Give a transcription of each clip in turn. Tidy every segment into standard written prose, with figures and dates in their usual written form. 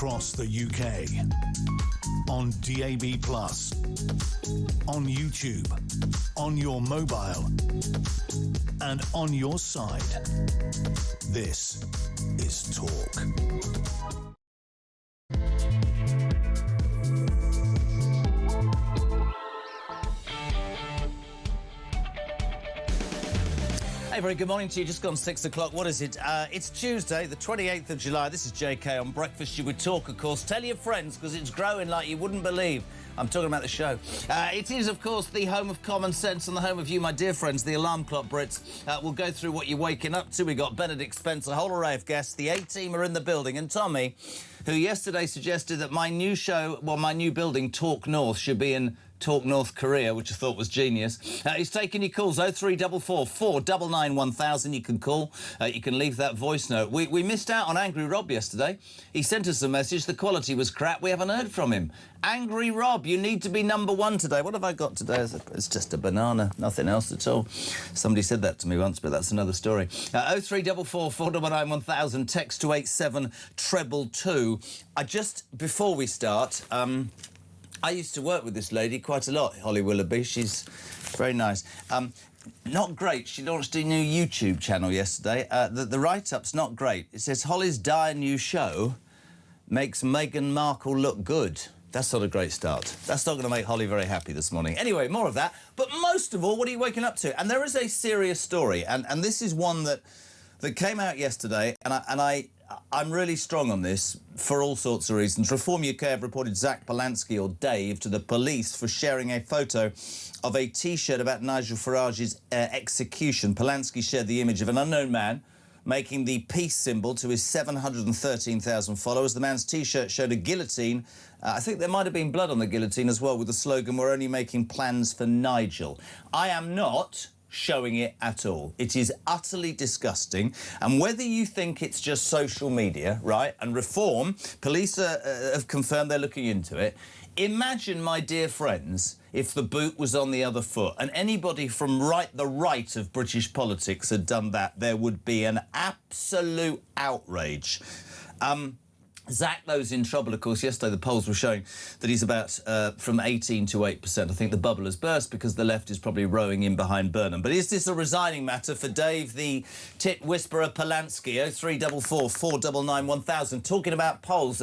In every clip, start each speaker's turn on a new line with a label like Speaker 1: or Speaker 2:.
Speaker 1: across the UK, on DAB+, on YouTube, on your mobile, and on your side. This is Talk.
Speaker 2: Hey, very good morning to you. Just gone 6 o'clock. What is it? It's Tuesday, the 28th of July. This is JK on Breakfast You Would Talk, of course. Tell your friends, because it's growing like you wouldn't believe. I'm talking about the show. It is, of course, the home of common sense and the home of you, my dear friends, the Alarm Clock Brits. We'll go through what you're waking up to. We got Benedict Spence, a whole array of guests. The A-team are in the building. And Tommy, who yesterday suggested that my new show, well, my new building, Talk North, should be in Talk North Korea, which I thought was genius. He's taking your calls, 0344 499 1000. You can call, you can leave that voice note. We missed out on Angry Rob yesterday. He sent us a message, the quality was crap, we haven't heard from him. Angry Rob, you need to be #1 today. What have I got today? It's just a banana, nothing else at all. Somebody said that to me once, but that's another story. 0344 499 1000, text to 87222. Before we start, I used to work with this lady quite a lot, Holly Willoughby. She's very nice. Not great. She launched a new YouTube channel yesterday. The write-up's not great. It says, Holly's dire new show makes Meghan Markle look good. That's not a great start. That's not going to make Holly very happy this morning. Anyway, more of that. But most of all, what are you waking up to? And there is a serious story, and this is one that came out yesterday, and I'm really strong on this for all sorts of reasons. Reform UK have reported Zach Polanski, or Dave, to the police for sharing a photo of a T-shirt about Nigel Farage's execution. Polanski shared the image of an unknown man making the peace symbol to his 713,000 followers. The man's T-shirt showed a guillotine. I think there might have been blood on the guillotine as well, with the slogan, "We're only making plans for Nigel." I am not showing it at all. It is utterly disgusting. And whether you think it's just social media, right, and Reform, police have confirmed they're looking into it. Imagine, my dear friends, if the boot was on the other foot and anybody from the right of British politics had done that, there would be an absolute outrage. Zach, though, is in trouble, of course. Yesterday, the polls were showing that he's about from 18 to 8%. I think the bubble has burst because the left is probably rowing in behind Burnham. But is this a resigning matter for Dave, the tit whisperer Polanski? 0344 499 1000. Talking about polls,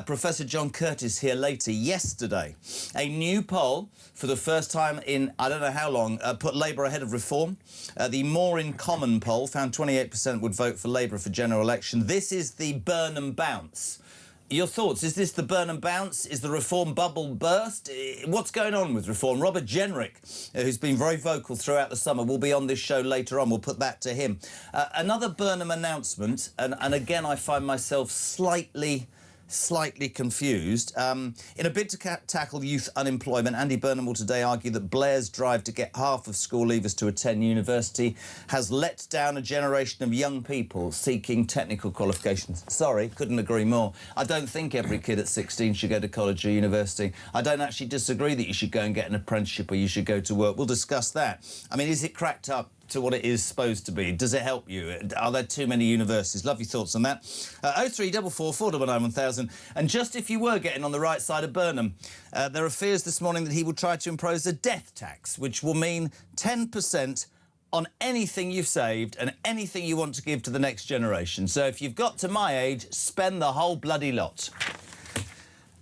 Speaker 2: Professor John Curtis here later. Yesterday, a new poll for the first time in I don't know how long put Labour ahead of Reform. The More in Common poll found 28% would vote for Labour for general election. This is the Burnham bounce. Your thoughts? Is this the Burnham bounce? Is the Reform bubble burst? What's going on with Reform? Robert Jenrick, who's been very vocal throughout the summer, will be on this show later on. We'll put that to him. Another Burnham announcement, and again I find myself slightly confused. In a bid to tackle youth unemployment, Andy Burnham will today argue that Blair's drive to get half of school leavers to attend university has let down a generation of young people seeking technical qualifications. Sorry, couldn't agree more. I don't think every kid at 16 should go to college or university. I don't actually disagree that you should go and get an apprenticeship or you should go to work. We'll discuss that. I mean, is it cracked up to what it is supposed to be? Does it help you? Are there too many universities? Love your thoughts on that. 0344 499 1000. And just if you were getting on the right side of Burnham, there are fears this morning that he will try to impose a death tax, which will mean 10% on anything you've saved and anything you want to give to the next generation. So if you've got to my age, spend the whole bloody lot.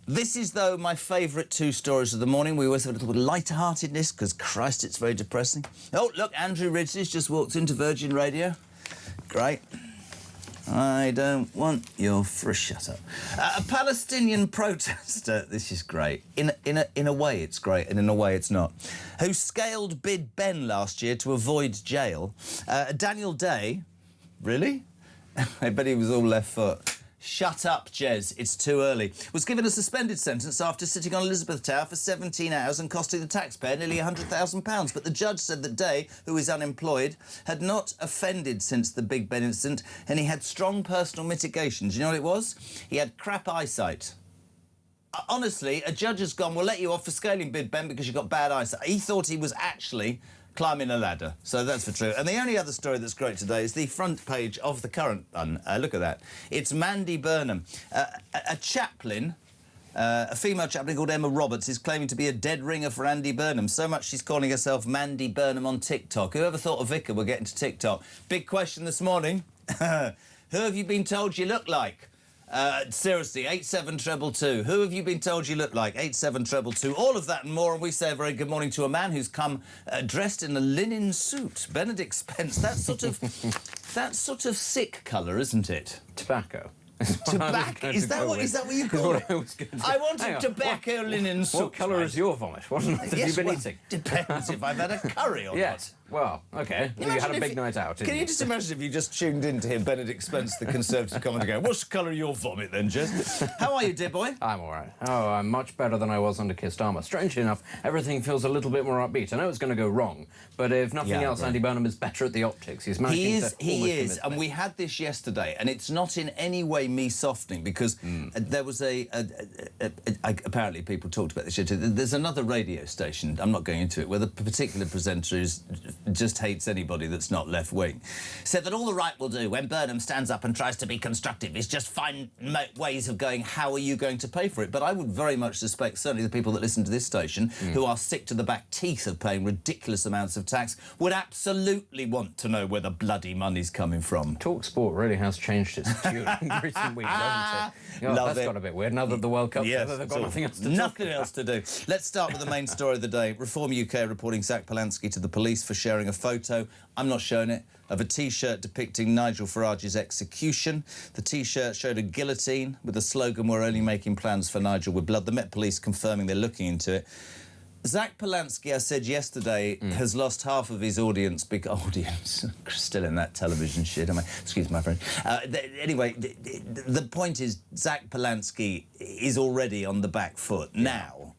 Speaker 2: This is, though, my favourite two stories of the morning. We always have a little bit of light-heartedness, because, Christ, it's very depressing. Oh, look, Andrew Ridley's just walked into Virgin Radio. Great. I don't want your shut up. A Palestinian protester, this is great. In a way it's great, and in a way it's not. Who scaled Big Ben last year to avoid jail. Daniel Day, really? I bet he was all left foot. Shut up, Jez, it's too early. Was given a suspended sentence after sitting on Elizabeth Tower for 17 hours and costing the taxpayer nearly £100,000. But the judge said that Day, who is unemployed, had not offended since the Big Ben incident, and he had strong personal mitigations. You know what it was? He had crap eyesight. Honestly, a judge has gone, we'll let you off for scaling Big Ben because you've got bad eyesight. He thought he was actually climbing a ladder. So that's for true. And the only other story that's great today is the front page of the current one. Look at that. It's Mandy Burnham, a chaplain. A female chaplain called Emma Roberts is claiming to be a dead ringer for Andy Burnham. So much she's calling herself Mandy Burnham on TikTok. Whoever thought a vicar would get into TikTok? Big question this morning. Who have you been told you look like? Seriously, 87222. Who have you been told you look like? 87222. All of that and more. And we say a very good morning to a man who's come dressed in a linen suit. Benedict Spence. That's sort of sick colour, isn't it?
Speaker 3: Tobacco.
Speaker 2: Tobacco? Is that what you call it? I want a tobacco linen suit.
Speaker 3: What colour is your vomit? What have you been eating?
Speaker 2: Depends if I've had a curry or
Speaker 3: not. Well, OK. You had a big night out, didn't you?
Speaker 2: Can you just imagine if you just tuned in to hear Benedict Spence, the Conservative commentator, going, what's the colour of your vomit then, Jez? How are you, dear boy?
Speaker 3: I'm all right. Oh, I'm much better than I was under Keir Starmer. Strangely enough, everything feels a little bit more upbeat. I know it's going to go wrong, but if nothing else, Andy Burnham is better at the optics. He's managing to
Speaker 2: He is, and we had this yesterday, and it's not in any way me softening, because there was apparently people talked about this yesterday. There's another radio station, I'm not going into it, where the particular presenter just hates anybody that's not left-wing, said that all the right will do when Burnham stands up and tries to be constructive is just find ways of going, how are you going to pay for it? But I would very much suspect, certainly the people that listen to this station, who are sick to the back teeth of paying ridiculous amounts of tax, would absolutely want to know where the bloody money's coming from.
Speaker 3: TalkSport really has changed its tune in recent weeks, hasn't it? That's got a bit weird. Now that the World Cup's over, they've got nothing else to
Speaker 2: Nothing else to do. Let's start with the main story of the day. Reform UK reporting Zach Polanski to the police for sharing a photo, I'm not showing it, of a T-shirt depicting Nigel Farage's execution. The T-shirt showed a guillotine with the slogan, "We're only making plans for Nigel with blood." The Met Police confirming they're looking into it. Zach Polanski, I said yesterday, has lost half of his audience. Still in that television shit, am I? Excuse my friend. Anyway, the point is, Zach Polanski is already on the back foot. Now,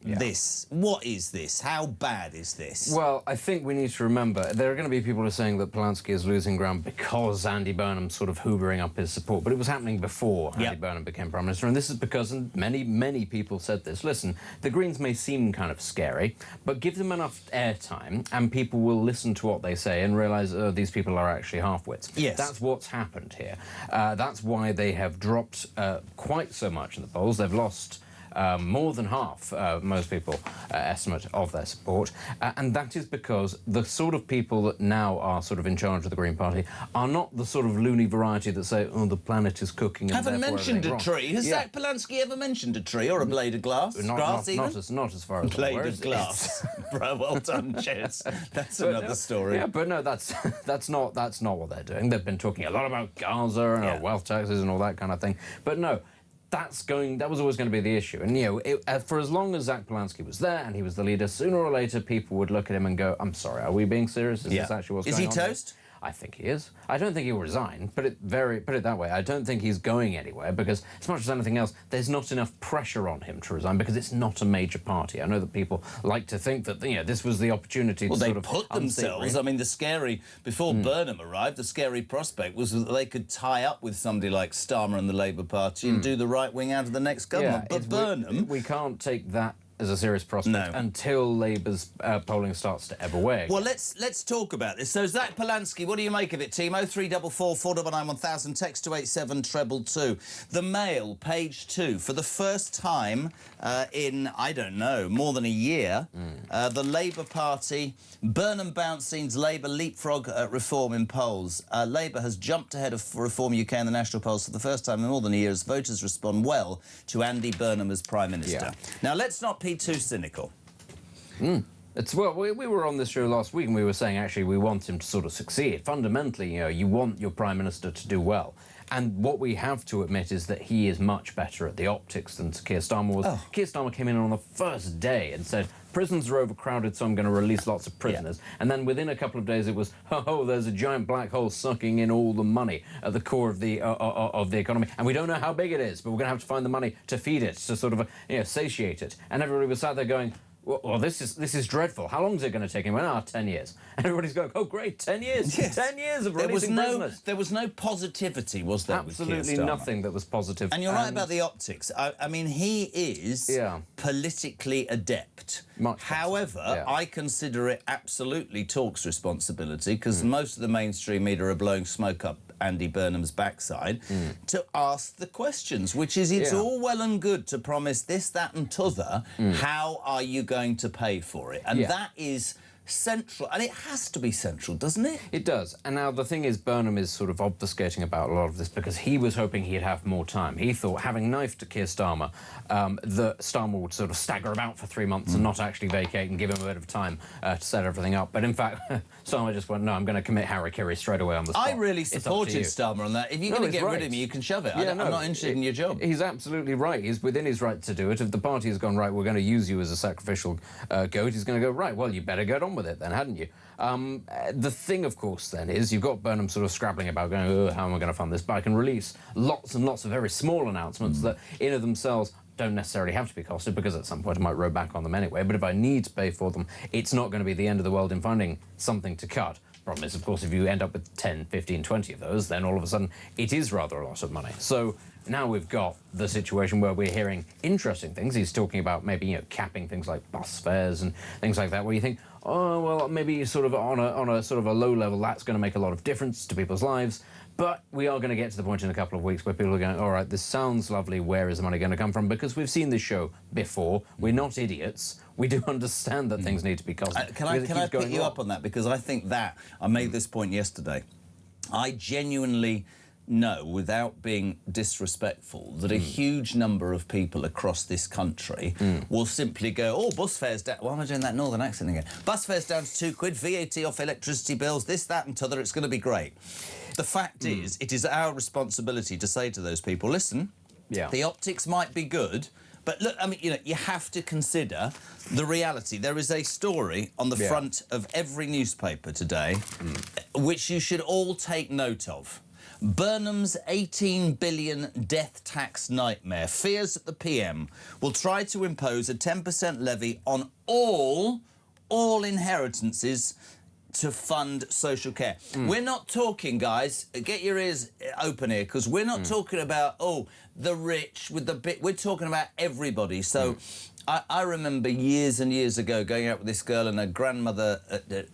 Speaker 2: what is this? How bad is this?
Speaker 3: Well, I think we need to remember, there are going to be people who are saying that Polanski is losing ground because Andy Burnham's sort of hoovering up his support, but it was happening before Andy Burnham became Prime Minister, and this is because, and many people said this, listen, the Greens may seem kind of scary, but give them enough airtime and people will listen to what they say and realise, these people are actually half-wits.
Speaker 2: Yes.
Speaker 3: That's what's happened here. That's why they have dropped quite so much in the polls. They've lost more than half, most people estimate, of their support. And that is because the sort of people that now are sort of in charge of the Green Party are not the sort of loony variety that say, oh, the planet is cooking and
Speaker 2: haven't mentioned a tree. Has Zach Polanski ever mentioned a tree or a blade of glass?
Speaker 3: Not as far as
Speaker 2: blade of glass. Well done, Jez. That's another story.
Speaker 3: Yeah, but no, that's not what they're doing. They've been talking a lot about Gaza and wealth taxes and all that kind of thing. But no, that was always going to be the issue. And, you know, for as long as Zach Polanski was there and he was the leader, sooner or later people would look at him and go, I'm sorry, are we being serious? Is this actually what's going on?
Speaker 2: Is he toast?
Speaker 3: I think he is. I don't think he'll resign. Put it that way. I don't think he's going anywhere because, as much as anything else, there's not enough pressure on him to resign because it's not a major party. I know that people like to think that this was the opportunity to sort of
Speaker 2: put themselves. I mean, before Burnham arrived, the scary prospect was that they could tie up with somebody like Starmer and the Labour Party and do the right wing out of the next government. But Burnham,
Speaker 3: we can't take that as a serious prospect until Labour's polling starts to ebb away.
Speaker 2: Well, let's talk about this. So, Zach Polanski, what do you make of it, team? 0344 499 1000, text to 87222. The Mail, page 2. For the first time in, I don't know, more than a year, the Labour Party, Burnham bounce scenes, Labour leapfrog reform in polls. Labour has jumped ahead of Reform UK in the national polls for the first time in more than a year as voters respond well to Andy Burnham as Prime Minister. Now, let's not be too cynical.
Speaker 3: Well, we were on this show last week and we were saying, actually, we want him to sort of succeed. Fundamentally, you want your Prime Minister to do well. And what we have to admit is that he is much better at the optics than Keir Starmer was. Keir Starmer came in on the first day and said, prisons are overcrowded, so I'm going to release lots of prisoners. And then within a couple of days it was, there's a giant black hole sucking in all the money at the core of the economy. And we don't know how big it is, but we're going to have to find the money to feed it, to sort of satiate it. And everybody was sat there going, well, this is dreadful. How long is it going to take him? 10 years. And everybody's going, oh, great, 10 years.
Speaker 2: Yes.
Speaker 3: 10 years of releasing prisoners.
Speaker 2: There was no positivity, was there?
Speaker 3: Absolutely nothing that was positive.
Speaker 2: And you're right about the optics. I mean, he is politically adept.
Speaker 3: Much
Speaker 2: However, I consider it absolutely Talk's responsibility, because most of the mainstream media are blowing smoke up Andy Burnham's backside, to ask the questions, which is, it's all well and good to promise this, that and t'other. How are you going to pay for it? And that is central, and it has to be central, doesn't it?
Speaker 3: It does. And now the thing is, Burnham is sort of obfuscating about a lot of this because he was hoping he'd have more time. He thought, having knifed Keir Starmer, that Starmer would sort of stagger about for 3 months and not actually vacate and give him a bit of time to set everything up. But in fact, Starmer just went, no, I'm going to commit Harry straight away on the spot.
Speaker 2: I really supported Starmer on that. If you're going to get rid of me, you can shove it. I'm not interested in your job.
Speaker 3: He's absolutely right. He's within his right to do it. If the party has gone, right, we're going to use you as a sacrificial goat, he's going to go, right, well, you better get on with it then, hadn't you? The thing, of course, then, is you've got Burnham sort of scrabbling about going, oh, how am I going to fund this? But I can release lots and lots of very small announcements that, in of themselves, don't necessarily have to be costed, because at some point I might row back on them anyway. But if I need to pay for them, it's not going to be the end of the world in finding something to cut. Problem is, of course, if you end up with 10, 15, 20 of those, then all of a sudden it is rather a lot of money. So now we've got the situation where we're hearing interesting things. He's talking about maybe, you know, capping things like bus fares and things like that, where you think, oh, well, maybe sort of on a sort of a low level, that's going to make a lot of difference to people's lives. But we are going to get to the point in a couple of weeks where people are going, all right, this sounds lovely, where is the money going to come from? Because we've seen this show before. We're not idiots. We do understand that things need to be costed.
Speaker 2: Can I pick you up on that? Because I think that, I made this point yesterday, I genuinely know, without being disrespectful, that a huge number of people across this country will simply go, oh, bus fares down. Why am I doing that northern accent again? Bus fares down to £2, VAT off electricity bills, this, that and t'other, it's going to be great. The fact is, it is our responsibility to say to those people, listen, the optics might be good, but look, I mean, you know, you have to consider the reality. There is a story on the front of every newspaper today, which you should all take note of. Burnham's 18 billion death tax nightmare fears that the PM will try to impose a 10% levy on all inheritances to fund social care. We're not talking, guys, get your ears open here, because we're not talking about, oh, the rich with the bit. We're talking about everybody. So I remember years and years ago going out with this girl, and her grandmother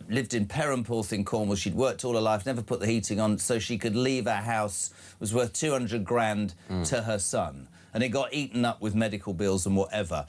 Speaker 2: lived in Perranporth in Cornwall. She'd worked all her life, never put the heating on, so she could leave her house. It was worth 200 grand to her son. And it got eaten up with medical bills and whatever.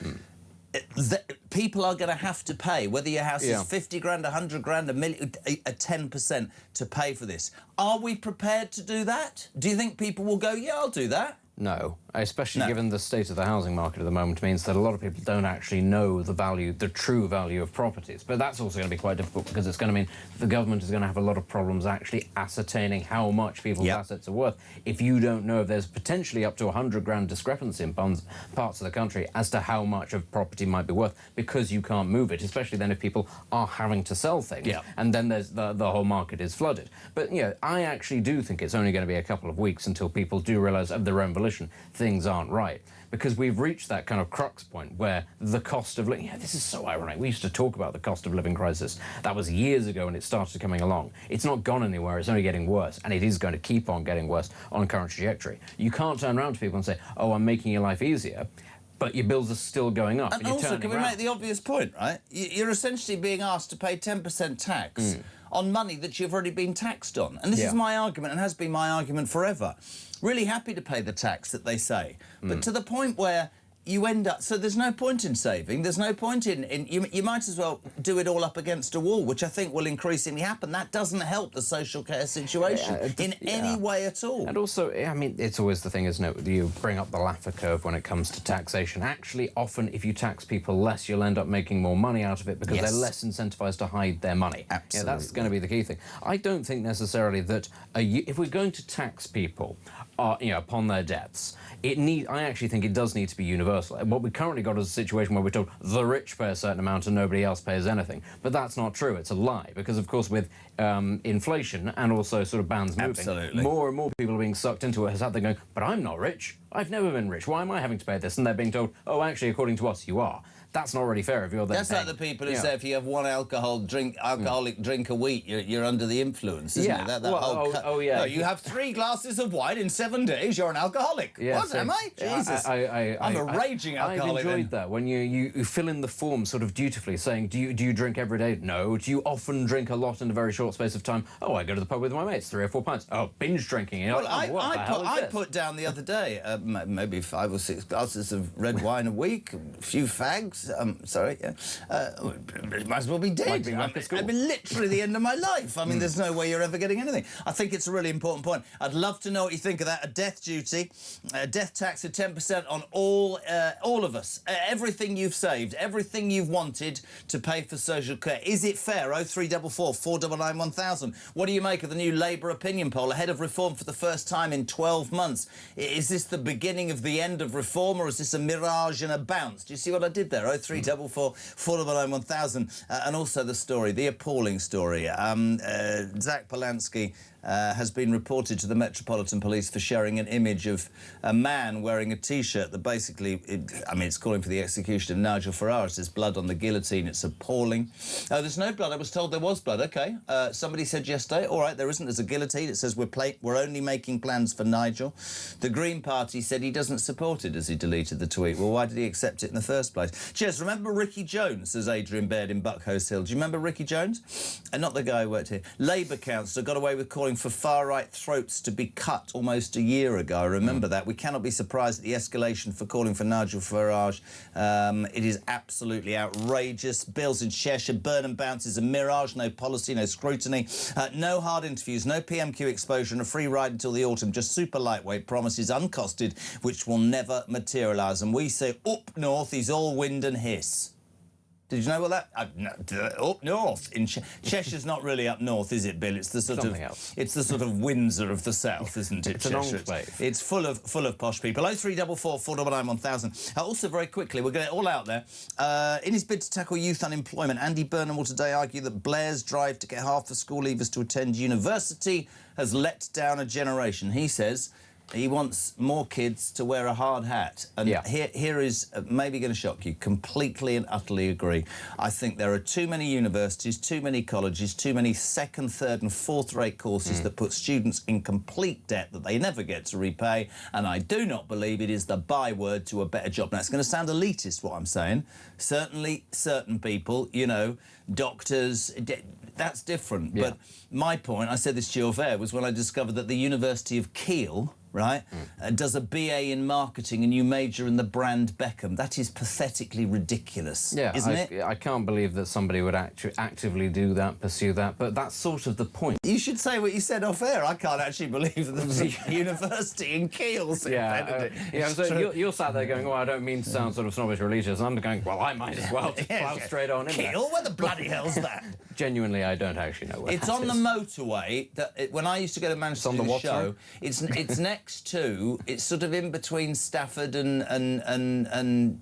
Speaker 2: People are going to have to pay, whether your house is 50 grand, 100 grand, a million, a 10% to pay for this. Are we prepared to do that? Do you think people will go, yeah, I'll do that?
Speaker 3: No, especially given the state of the housing market at the moment, means that a lot of people don't actually know the value, the true value of properties. But that's also going to be quite difficult, because it's going to mean the government is going to have a lot of problems actually ascertaining how much people's assets are worth. If you don't know, if there's potentially up to 100 grand discrepancy in parts of the country as to how much of property might be worth, because you can't move it, especially then if people are having to sell things, and then there's the whole market is flooded. But, you know, I actually do think it's only going to be a couple of weeks until people do realise of their own volition things aren't right, because we've reached that kind of crux point where the cost of living, this is so ironic, we used to talk about the cost of living crisis. That was years ago when it started coming along. It's not gone anywhere, it's only getting worse, and it is going to keep on getting worse on current trajectory. You can't turn around to people and say, oh, I'm making your life easier, but your bills are still going up.
Speaker 2: And also, can we make the obvious point, right? You're essentially being asked to pay 10% tax on money that you've already been taxed on. And this is my argument, and has been my argument forever. Really happy to pay the tax that they say, but to the point where you end up... So there's no point in saving, there's no point in you might as well do it all up against a wall, which I think will increasingly happen. That doesn't help the social care situation in any way at all.
Speaker 3: And also, I mean, it's always the thing, isn't it? You bring up the Laffer curve when it comes to taxation. Actually, often, if you tax people less, you'll end up making more money out of it, because they're less incentivised to hide their money.
Speaker 2: Absolutely.
Speaker 3: That's going to be the key thing. I don't think necessarily that if we're going to tax people, upon their deaths, I actually think it does need to be universal. What we currently got is a situation where we're told the rich pay a certain amount and nobody else pays anything. But that's not true. It's a lie, because, of course, with inflation and also sort of bands moving, more and more people are being sucked into it. They're going, but I'm not rich. I've never been rich. Why am I having to pay this? And they're being told, oh, actually, according to us, you are. that's not really fair if you're there.
Speaker 2: That's like the people who say if you have one alcoholic drink a week, you're under the influence, isn't it? That whole
Speaker 3: yeah.
Speaker 2: No, you have 3 glasses of wine in 7 days, you're an alcoholic.
Speaker 3: Yeah,
Speaker 2: What am I? Jesus. I'm a raging alcoholic.
Speaker 3: I've enjoyed that when you fill in the form sort of dutifully, saying, do you drink every day? No. Do you often drink a lot in a very short space of time? Oh, I go to the pub with my mates, 3 or 4 pints. Oh, binge drinking.
Speaker 2: Well, I put down the other day maybe 5 or 6 glasses of red wine a week, a few fags. Might as well be dead. I've been literally the end of my life. I mean, there's no way you're ever getting anything. I think it's a really important point. I'd love to know what you think of that. A death duty, a death tax of 10% on all of us. Everything you've saved, everything you've wanted to pay for social care. Is it fair? 0344 499 1000. What do you make of the new Labour opinion poll ahead of reform for the first time in 12 months? Is this the beginning of the end of reform, or is this a mirage and a bounce? Do you see what I did there? 0344 499 1000. And also the story, the appalling story. Zach Polanski has been reported to the Metropolitan Police for sharing an image of a man wearing a T-shirt that basically, it's calling for the execution of Nigel Farage. There's blood on the guillotine. It's appalling. There's no blood. I was told there was blood. OK. Somebody said yesterday, all right, there isn't. There's a guillotine. It says we're only making plans for Nigel. The Green Party said he doesn't support it as he deleted the tweet. Well, why did he accept it in the first place? Cheers. Remember Ricky Jones, says Adrian Baird in Buckhurst Hill. Do you remember Ricky Jones? And not the guy who worked here. Labour councillor got away with calling for far-right throats to be cut almost a year ago. I remember that. We cannot be surprised at the escalation for calling for Nigel Farage. It is absolutely outrageous. Bills in Cheshire, Burnham bounces a mirage, no policy, no scrutiny, no hard interviews, no PMQ exposure and a free ride until the autumn, just super lightweight promises uncosted, which will never materialise. And we say up north is all wind and hiss. Did you know what that? Up north in Cheshire's not really up north, is it, Bill? It's the sort It's the sort of Windsor of the south, isn't it?
Speaker 3: It's an enclave.
Speaker 2: It's full of posh people. 0344 499 1000. Also, very quickly, we're going to get it all out there. In his bid to tackle youth unemployment, Andy Burnham will today argue that Blair's drive to get half the school leavers to attend university has let down a generation. He says he wants more kids to wear a hard hat. And here is maybe going to shock you. Completely and utterly agree. I think there are too many universities, too many colleges, too many second, third and fourth-rate courses that put students in complete debt that they never get to repay. And I do not believe it is the byword to a better job. Now, it's going to sound elitist, what I'm saying. Certainly, certain people, you know, doctors, that's different. Yeah. But my point, I said this to you off air, was when I discovered that the University of Kiel, right, does a BA in marketing and you major in the brand Beckham. That is pathetically ridiculous, isn't it?
Speaker 3: I can't believe that somebody would actively do that, pursue that, but that's sort of the point.
Speaker 2: You should say what you said off air. I can't actually believe that there's a university in Kiel.
Speaker 3: So you're sat there going, well, I don't mean to sound sort of snobbish or elitist. I'm going, well, I might as well just plough straight on in there.
Speaker 2: Kiel? Where the bloody hell's that?
Speaker 3: Genuinely, I don't actually know where
Speaker 2: it's on the motorway. When I used to go to Manchester to the show, it's next to, it's sort of in between Stafford and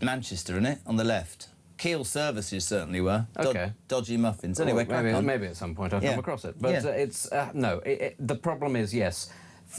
Speaker 2: Manchester, isn't it? On the left. Kiel services certainly were.
Speaker 3: Okay.
Speaker 2: Dodgy muffins. Anyway,
Speaker 3: maybe at some point I'll come across it. But the problem is, yes,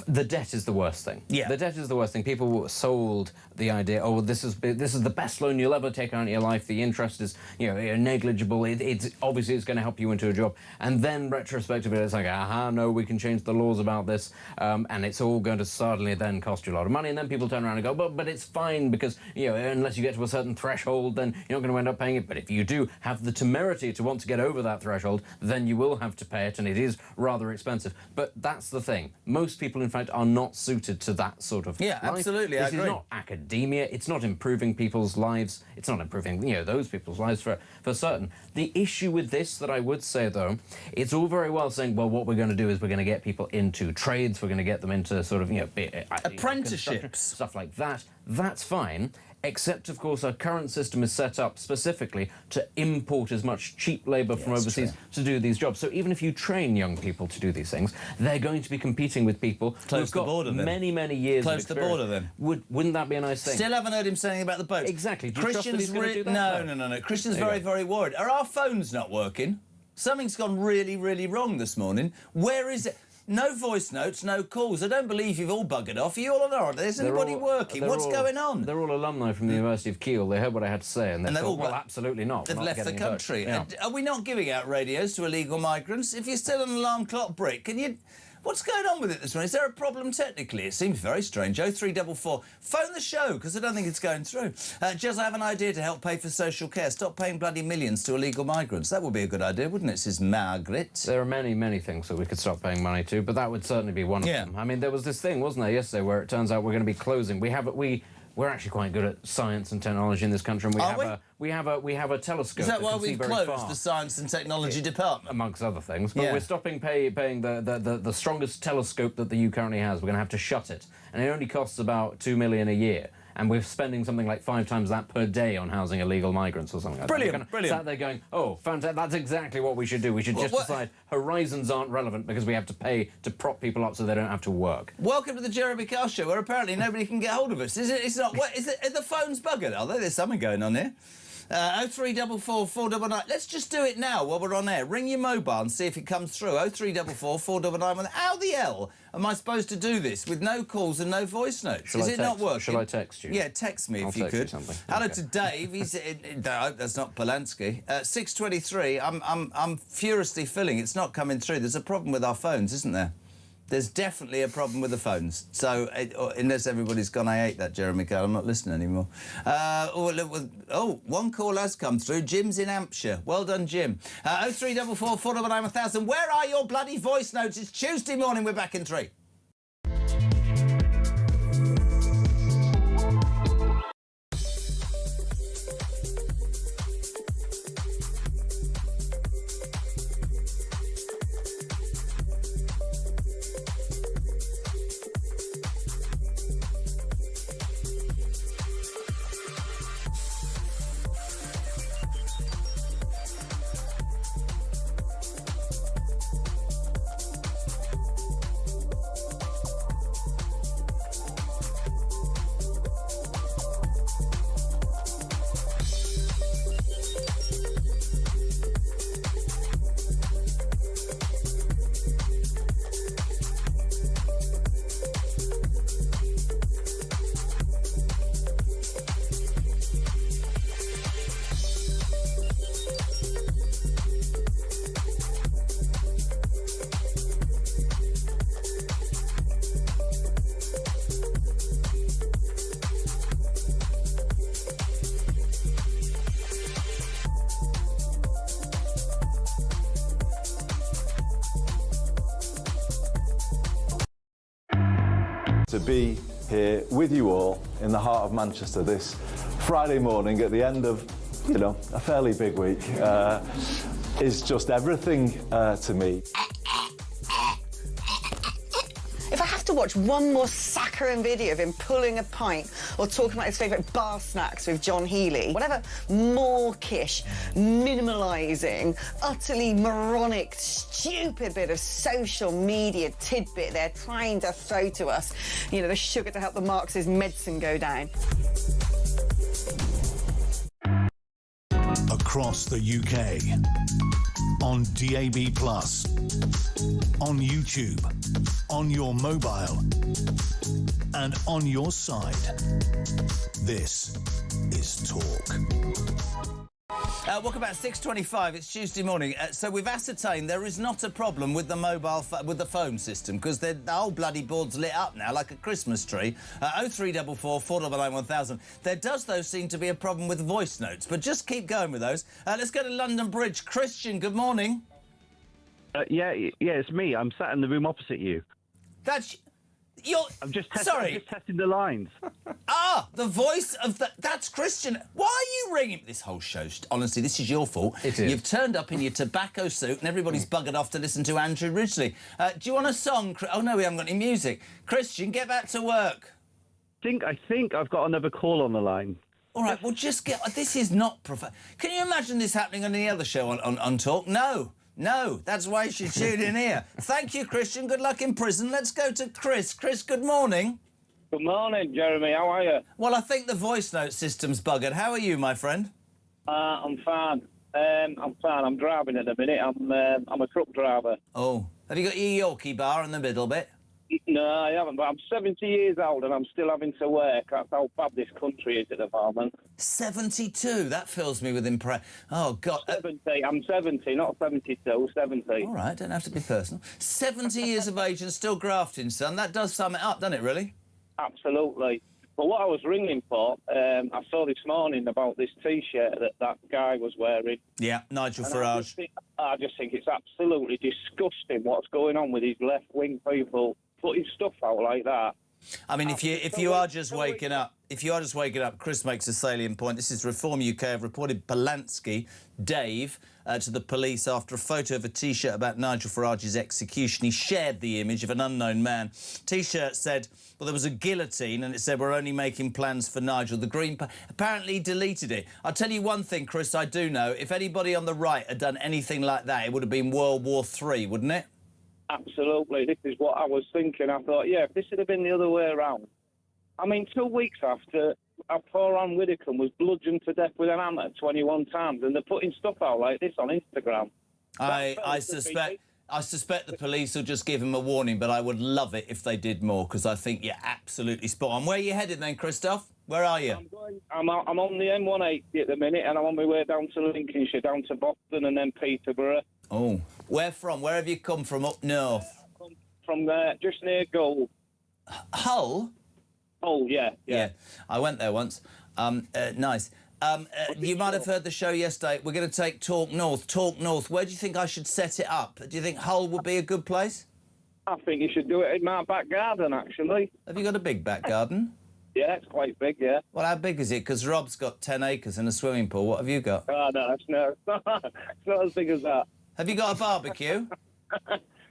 Speaker 3: the debt is the worst thing. Yeah. The debt is the worst thing. People sold the idea, oh, this is the best loan you'll ever take out in your life. The interest is, negligible. It's obviously it's going to help you into a job. And then retrospectively, it's like, no, we can change the laws about this, and it's all going to suddenly then cost you a lot of money. And then people turn around and go, but it's fine because unless you get to a certain threshold, then you're not going to end up paying it. But if you do have the temerity to want to get over that threshold, then you will have to pay it, and it is rather expensive. But that's the thing. Most people, in fact, are not suited to that sort of life.
Speaker 2: Absolutely, I agree.
Speaker 3: This is not academia. It's not improving people's lives. It's not improving, those people's lives for certain. The issue with this that I would say, though, it's all very well saying, well, what we're going to do is we're going to get people into trades. We're going to get them into sort of,
Speaker 2: apprenticeships,
Speaker 3: stuff like that. That's fine. Except, of course, our current system is set up specifically to import as much cheap labour from overseas to do these jobs. So even if you train young people to do these things, they're going to be competing with people who've got many, many years of experience.
Speaker 2: Close the border, then.
Speaker 3: Wouldn't that be a nice thing?
Speaker 2: Still haven't heard him say anything about the boat.
Speaker 3: Exactly. Do you trust that he's going to do that?
Speaker 2: No. Christian's very, very worried. Are our phones not working? Something's gone really, really wrong this morning. Where is it? No voice notes, no calls. I don't believe you've all buggered off. Are you all on holiday? Is anybody working? What's going on?
Speaker 3: They're all alumni from the University of Kiel. They heard what I had to say and they thought, well, absolutely not.
Speaker 2: They've left the country.
Speaker 3: Yeah.
Speaker 2: Are we not giving out radios to illegal migrants? If you're still an alarm clock brick, can you... What's going on with it this morning? Is there a problem technically? It seems very strange. 0344. Phone the show, because I don't think it's going through. Jez, I have an idea to help pay for social care. Stop paying bloody millions to illegal migrants. That would be a good idea, wouldn't it, says Margaret?
Speaker 3: There are many, many things that we could stop paying money to, but that would certainly be one of them. I mean, there was this thing, wasn't there, yesterday, where it turns out we're going to be closing. We're actually quite good at science and technology in this country, and we have a telescope.
Speaker 2: Is that why we've closed the science and technology department?
Speaker 3: Amongst other things, but we're stopping paying the strongest telescope that the EU currently has. We're going to have to shut it, and it only costs about $2 million a year. And we're spending something like 5 times that per day on housing illegal migrants or something like that. Brilliant. Sat there going, oh, fantastic, that's exactly what we should do. We should just decide horizons aren't relevant because we have to pay to prop people up so they don't have to work.
Speaker 2: Welcome to the Jeremy Kyle Show, where apparently nobody can get hold of us. It's not... What, are the phones buggered, are they? There's something going on here. 0344 499. Let's just do it now while we're on air. Ring your mobile and see if it comes through. 0344 499. How the hell am I supposed to do this with no calls and no voice notes? Is it not working?
Speaker 3: Shall I text you?
Speaker 2: Yeah, text me if you could. Hello to Dave. He's no, that's not Polanski. 6:23. I'm furiously filling. It's not coming through. There's a problem with our phones, isn't there? There's definitely a problem with the phones. So, unless everybody's gone, I hate that, Jeremy Kyle, I'm not listening anymore. One call has come through. Jim's in Hampshire. Well done, Jim. 0344 499 1000. Where are your bloody voice notes? It's Tuesday morning. We're back in 3.
Speaker 4: To be here with you all in the heart of Manchester this Friday morning at the end of, you know, a fairly big week is just everything to me.
Speaker 5: If I have to watch one more saccharine video of him pulling a pint or talking about his favourite bar snacks with John Healy, whatever mawkish, minimalising, utterly moronic, stupid bit of social media tidbit they're trying to throw to us, you know, the sugar to help the Marxist medicine go down.
Speaker 1: Across the UK, on DAB+, on YouTube, on your mobile, and on your side. This is Talk.
Speaker 2: Welcome back, 6:25. It's Tuesday morning. So we've ascertained there is not a problem with the with the phone system because the whole bloody board's lit up now like a Christmas tree. 0344 499 1000. There does, though, seem to be a problem with voice notes, but just keep going with those. Let's go to London Bridge. Christian, good morning.
Speaker 6: Yeah, it's me. I'm sat in the room opposite you.
Speaker 2: That's...
Speaker 6: I'm just testing the lines.
Speaker 2: The voice of the... That's Christian. Why are you ringing... This whole show... Honestly, this is your fault.
Speaker 3: It is.
Speaker 2: You've turned up in your tobacco suit and everybody's buggered off to listen to Andrew Ridgeley. Do you want a song? Oh, no, we haven't got any music. Christian, get back to work.
Speaker 6: I think I've got another call on the line.
Speaker 2: All right, well, just get... This is not... Can you imagine this happening on any other show on Talk? No. No, that's why you should tune in here. Thank you, Christian. Good luck in prison. Let's go to Chris. Chris, good morning.
Speaker 7: Good morning, Jeremy. How are you?
Speaker 2: Well, I think the voice note system's buggered. How are you, my friend?
Speaker 7: I'm fine. I'm fine. I'm driving at the minute. I'm a truck driver.
Speaker 2: Oh. Have you got your Yorkie bar in the middle bit?
Speaker 7: No, I haven't. But I'm 70 years old and I'm still having to work. That's how bad this country is at the moment.
Speaker 2: 72. That fills me with impress. Oh, God.
Speaker 7: 70. I'm 70, not 72. 70.
Speaker 2: All right, don't have to be personal. 70 years of age and still grafting, son. That does sum it up, doesn't it, really?
Speaker 7: Absolutely. But what I was ringing for, I saw this morning about this T-shirt that guy was wearing.
Speaker 2: Yeah, Nigel
Speaker 7: And
Speaker 2: Farage.
Speaker 7: I just think it's absolutely disgusting what's going on with these left-wing people putting stuff out like that.
Speaker 2: I mean, if you are just waking up, Chris makes a salient point. This is Reform UK have reported Polanski, Dave, to the police after a photo of a T-shirt about Nigel Farage's execution. He shared the image of an unknown man. T-shirt said, well, there was a guillotine, and it said, we're only making plans for Nigel. The Green apparently deleted it. I'll tell you one thing, Chris, I do know. If anybody on the right had done anything like that, it would have been World War III, wouldn't it?
Speaker 7: Absolutely. This is what I was thinking. I thought, yeah, if this had have been the other way around. I mean, 2 weeks after, our poor Anne Widdecombe was bludgeoned to death with an hammer 21 times, and they're putting stuff out like this on Instagram.
Speaker 2: I suspect the police will just give him a warning, but I would love it if they did more, because I think you're absolutely spot on. Where are you headed then, Christoph? Where are you?
Speaker 7: I'm on the M180 at the minute, and I'm on my way down to Lincolnshire, down to Boston and then Peterborough.
Speaker 2: Oh. Where from? Where have you come from up north?
Speaker 7: I come from there, just near Gold.
Speaker 2: Hull?
Speaker 7: Oh, yeah.
Speaker 2: I went there once. Nice. You might have heard the show yesterday. We're going to take Talk North. Talk North. Where do you think I should set it up? Do you think Hull would be a good place?
Speaker 7: I think you should do it in my back garden, actually.
Speaker 2: Have you got a big back garden?
Speaker 7: Yeah, it's quite big, yeah.
Speaker 2: Well, how big is it? Because Rob's got 10 acres and a swimming pool. What have you got?
Speaker 7: Oh, no, it's not as big as that.
Speaker 2: Have you got a barbecue?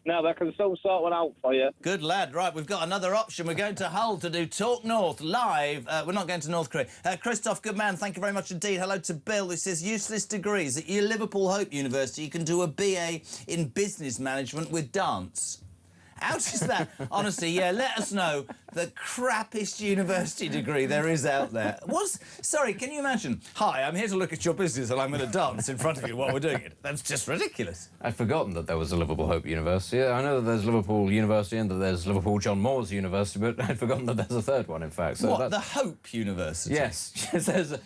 Speaker 7: No, I can still sort one out for you.
Speaker 2: Good lad. Right, we've got another option. We're going to Hull to do Talk North live. We're not going to North Korea. Christoph, good man. Thank you very much indeed. Hello to Bill. This says useless degrees. At your Liverpool Hope University, you can do a BA in business management with dance. How does that? Honestly, yeah, let us know the crappiest university degree there is out there. Sorry, can you imagine? Hi, I'm here to look at your business and I'm going to dance in front of you while we're doing it. That's just ridiculous.
Speaker 3: I'd forgotten that there was a Liverpool Hope University. I know that there's Liverpool University and that there's Liverpool John Moores University, but I'd forgotten that there's a third one, in fact. So
Speaker 2: what, the Hope University?
Speaker 3: Yes.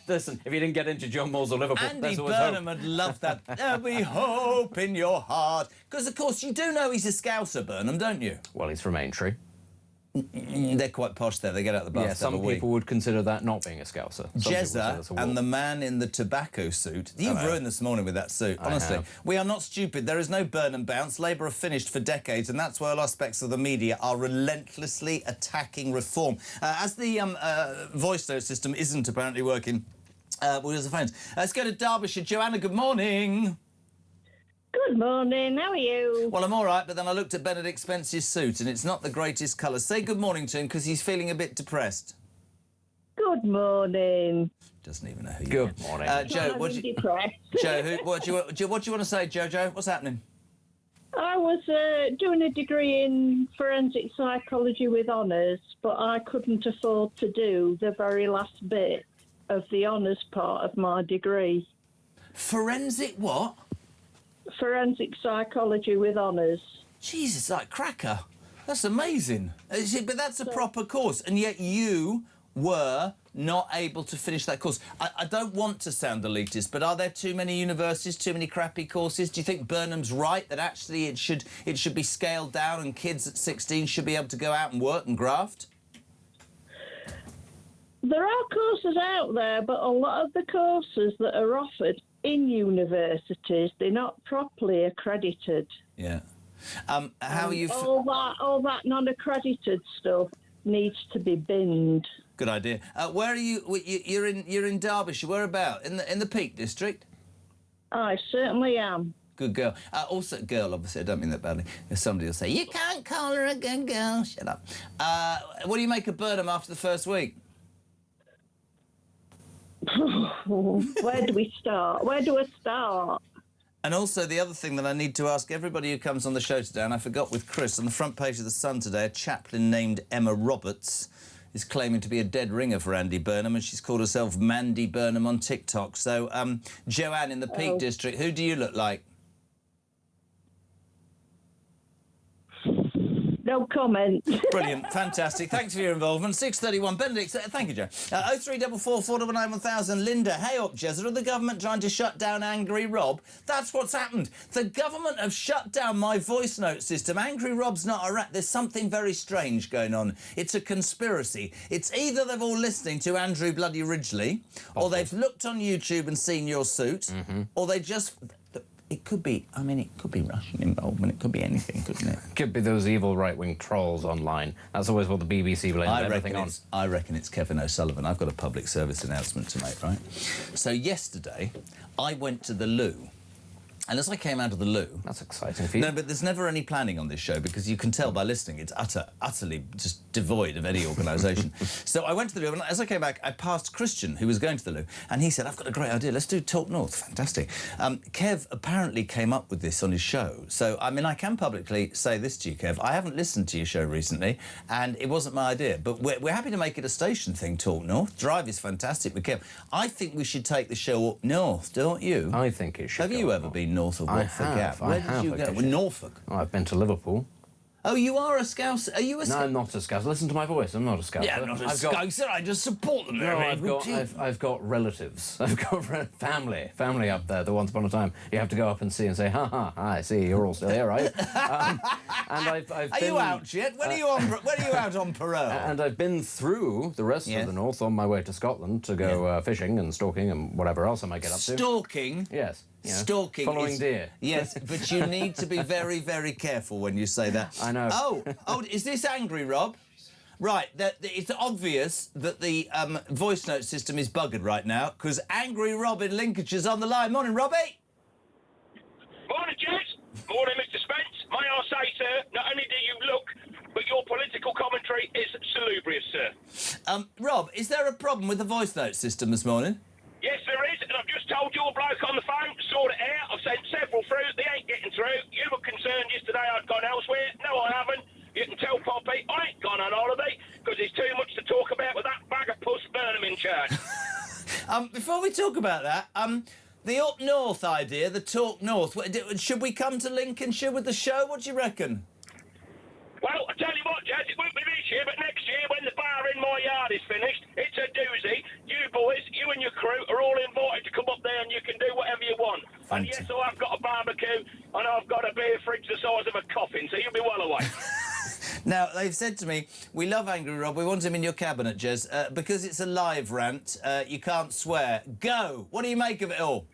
Speaker 3: Listen, if you didn't get into John Moores or Liverpool,
Speaker 2: Andy
Speaker 3: there's always
Speaker 2: Burnham
Speaker 3: hope.
Speaker 2: would love that. There'll be hope in your heart. Because, of course, you do know he's a Scouser, Burnham, don't you?
Speaker 3: Well, he's from Aintree.
Speaker 2: They're quite posh there. They get out the bus.
Speaker 3: Yeah, some people would consider that not being a Scouser.
Speaker 2: Jezza and the man in the tobacco suit. You've ruined this morning with that suit, honestly. We are not stupid. There is no Burnham bounce. Labour have finished for decades, and that's why all aspects of the media are relentlessly attacking reform. As the voice note system isn't apparently working, we'll use the phones. Let's go to Derbyshire. Joanna, good morning.
Speaker 8: Good morning, how are you?
Speaker 2: Well, I'm all right, but then I looked at Benedict Spence's suit, and it's not the greatest colour. Say good morning to him, because he's feeling a bit depressed.
Speaker 8: Good morning.
Speaker 2: Doesn't even know who you
Speaker 3: Good morning.
Speaker 2: Joe, what do you want to say, Jojo? What's happening?
Speaker 8: I was doing a degree in forensic psychology with honours, but I couldn't afford to do the very last bit of the honours part of my degree.
Speaker 2: Forensic what?
Speaker 8: Forensic psychology with honours.
Speaker 2: Jesus, like cracker. That's amazing. But that's a proper course, and yet you were not able to finish that course. I don't want to sound elitist, but are there too many universities, too many crappy courses? Do you think Burnham's right that actually it should be scaled down and kids at 16 should be able to go out and work and graft?
Speaker 8: There are courses out there, but a lot of the courses that are offered in universities, they're not properly accredited.
Speaker 2: Yeah. How are you...
Speaker 8: All that non-accredited stuff needs to be binned.
Speaker 2: Good idea. Where are you? You're in Derbyshire. Whereabout? In the Peak District?
Speaker 8: I certainly am.
Speaker 2: Good girl. Also, girl, obviously, I don't mean that badly. If somebody will say, you can't call her a good girl. Shut up. What do you make of Burnham after the first week?
Speaker 8: Where do we start? Where do I start?
Speaker 2: And also, the other thing that I need to ask everybody who comes on the show today, and I forgot with Chris, on the front page of The Sun today, a chaplain named Emma Roberts is claiming to be a dead ringer for Andy Burnham, and she's called herself Mandy Burnham on TikTok. So, Joanne, in the Peak District, who do you look like?
Speaker 8: No comment.
Speaker 2: Brilliant, fantastic. Thanks for your involvement. 6:31, Benedict. Thank you, Joe. 0344 499 1000. Linda, hey up, Jezza. Are the government trying to shut down Angry Rob? That's what's happened. The government have shut down my voice note system. Angry Rob's not a rat. There's something very strange going on. It's a conspiracy. It's either they're all listening to Andrew Bloody Ridgely, or they've looked on YouTube and seen your suit, or they just... It could be, I mean, it could be Russian involvement. It could be anything, couldn't it?
Speaker 3: Could be those evil right-wing trolls online. That's always what the BBC blames everything on.
Speaker 2: I reckon it's Kevin O'Sullivan. I've got a public service announcement to make, right? So yesterday, I went to the loo. And as I came out of the loo...
Speaker 3: That's exciting for you.
Speaker 2: No, but there's never any planning on this show because you can tell by listening it's utterly just devoid of any organisation. So I went to the loo, and as I came back, I passed Christian, who was going to the loo, and he said, I've got a great idea, let's do Talk North. Fantastic. Kev apparently came up with this on his show. So, I mean, I can publicly say this to you, Kev. I haven't listened to your show recently, and it wasn't my idea, but we're happy to make it a station thing, Talk North. Drive is fantastic with Kev. I think we should take the show up north, don't you?
Speaker 3: I think it should.
Speaker 2: Have you ever been north of Watford Gap? Where did you go? Norfolk.
Speaker 3: Oh, I've been to Liverpool.
Speaker 2: Oh, you are a Scouser? Are you a
Speaker 3: No, I'm not a Scouser. Listen to my voice. I'm not a Scouser.
Speaker 2: Yeah, I'm not a Scouser. I just support them.
Speaker 3: No, I've got relatives. I've got family up there. The once upon a time you have to go up and see and say, ha, I see you're all still here, right? And I've
Speaker 2: are
Speaker 3: been,
Speaker 2: you out yet? When are you out on parole? And
Speaker 3: I've been through the rest of the north on my way to Scotland to go fishing and stalking and whatever else I might get up to.
Speaker 2: Stalking?
Speaker 3: Yes.
Speaker 2: Stalking
Speaker 3: following deer.
Speaker 2: Yes, but you need to be very, very careful when you say that.
Speaker 3: I know.
Speaker 2: Oh, is this Angry Rob? Right, it's obvious that the voice note system is buggered right now because Angry Rob in Lincolnshire's on the line. Morning, Robbie.
Speaker 9: Morning, Jez. Morning, Mr. Spence. May I say, sir, not only do you look, but your political commentary is salubrious, sir.
Speaker 2: Rob, is there a problem with the voice note system this morning?
Speaker 9: Yes, there is, and I've just told your bloke on the phone to sort it out. I've sent several through. They ain't getting through. You were concerned yesterday I'd gone elsewhere. No, I haven't. You can tell Poppy I ain't gone on holiday because there's too much to talk about with that bag of puss Burnham in charge.
Speaker 2: Before we talk about that, the up north idea, the Talk North, should we come to Lincolnshire with the show? What do you reckon?
Speaker 9: Well, I tell you what, Jazz, it won't be this year, but next year when the bar in my yard is finished, it's a doozy. You boys, you and your crew are all invited to come up there and you can do whatever you want. And yes, so I've got a barbecue and I've got a beer fridge the size of a coffin, so you'll be well away.
Speaker 2: Now, they've said to me, we love Angry Rob, we want him in your cabinet, Jez, because it's a live rant, you can't swear. Go! What do you make of it all?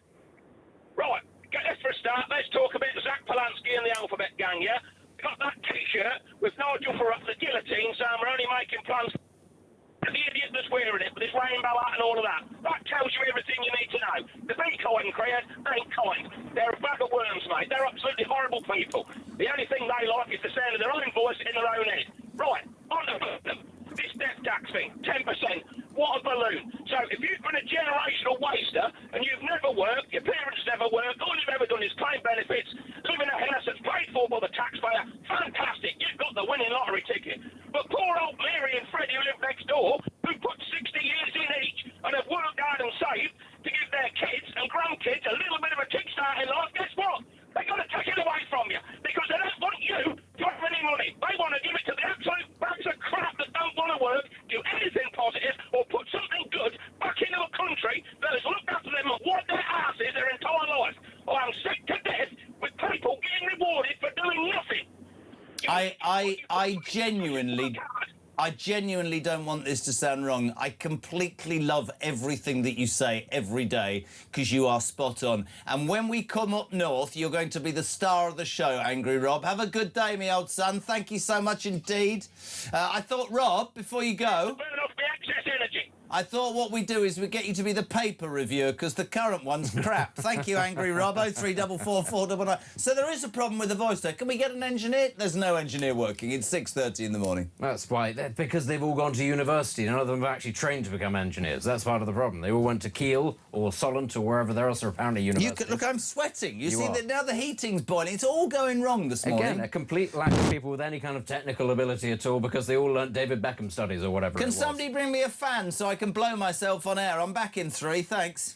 Speaker 9: Right, let's for a start, let's talk about Zach Polanski and the Alphabet Gang, yeah? Got that T-shirt with Nigel Farage, the guillotine, saying we're only making plans for the idiot that's wearing it with his rainbow hat and all of that. That tells you everything you need to know. The Be Kind crowd ain't kind. They're a bag of worms, mate. They're absolutely horrible people. The only thing they like is the sound of their own voice in their own head. Right, on to them. This death tax thing, 10%. What a balloon. So if you've been a generational waster and you've never worked, your parents never worked, all you've ever done is claim benefits, live in a house that's paid for by the taxpayer, fantastic, you've got the winning lottery ticket. But poor old Mary and Freddie who live next door, who put 60 years in each and have worked hard and saved to give their kids and grandkids a little bit of a kickstart in life, guess what? They've got to take it away from you because they don't want you to have any money. They want to give it to the absolute bags of crap that don't want to work, do anything positive, or put something good back into a country that has looked after them and wiped their asses their entire life. Oh, I'm sick to death with people getting rewarded for doing nothing.
Speaker 2: I genuinely don't want this to sound wrong. I completely love everything that you say every day because you are spot on. And when we come up north, you're going to be the star of the show, Angry Rob. Have a good day, me old son. Thank you so much indeed. I thought, Rob, before you go...
Speaker 9: Burn off the excess energy.
Speaker 2: I thought what we do is we get you to be the paper reviewer because the current one's crap. Thank you, Angry Rob. 0344 499. So there is a problem with the voice though. Can we get an engineer? There's no engineer working. It's 6:30 in the morning.
Speaker 3: That's why. Because they've all gone to university. None of them have actually trained to become engineers. That's part of the problem. They all went to Kiel or Solent or wherever there else are apparently universities.
Speaker 2: Look, I'm sweating. You see that now the heating's boiling. It's all going wrong this morning.
Speaker 3: Again, a complete lack of people with any kind of technical ability at all because they all learnt David Beckham studies or whatever.
Speaker 2: Can somebody bring me a fan so I can blow myself on air? I'm back in 3, thanks.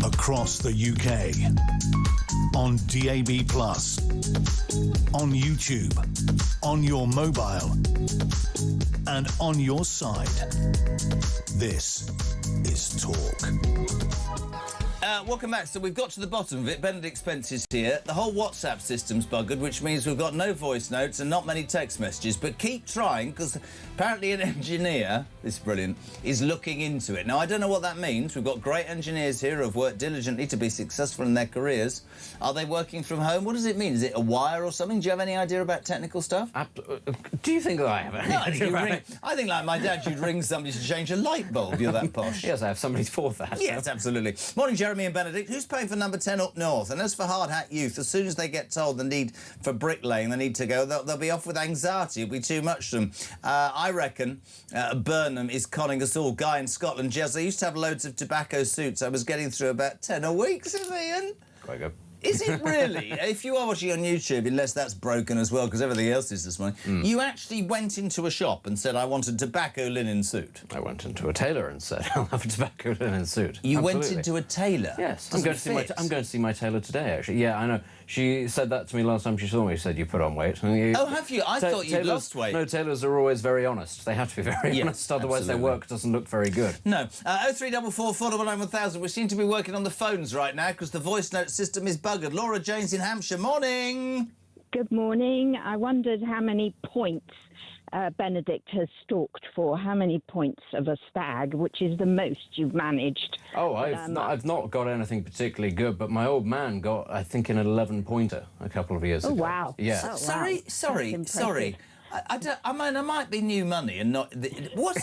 Speaker 1: Across the UK, on DAB+, on YouTube, on your mobile, and on your side. This is Talk.
Speaker 2: Welcome back. So we've got to the bottom of it. Benedict Spence is here. The whole WhatsApp system's buggered, which means we've got no voice notes and not many text messages. But keep trying, because apparently an engineer, this is brilliant, is looking into it. Now, I don't know what that means. We've got great engineers here who have worked diligently to be successful in their careers. Are they working from home? What does it mean? Is it a wire or something? Do you have any idea about technical stuff?
Speaker 3: Do you think that I have any idea about it?
Speaker 2: I think, like my dad, you'd ring somebody to change a light bulb. You're that posh.
Speaker 3: Yes, I have somebody for that.
Speaker 2: Yes, absolutely. Morning, Jeremy and Benedict. Who's paying for number 10 up north? And as for hard hat youth, as soon as they get told the need for bricklaying, the need to go, they'll be off with anxiety. It'll be too much for them. I reckon Burnham is conning us all. Guy in Scotland, Jez, I used to have loads of tobacco suits. I was getting through about 10 a week, says Ian.
Speaker 3: Quite good.
Speaker 2: Is it really? If you are watching on YouTube, unless that's broken as well, because everything else is this morning, you actually went into a shop and said, I want a tobacco linen suit.
Speaker 3: I went into a tailor and said, I'll have a tobacco linen suit.
Speaker 2: You
Speaker 3: Absolutely.
Speaker 2: went into a tailor?
Speaker 3: Yes. I'm going to see my tailor today, actually. Yeah, I know. She said that to me last time she saw me. She said, you put on weight.
Speaker 2: Oh, have you? I thought you'd lost weight.
Speaker 3: No, tailors are always very honest. They have to be very honest, otherwise their work doesn't look very good.
Speaker 2: No. 0344 499 1000. We seem to be working on the phones right now because the voice note system is buggered. Laura James in Hampshire, morning.
Speaker 10: Good morning. I wondered how many points Benedict has stalked for. How many points of a stag, which is the most you've managed?
Speaker 3: Oh, I've not got anything particularly good, but my old man got, I think, an 11-pointer a couple of years ago.
Speaker 10: Oh, wow.
Speaker 3: Yeah.
Speaker 10: Oh, wow.
Speaker 2: Sorry. I mean, I might be new money and not... What?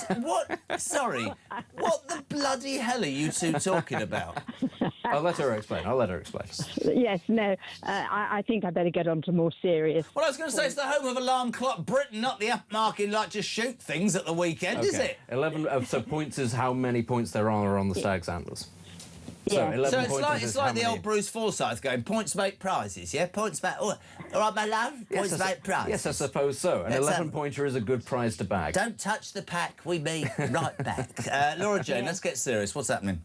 Speaker 2: Sorry. What the bloody hell are you two talking about?
Speaker 3: I'll let her explain.
Speaker 10: Yes, no, I think I better get on to more serious.
Speaker 2: Well, I was going to say, it's the home of Alarm Clock Britain, not the upmarket like to shoot things at the weekend, is it?
Speaker 3: 11. So points is how many points there are on the stag's antlers.
Speaker 10: Yeah.
Speaker 3: So 11
Speaker 2: it's like the old Bruce Forsyth going, points make prizes, yeah? Points make... Oh, all right, my love, points make prizes.
Speaker 3: Yes, I suppose so. An 11-pointer is a good prize to bag.
Speaker 2: Don't touch the pack, we be right back. Laura Jane, let's get serious. What's happening?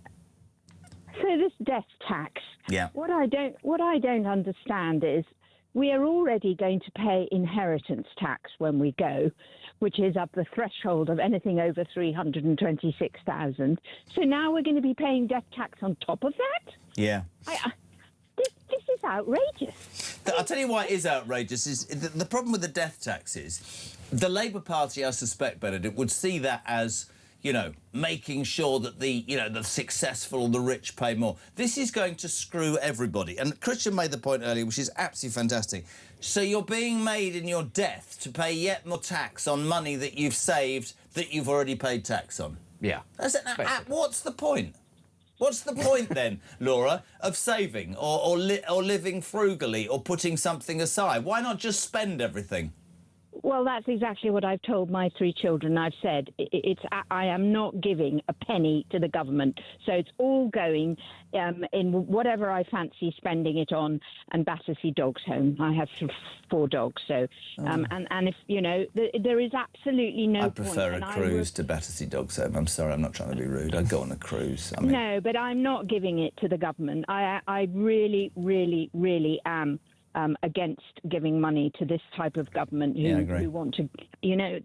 Speaker 10: So this death tax.
Speaker 2: Yeah.
Speaker 10: What I don't understand is we are already going to pay inheritance tax when we go, which is up the threshold of anything over 326,000. So now we're going to be paying death tax on top of that?
Speaker 2: Yeah.
Speaker 10: This is outrageous.
Speaker 2: I'll tell you why it is outrageous. Is the problem with the death tax is the Labour Party, I suspect, Benedict, would see that as, you know, making sure that the successful, the rich pay more. This is going to screw everybody. And Christian made the point earlier, which is absolutely fantastic. So you're being made in your death to pay yet more tax on money that you've saved that you've already paid tax on.
Speaker 3: Yeah.
Speaker 2: What's the point? What's the point then, Laura, of saving or living frugally or putting something aside? Why not just spend everything?
Speaker 10: Well, that's exactly what I've told my 3 children. I've said I am not giving a penny to the government. So it's all going in whatever I fancy spending it on, and Battersea Dogs Home. I have 4 dogs. So, and if, you know, there is absolutely no point.
Speaker 2: I prefer a cruise to Battersea Dogs Home. I'm sorry, I'm not trying to be rude. I'd go on a cruise. I mean...
Speaker 10: No, but I'm not giving it to the government. I really, really, really am. Against giving money to this type of government who want to, you know,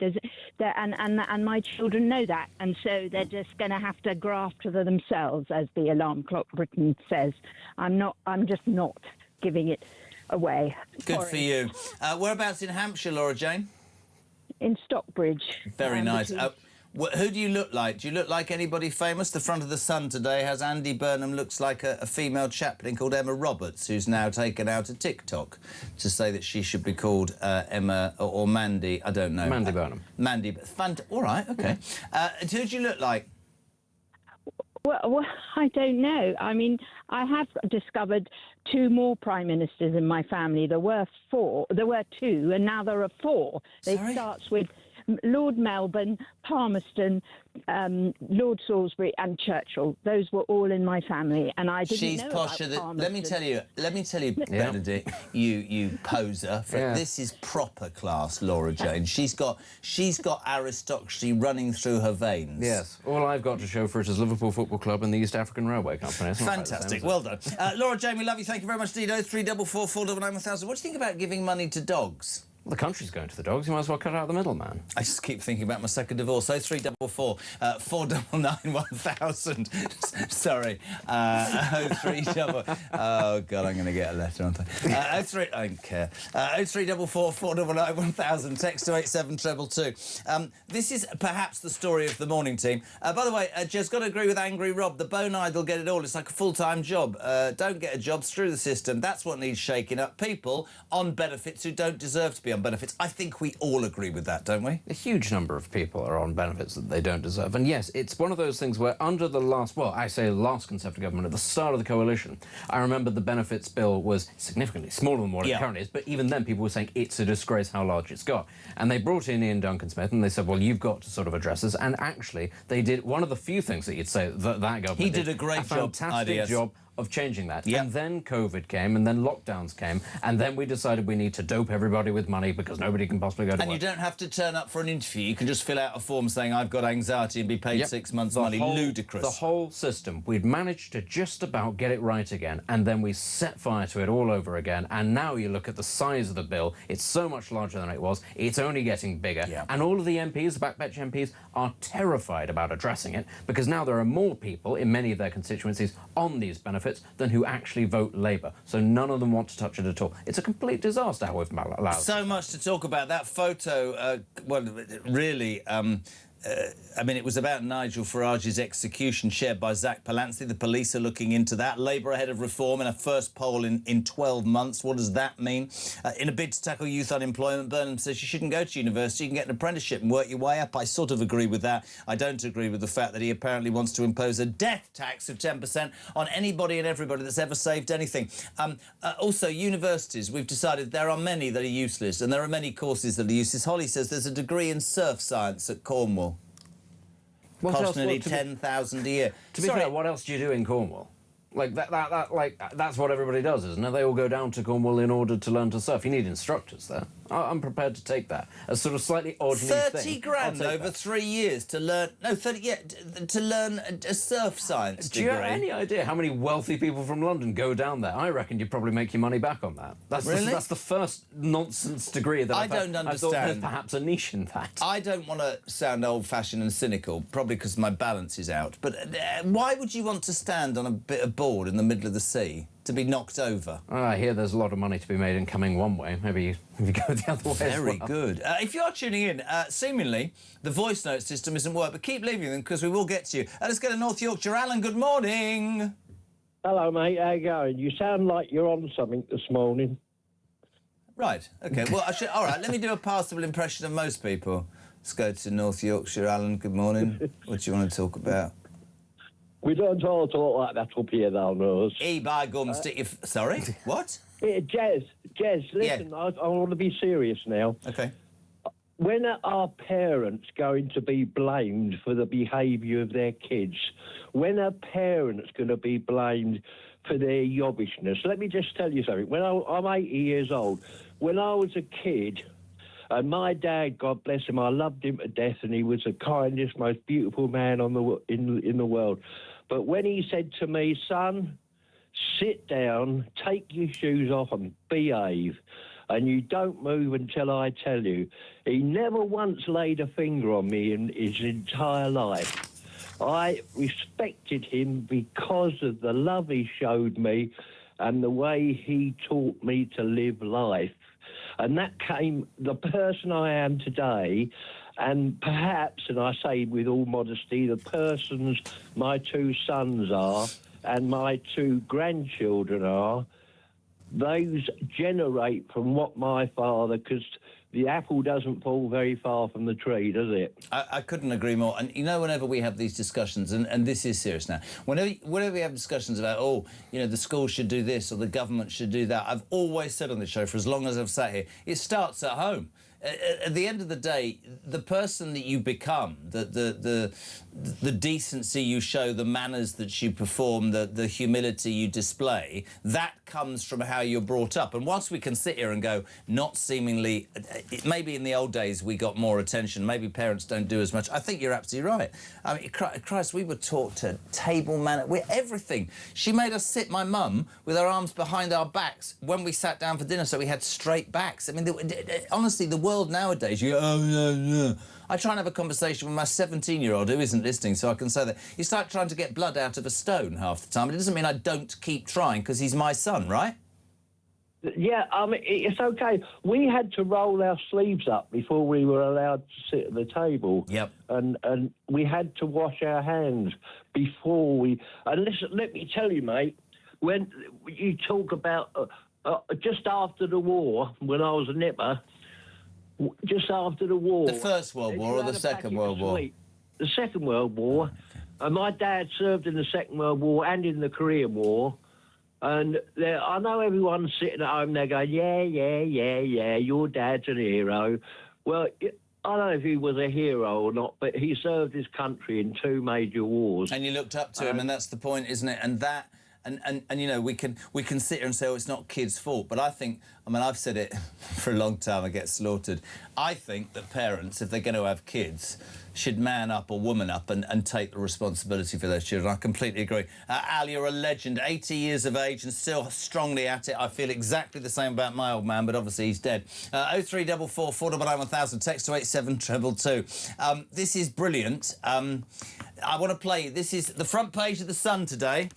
Speaker 10: and my children know that, and so they're just going to have to graft for themselves, as the alarm clock Britain says. I'm just not giving it away.
Speaker 2: Good for you. Whereabouts in Hampshire, Laura Jane?
Speaker 10: In Stockbridge.
Speaker 2: Very nice. Who do you look like? Do you look like anybody famous? The front of the Sun today has Andy Burnham looks like a female chaplain called Emma Roberts, who's now taken out a TikTok to say that she should be called Emma or Mandy. I don't know.
Speaker 3: Mandy Burnham.
Speaker 2: Mandy. All right, OK. Who do you look like?
Speaker 10: Well, I don't know. I mean, I have discovered 2 more prime ministers in my family. There were 4. There were 2, and now there are 4. It starts with Lord Melbourne, Palmerston, Lord Salisbury and Churchill. Those were all in my family, and I didn't know about Palmerston.
Speaker 2: Let me tell you, Benedict, you poser. This is proper class, Laura Jane. She's got aristocracy running through her veins.
Speaker 3: Yes. All I've got to show for it is Liverpool Football Club and the East African Railway Company.
Speaker 2: Fantastic. Well done. Laura Jane, we love you. Thank you very much, Dido. 3444 499 1000. What do you think about giving money to dogs?
Speaker 3: The country's going to the dogs. You might as well cut out the middleman.
Speaker 2: I just keep thinking about my second divorce. 0344 499 1000. Sorry. 0344. Oh, God, I'm going to get a letter, aren't I? 03... I don't care. 0344 499 1000. Text to 87222. This is perhaps the story of the morning team. By the way, just got to agree with Angry Rob. The bone-eyed will get it all. It's like a full-time job. Don't get a job through the system. That's what needs shaking up. People on benefits who don't deserve to be on benefits. I think we all agree with that, don't we?
Speaker 3: A huge number of people are on benefits that they don't deserve. And yes, it's one of those things where under the last Conservative government, at the start of the coalition, I remember the benefits bill was significantly smaller than what it currently is, but even then people were saying it's a disgrace how large it's got. And they brought in Ian Duncan Smith and they said, well, you've got to sort of address this. And actually, they did one of the few things that you'd say that government
Speaker 2: He did a great job.
Speaker 3: Fantastic job of changing that. And then COVID came, and then lockdowns came, and then we decided we need to dope everybody with money because nobody can possibly go to work.
Speaker 2: And you don't have to turn up for an interview. You can just fill out a form saying, I've got anxiety, and be paid 6 months' money. Ludicrous.
Speaker 3: The whole system. We'd managed to just about get it right again, and then we set fire to it all over again, and now you look at the size of the bill, it's so much larger than it was, it's only getting bigger, and all of the MPs, the backbench MPs, are terrified about addressing it, because now there are more people in many of their constituencies on these benefits than who actually vote Labour, so none of them want to touch it at all. It's a complete disaster how we've allowed it.
Speaker 2: So much to talk about. That photo, really... I mean, it was about Nigel Farage's execution shared by Zach Palancy. The police are looking into that. Labour ahead of reform in a first poll in 12 months. What does that mean? In a bid to tackle youth unemployment, Burnham says you shouldn't go to university. You can get an apprenticeship and work your way up. I sort of agree with that. I don't agree with the fact that he apparently wants to impose a death tax of 10% on anybody and everybody that's ever saved anything. Also, universities, we've decided there are many that are useless and there are many courses that are useless. Holly says there's a degree in surf science at Cornwall. Cost nearly 10,000 a year.
Speaker 3: To be fair, what else do you do in Cornwall? Like that's what everybody does, isn't it? They all go down to Cornwall in order to learn to surf. You need instructors there. I'm prepared to take that as sort of slightly odd new thing.
Speaker 2: 30 grand over 3 years to learn... No, 30... Yeah, to learn a surf science degree.
Speaker 3: Do you have any idea how many wealthy people from London go down there? I reckon you'd probably make your money back on that. That's the first nonsense degree that
Speaker 2: I don't understand.
Speaker 3: I thought there's perhaps a niche in that.
Speaker 2: I don't want to sound old-fashioned and cynical, probably because my balance is out, but why would you want to stand on a bit of board in the middle of the sea? To be knocked over.
Speaker 3: I hear there's a lot of money to be made in coming one way. Maybe if you go the other way
Speaker 2: Very good. If you are tuning in, seemingly the voice note system isn't working, but keep leaving them because we will get to you. Let's go to North Yorkshire. Alan, good morning.
Speaker 11: Hello, mate. How you going? You sound like you're on something this morning.
Speaker 2: Right. OK. Well, all right, let me do a passable impression of most people. Let's go to North Yorkshire. Alan, good morning. What do you want to talk about?
Speaker 11: We don't all talk like that up here, thou knows.
Speaker 2: By gum, stick your... Sorry? What?
Speaker 11: Jez, listen, I want to be serious now.
Speaker 2: OK.
Speaker 11: when are parents going to be blamed for the behaviour of their kids? When are parents going to be blamed for their yobbishness? Let me just tell you something. I'm 80 years old. When I was a kid, and my dad, God bless him, I loved him to death, and he was the kindest, most beautiful man in the world. But when he said to me, son, sit down, take your shoes off and behave, and you don't move until I tell you. He never once laid a finger on me in his entire life. I respected him because of the love he showed me and the way he taught me to live life. And that came the person I am today, and perhaps, and I say with all modesty, the persons my two sons are and my two grandchildren are, those generate from what my father, because the apple doesn't fall very far from the tree, does it?
Speaker 2: I couldn't agree more. And, you know, whenever we have these discussions, and this is serious now, whenever we have discussions about, oh, you know, the school should do this or the government should do that, I've always said on this show, for as long as I've sat here, it starts at home. At the end of the day, the person that you become, the decency you show, the manners that you perform, the humility you display, that comes from how you're brought up. And whilst we can sit here and go, not seemingly, maybe in the old days we got more attention, maybe parents don't do as much. I think you're absolutely right. I mean, Christ, we were taught to table manner, everything. She made us sit, my mum, with our arms behind our backs when we sat down for dinner, so we had straight backs. I mean, honestly, the world nowadays, you go, oh, no, no. I try and have a conversation with my 17-year-old who isn't listening, so I can say that. You start trying to get blood out of a stone half the time. It doesn't mean I don't keep trying, because he's my son, right?
Speaker 11: Yeah, I mean, it's OK. We had to roll our sleeves up before we were allowed to sit at the table.
Speaker 2: Yep.
Speaker 11: And we had to wash our hands before we... And listen, let me tell you, mate, when you talk about... just after the war, when I was a nipper, just after the war...
Speaker 2: The First World War or the Second World War?
Speaker 11: The Second World War. And my dad served in the Second World War and in the Korean War. And I know everyone's sitting at home, they're going, yeah, your dad's an hero. Well, I don't know if he was a hero or not, but he served his country in 2 major wars.
Speaker 2: And you looked up to him, and that's the point, isn't it? And that... And you know, we can sit here and say, oh, it's not kids' fault. But I think, I mean, I've said it for a long time, I get slaughtered. I think that parents, if they're going to have kids, should man up or woman up and take the responsibility for those children. I completely agree. Al, you're a legend, 80 years of age and still strongly at it. I feel exactly the same about my old man, but obviously he's dead. 0344 499 1000, text to 87222. This is brilliant. I want to play, this is the front page of The Sun today.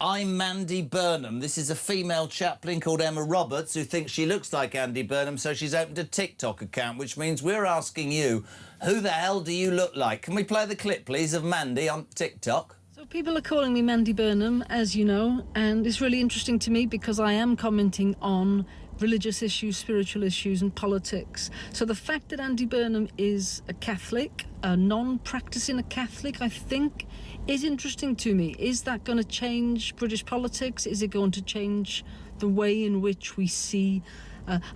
Speaker 2: I'm Mandy Burnham. This is a female chaplain called Emma Roberts who thinks she looks like Andy Burnham, so she's opened a TikTok account, which means we're asking you, who the hell do you look like? Can we play the clip, please, of Mandy on TikTok?
Speaker 12: So people are calling me Mandy Burnham, as you know, and it's really interesting to me because I am commenting on religious issues, spiritual issues and politics. So the fact that Andy Burnham is a Catholic, a non-practicing a Catholic, I think, is interesting to me. Is that going to change British politics? Is it going to change the way in which we see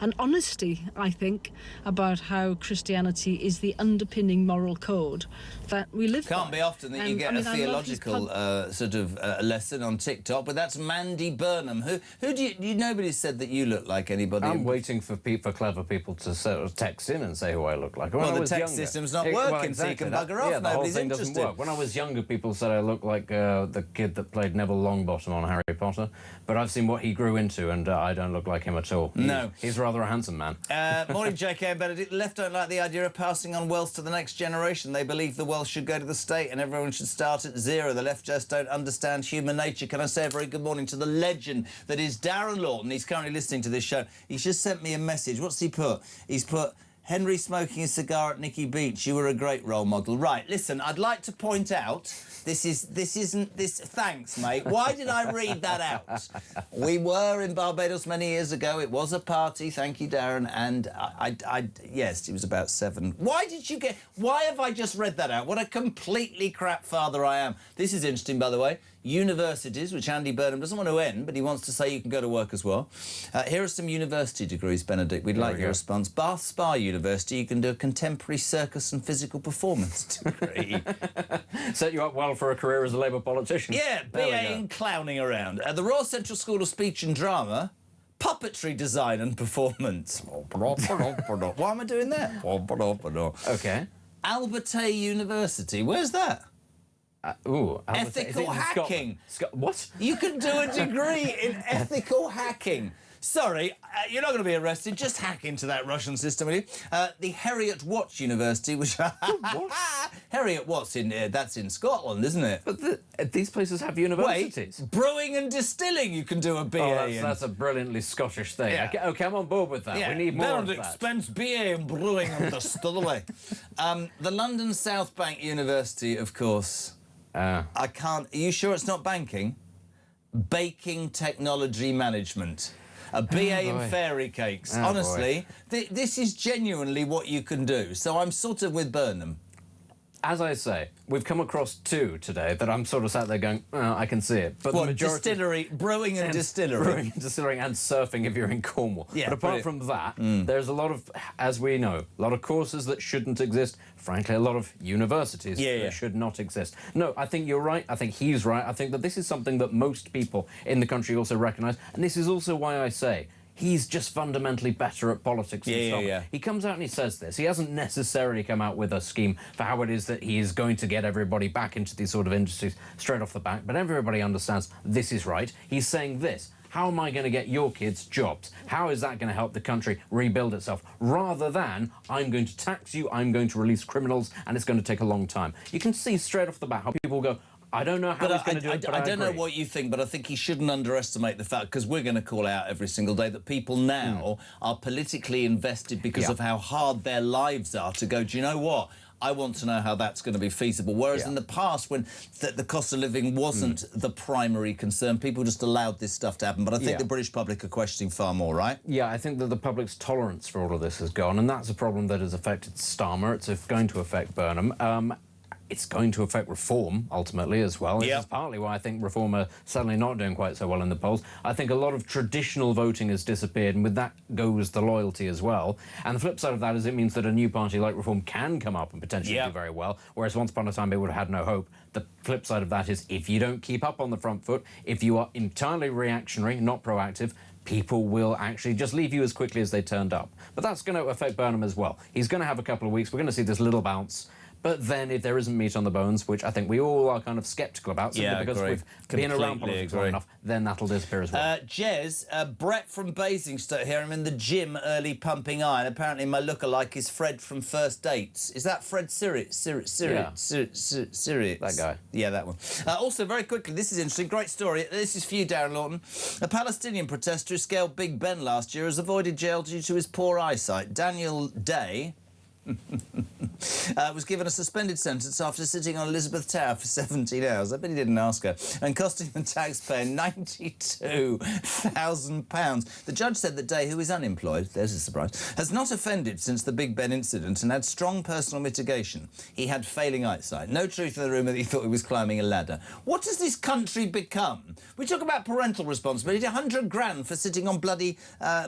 Speaker 12: an honesty, I think, about how Christianity is the underpinning moral code that we live by?
Speaker 2: Can't be often that you get a theological sort of lesson on TikTok, but that's Mandy Burnham. Who do you... Nobody said that you look like anybody.
Speaker 3: I'm waiting for clever people to sort of text in and say who I look like.
Speaker 2: Well, the text system's not working, so you can bugger off.
Speaker 3: Yeah, the whole
Speaker 2: Nobody's
Speaker 3: thing
Speaker 2: interested.
Speaker 3: doesn't work. When I was younger, people said I looked like the kid that played Neville Longbottom on Harry Potter, but I've seen what he grew into, and I don't look like him at all.
Speaker 2: No.
Speaker 3: He's rather a handsome man.
Speaker 2: Morning, JK and Benedict. Left don't like the idea of passing on wealth to the next generation. They believe the wealth should go to the state and everyone should start at zero. The left just don't understand human nature. Can I say a very good morning to the legend that is Darren Lawton? He's currently listening to this show. He's just sent me a message. What's he put? He's put, Henry smoking a cigar at Nikki Beach. You were a great role model. Right, listen, I'd like to point out... Thanks, mate. Why did I read that out? We were in Barbados many years ago. It was a party. Thank you, Darren. And yes, it was about 7. Why have I just read that out? What a completely crap father I am. This is interesting, by the way. universities, which Andy Burnham doesn't want to end, but he wants to say you can go to work as well. Here are some university degrees, Benedict. We'd like your response. Bath Spa University, you can do a contemporary circus and physical performance degree.
Speaker 3: Set you up well for a career as a Labour politician.
Speaker 2: Yeah, BA in clowning around. At the Royal Central School of Speech and Drama, puppetry design and performance. Why am I doing that?
Speaker 3: OK.
Speaker 2: Albert University, where's that? Ethical hacking.
Speaker 3: What?
Speaker 2: You can do a degree in ethical hacking. Sorry, you're not going to be arrested. Just hack into that Russian system, will you? The Heriot Watts University, which... What? Heriot Watts, that's in Scotland, isn't it?
Speaker 3: But these places have universities.
Speaker 2: Wait, brewing and distilling you can do a BA in.
Speaker 3: That's a brilliantly Scottish thing.
Speaker 2: Yeah.
Speaker 3: OK, I'm on board with that.
Speaker 2: Yeah.
Speaker 3: We need more of that.
Speaker 2: Benedict Spence BA in brewing and distilling. The London South Bank University, of course. I can't... Are you sure it's not banking? Baking Technology Management. A BA in fairy cakes. Honestly, this is genuinely what you can do. So I'm sort of with Burnham.
Speaker 3: As I say, we've come across two today that I'm sort of sat there going, oh, I can see it. But
Speaker 2: what,
Speaker 3: the majority...
Speaker 2: distillery, brewing and distillery.
Speaker 3: Brewing and distillery and surfing if you're in Cornwall.
Speaker 2: Yeah,
Speaker 3: but apart from that, there's a lot of, as we know, a lot of courses that shouldn't exist. Frankly, a lot of universities that should not exist. No, I think you're right. I think he's right. I think that this is something that most people in the country also recognise. And this is also why I say he's just fundamentally better at politics than Scotland. He comes out and he says this. He hasn't necessarily come out with a scheme for how it is that he is going to get everybody back into these sort of industries straight off the bat, but everybody understands this is right. He's saying this. How am I going to get your kids jobs? How is that going to help the country rebuild itself? Rather than, I'm going to tax you, I'm going to release criminals, and it's going to take a long time. You can see straight off the bat how people go, I don't know how he's going to do it, but I
Speaker 2: don't know what you think, but I think he shouldn't underestimate the fact, because we're going to call out every single day that people now are politically invested because of how hard their lives are to go, do you know what? I want to know how that's going to be feasible. Whereas in the past, when the cost of living wasn't the primary concern, people just allowed this stuff to happen. But I think the British public are questioning far more, right?
Speaker 3: Yeah, I think that the public's tolerance for all of this has gone, and that's a problem that has affected Starmer. It's going to affect Burnham. It's going to affect Reform, ultimately, as well. This is partly why I think Reform are suddenly not doing quite so well in the polls. I think a lot of traditional voting has disappeared, and with that goes the loyalty as well. And the flip side of that is it means that a new party like Reform can come up and potentially do very well, whereas once upon a time it would have had no hope. The flip side of that is if you don't keep up on the front foot, if you are entirely reactionary, not proactive, people will actually just leave you as quickly as they turned up. But that's going to affect Burnham as well. He's going to have a couple of weeks. We're going to see this little bounce. But then if there isn't meat on the bones, which I think we all are kind of sceptical about, simply because we've been around politics long enough, then that'll disappear as well.
Speaker 2: Jez, Brett from Basingstoke here. I'm in the gym early pumping iron. Apparently my lookalike is Fred from First Dates. Is that Fred Sirrit?
Speaker 3: That guy.
Speaker 2: Yeah, that one. Also, very quickly, this is interesting. Great story. This is for you, Darren Lawton. A Palestinian protester who scaled Big Ben last year has avoided jail due to his poor eyesight. Daniel Day was given a suspended sentence after sitting on Elizabeth Tower for 17 hours. I bet he didn't ask her. And costing the taxpayer £92,000. The judge said that Day, who is unemployed, there's a surprise, has not offended since the Big Ben incident and had strong personal mitigation. He had failing eyesight. No truth in the rumour that he thought he was climbing a ladder. What has this country become? We talk about parental responsibility, 100 grand for sitting on bloody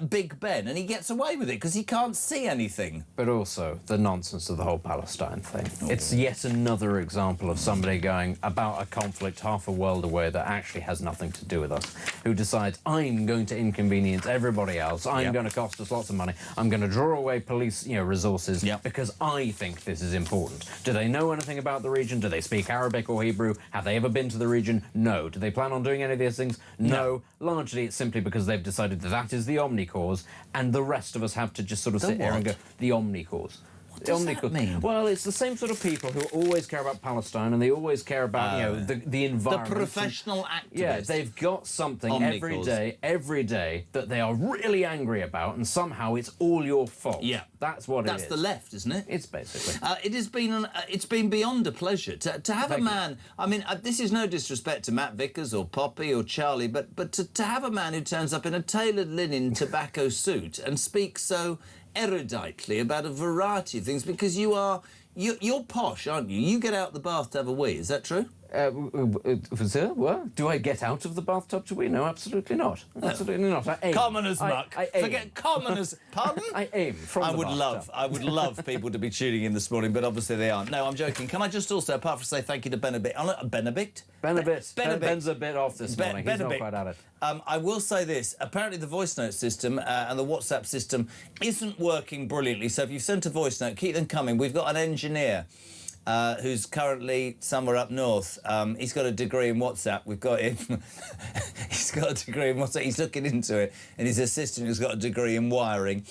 Speaker 2: Big Ben, and he gets away with it because he can't see anything.
Speaker 3: But also the nonsense of the whole Palestine thing. It's yet another example of somebody going about a conflict half a world away that actually has nothing to do with us, who decides, I'm going to inconvenience everybody else, I'm going to cost us lots of money, I'm going to draw away police resources because I think this is important. Do they know anything about the region? Do they speak Arabic or Hebrew? Have they ever been to the region? No. Do they plan on doing any of these things? No. Largely it's simply because they've decided that that is the omni-cause, and the rest of us have to just sort of sit here and go, the omni-cause.
Speaker 2: What does that mean?
Speaker 3: Well, it's the same sort of people who always care about Palestine, and they always care about, the environment.
Speaker 2: The professional activists.
Speaker 3: Yeah, they've got something every day that they are really angry about, and somehow it's all your fault.
Speaker 2: Yeah.
Speaker 3: That's what it is.
Speaker 2: That's the left, isn't it?
Speaker 3: It's basically.
Speaker 2: It has been it's been beyond a pleasure to have a man. I mean, this is no disrespect to Matt Vickers or Poppy or Charlie, but to have a man who turns up in a tailored linen tobacco suit and speaks so eruditely about a variety of things, because you're posh, aren't you? You get out the bath to have a wee, is that true?
Speaker 3: Sir, what? Do I get out of the bathtub to wee? No, absolutely not. Absolutely not. I aim.
Speaker 2: Commoners muck.
Speaker 3: I aim.
Speaker 2: Forget commoners. Pardon?
Speaker 3: I aim from the bathtub.
Speaker 2: I would love people to be tuning in this morning, but obviously they aren't. No, I'm joking. Can I just also, apart from say thank you to Benedict? Benedict?
Speaker 3: Ben's a bit off this morning. He's not quite at it.
Speaker 2: I will say this. Apparently the voice note system and the WhatsApp system isn't working brilliantly, so if you've sent a voice note, keep them coming. We've got an engineer who's currently somewhere up north. He's got a degree in WhatsApp. We've got him. He's got a degree in WhatsApp. He's looking into it. And his assistant who's got a degree in wiring.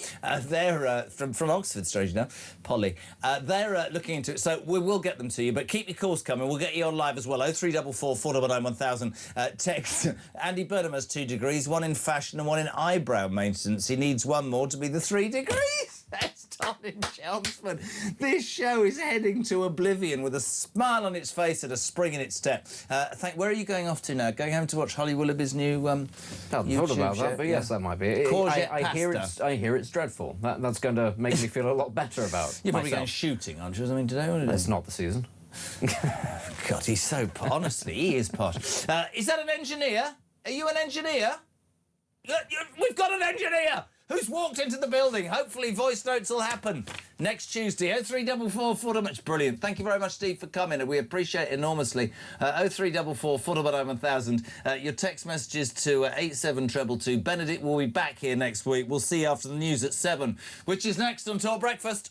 Speaker 2: They're from Oxford, strange enough, Polly. They're looking into it. So we will get them to you. But keep your calls coming. We'll get you on live as well. 0344 499 1000. Text. Andy Burnham has 2 degrees, 1 in fashion and 1 in eyebrow maintenance. He needs 1 more to be the 3 degrees. That's Tom in Chelmsford. This show is heading to oblivion with a smile on its face and a spring in its step. Where are you going off to now? Going home to watch Holly Willoughby's new
Speaker 3: I hadn't thought about that, but yes, that might be it. I hear it's dreadful. That's going to make me feel a lot better about
Speaker 2: You're probably
Speaker 3: myself.
Speaker 2: going shooting, aren't you? I mean, today,
Speaker 3: it's not the season.
Speaker 2: God, he's so honestly, he is posh. Is that an engineer? Are you an engineer? We've got an engineer who's walked into the building. Hopefully voice notes will happen next Tuesday. 0344 499. Brilliant. Thank you very much, Steve, for coming. We appreciate it enormously. 0344 499 1000. Your text messages to 87222. Benedict will be back here next week. We'll see you after the news at 7, which is next on Talk Breakfast.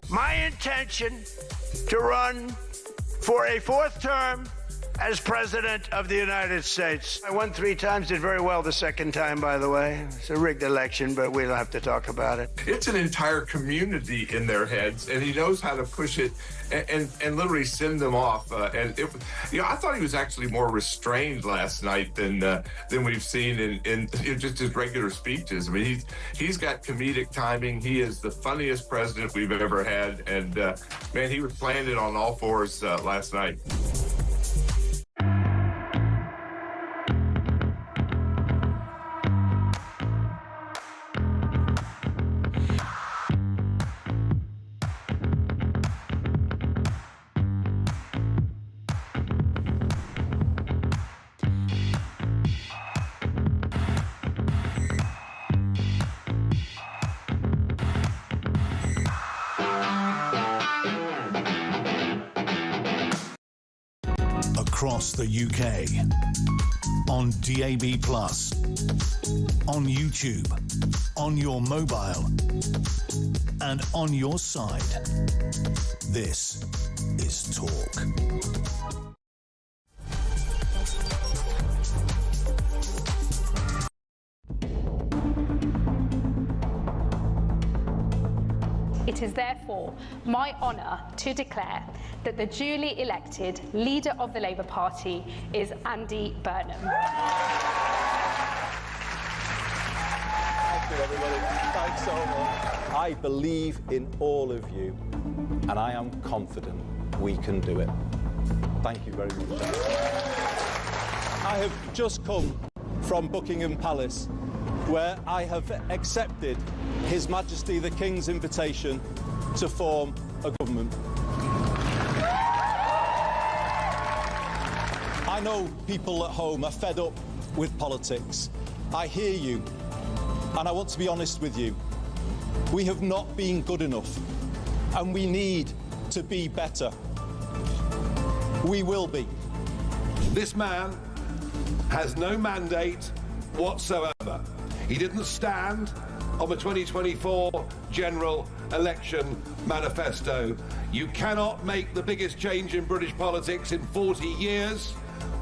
Speaker 13: My intention to run for a 4th term as President of the United States. I won 3 times, did very well the 2nd time, by the way. It's a rigged election, but we don't have to talk about it.
Speaker 14: It's an entire community in their heads, and he knows how to push it and literally send them off. I thought he was actually more restrained last night than we've seen in just his regular speeches. I mean, he's got comedic timing. He is the funniest president we've ever had, and man, he was playing it on all 4s last night.
Speaker 1: Across the UK, on DAB+, on YouTube, on your mobile, and on your side. This is Talk.
Speaker 15: It is therefore my honour to declare that the duly elected leader of the Labour Party is Andy Burnham.
Speaker 4: Thank you, everybody. Thanks so much. I believe in all of you, and I am confident we can do it. Thank you very much. I have just come from Buckingham Palace, where I have accepted His Majesty the King's invitation to form a government. I know people at home are fed up with politics. I hear you, and I want to be honest with you. We have not been good enough, and we need to be better. We will be.
Speaker 16: This man has no mandate whatsoever. He didn't stand on the 2024 general election manifesto. You cannot make the biggest change in British politics in 40 years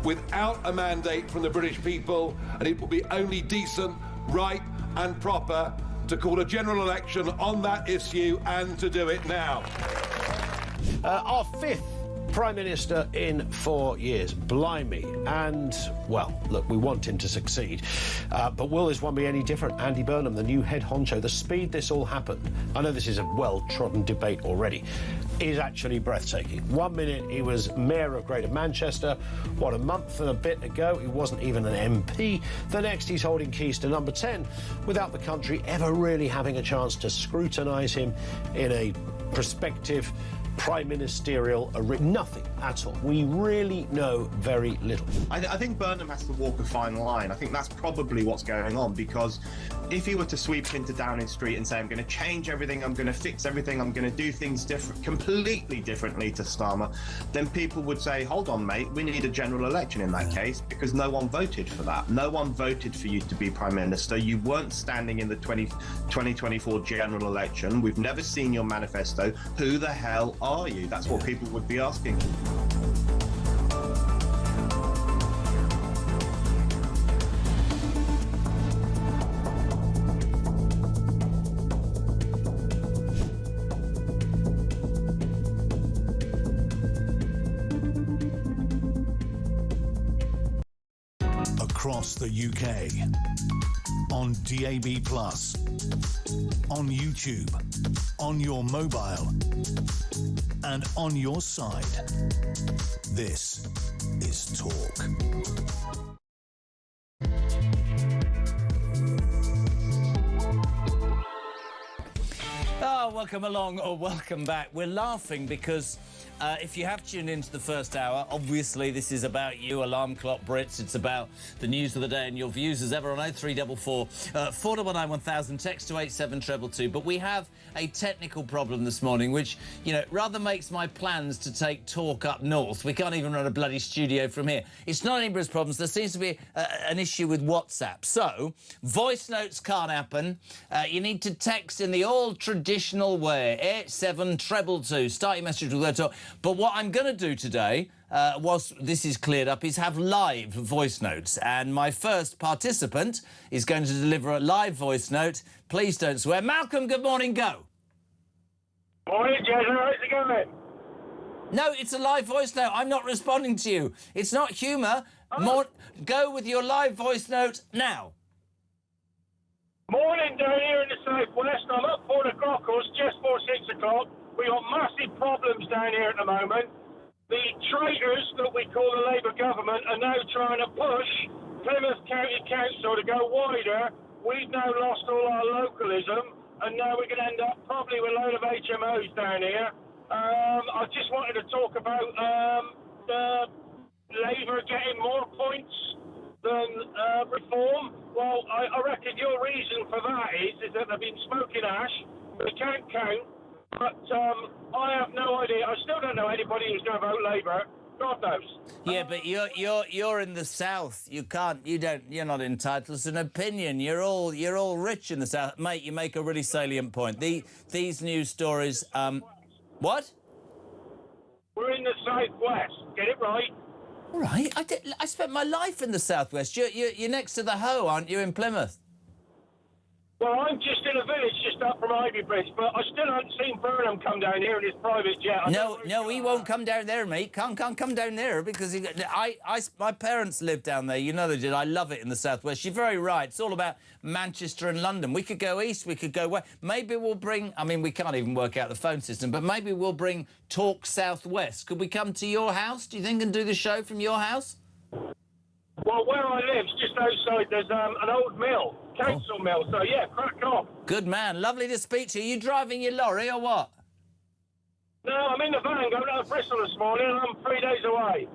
Speaker 16: without a mandate from the British people, and it will be only decent, right and proper to call a general election on that issue and to do it now.
Speaker 17: Our fifth Prime Minister in 4 years. Blimey. And, well, look, we want him to succeed. But will this one be any different? Andy Burnham, the new head honcho, the speed this all happened, I know this is a well-trodden debate already, is actually breathtaking. 1 minute he was Mayor of Greater Manchester. What, a month and a bit ago he wasn't even an MP. The next he's holding keys to number 10 without the country ever really having a chance to scrutinise him in a prospective prime ministerial nothing at all. We really know very little.
Speaker 18: I think Burnham has to walk a fine line. I think that's probably what's going on, because if he were to sweep into Downing Street and say, I'm going to change everything, I'm going to fix everything, I'm going to do things completely differently to Starmer, then people would say, hold on, mate, we need a general election in that case, because no one voted for that. No one voted for you to be Prime Minister. You weren't standing in the 2024 general election. We've never seen your manifesto. Who the hell are you? That's what people would be asking.
Speaker 1: Across the UK, on DAB+, on YouTube, on your mobile, and on your side. This is Talk.
Speaker 2: Oh, welcome along or welcome back. We're laughing because if you have tuned into the first hour, obviously this is about you, Alarm Clock Brits. It's about the news of the day and your views as ever on 0344 419 1000, text to 87222. But we have a technical problem this morning, which, you know, rather makes my plans to take Talk up north. We can't even run a bloody studio from here. It's not anybody's problems. There seems to be an issue with WhatsApp. So, voice notes can't happen. You need to text in the old traditional way, 87222. Start your message with word talk. But what I'm going to do today, whilst this is cleared up, is have live voice notes. And my first participant is going to deliver a live voice note. Please don't swear. Malcolm, good morning, go.
Speaker 9: Morning, Jason. How's it going?
Speaker 2: No, it's a live voice note. I'm not responding to you. It's not humour. Go with your live voice note now.
Speaker 9: Morning down here in the southwest. I'm up 4 o'clock, or just before 6 o'clock. We've got massive problems down here at the moment. The traitors that we call the Labour government are now trying to push Plymouth County Council to go wider. We've now lost all our localism, and now we're going to end up probably with a load of HMOs down here. I just wanted to talk about the Labour getting more points than Reform. Well, I reckon your reason for that is that they've been smoking ash. They can't count. But I have no idea. I still don't know anybody who's going to vote Labour. God knows.
Speaker 2: Yeah, but you're in the south. You're not entitled to an opinion. You're all rich in the south, mate. You make a really salient point. These news stories. What?
Speaker 9: We're in the southwest. Get it right.
Speaker 2: All right. I spent my life in the southwest. You're next to the Hoe, aren't you, in Plymouth?
Speaker 9: Well, I'm just in a village just up from Ivy Bridge, but I still haven't seen Burnham come down here in his private jet.
Speaker 2: No, he won't come down there, mate. Can't come down there because my parents lived down there. You know they did. I love it in the southwest. You're very right. It's all about Manchester and London. We could go east. We could go west. Maybe we'll bring. I mean, we can't even work out the phone system, but maybe we'll bring Talk Southwest. Could we come to your house? Do you think, and do the show from your house?
Speaker 9: Well, where I live, just outside, there's an old mill, council mill, so yeah, crack on.
Speaker 2: Good man, lovely to speak to you. You driving your lorry or what?
Speaker 9: No, I'm in the van going out of Bristol this morning and I'm 3 days away.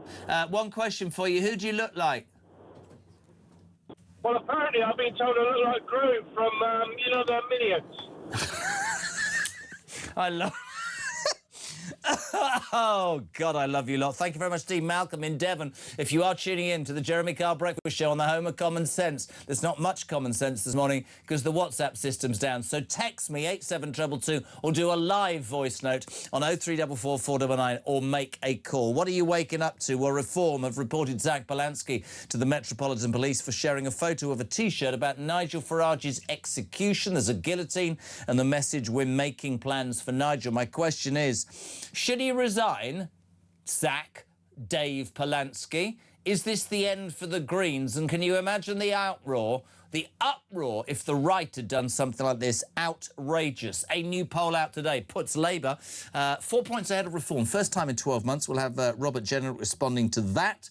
Speaker 2: One question for you, who do you look like?
Speaker 9: Well, apparently I've been told I look like Groove from, you know, the Minions.
Speaker 2: I love... Oh, God, I love you lot. Thank you very much, Steve Malcolm in Devon. If you are tuning in to the Jeremy Kyle Breakfast Show on the home of common sense, there's not much common sense this morning because the WhatsApp system's down. So text me 87222 or do a live voice note on 0344 499 or make a call. What are you waking up to? Well, Reform have reported Zach Polanski to the Metropolitan Police for sharing a photo of a T-shirt about Nigel Farage's execution. There's a guillotine and the message, "We're making plans for Nigel." My question is, should he resign, Zach, Dave Polanski? Is this the end for the Greens? And can you imagine the uproar if the right had done something like this? Outrageous. A new poll out today puts Labour 4 points ahead of Reform. First time in 12 months. We'll have Robert Jenner responding to that.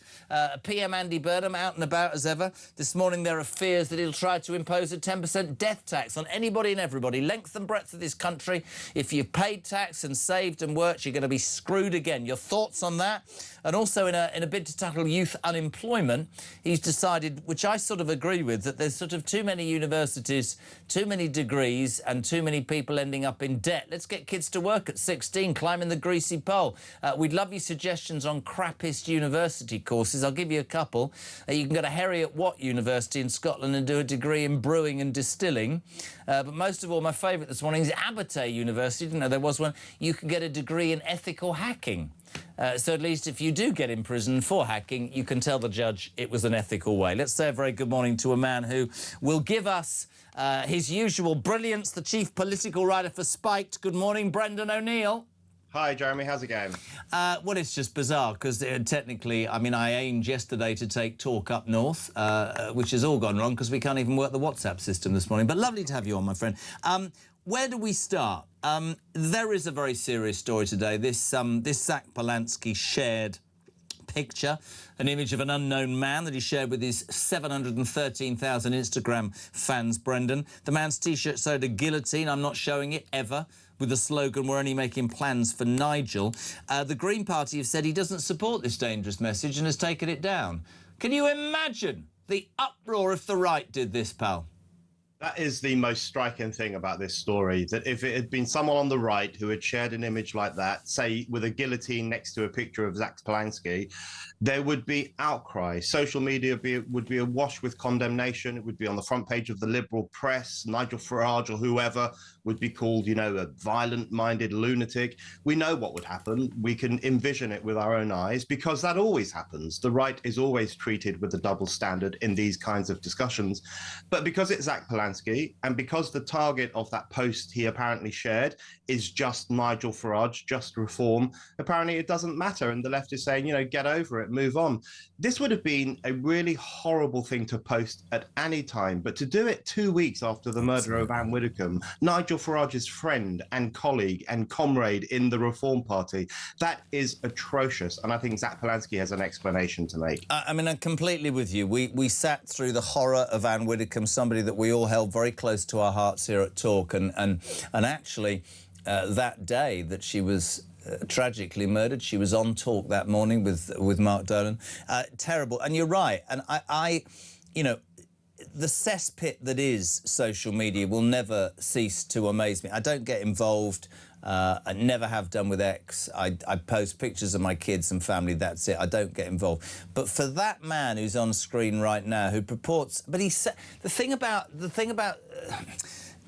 Speaker 2: PM Andy Burnham out and about as ever. This morning there are fears that he'll try to impose a 10% death tax on anybody and everybody, length and breadth of this country. If you've paid tax and saved and worked, you're going to be screwed again. Your thoughts on that? And also in a bid to tackle youth unemployment, he's decided, which I sort of agree with, that there's sort of too many universities, too many degrees and too many people ending up in debt. Let's get kids to work at 16, climbing the greasy pole. We'd love your suggestions on crappiest university courses. I'll give you a couple. You can go to Heriot-Watt University in Scotland and do a degree in brewing and distilling. But most of all, my favourite this morning is Abertay University. Didn't know there was one. You can get a degree in ethical hacking. So at least if you do get in prison for hacking, you can tell the judge it was an ethical way. Let's say a very good morning to a man who will give us his usual brilliance, the chief political writer for Spiked. Good morning, Brendan O'Neill.
Speaker 18: Hi, Jeremy. How's it going?
Speaker 2: Well, it's just bizarre because technically, I mean, I aimed yesterday to take Talk up north, which has all gone wrong because we can't even work the WhatsApp system this morning. But lovely to have you on, my friend. Where do we start? There is a very serious story today. This Zach Polanski shared picture, an image of an unknown man that he shared with his 713,000 Instagram fans, Brendan. The man's T-shirt showed a guillotine. I'm not showing it ever, with the slogan, "We're only making plans for Nigel." The Green Party have said he doesn't support this dangerous message and has taken it down. Can you imagine the uproar if the right did this, pal?
Speaker 18: That is the most striking thing about this story, that if it had been someone on the right who had shared an image like that, say with a guillotine next to a picture of Zach Polanski, there would be outcry. Social media would be awash with condemnation. It would be on the front page of the liberal press. Nigel Farage or whoever would be called, you know, a violent-minded lunatic. We know what would happen. We can envision it with our own eyes because that always happens. The right is always treated with a double standard in these kinds of discussions. But because it's Zach Polanski and because the target of that post he apparently shared is just Nigel Farage, just Reform, apparently it doesn't matter. And the left is saying, you know, get over it, move on. This would have been a really horrible thing to post at any time, but to do it 2 weeks after the murder of Anne Widdecombe, Nigel Farage's friend and colleague and comrade in the Reform Party, that is atrocious. And I think Zach Polanski has an explanation to make.
Speaker 2: I mean, I'm completely with you. We sat through the horror of Anne Widdecombe, somebody that we all held very close to our hearts here at Talk, and actually that day that she was tragically murdered, she was on Talk that morning with Mark Dolan. Terrible. And you're right. And I you know, the cesspit that is social media will never cease to amaze me. I don't get involved. I never have done with X. I post pictures of my kids and family, that's it. I don't get involved. But for that man who's on screen right now, who purports... But he said... The thing about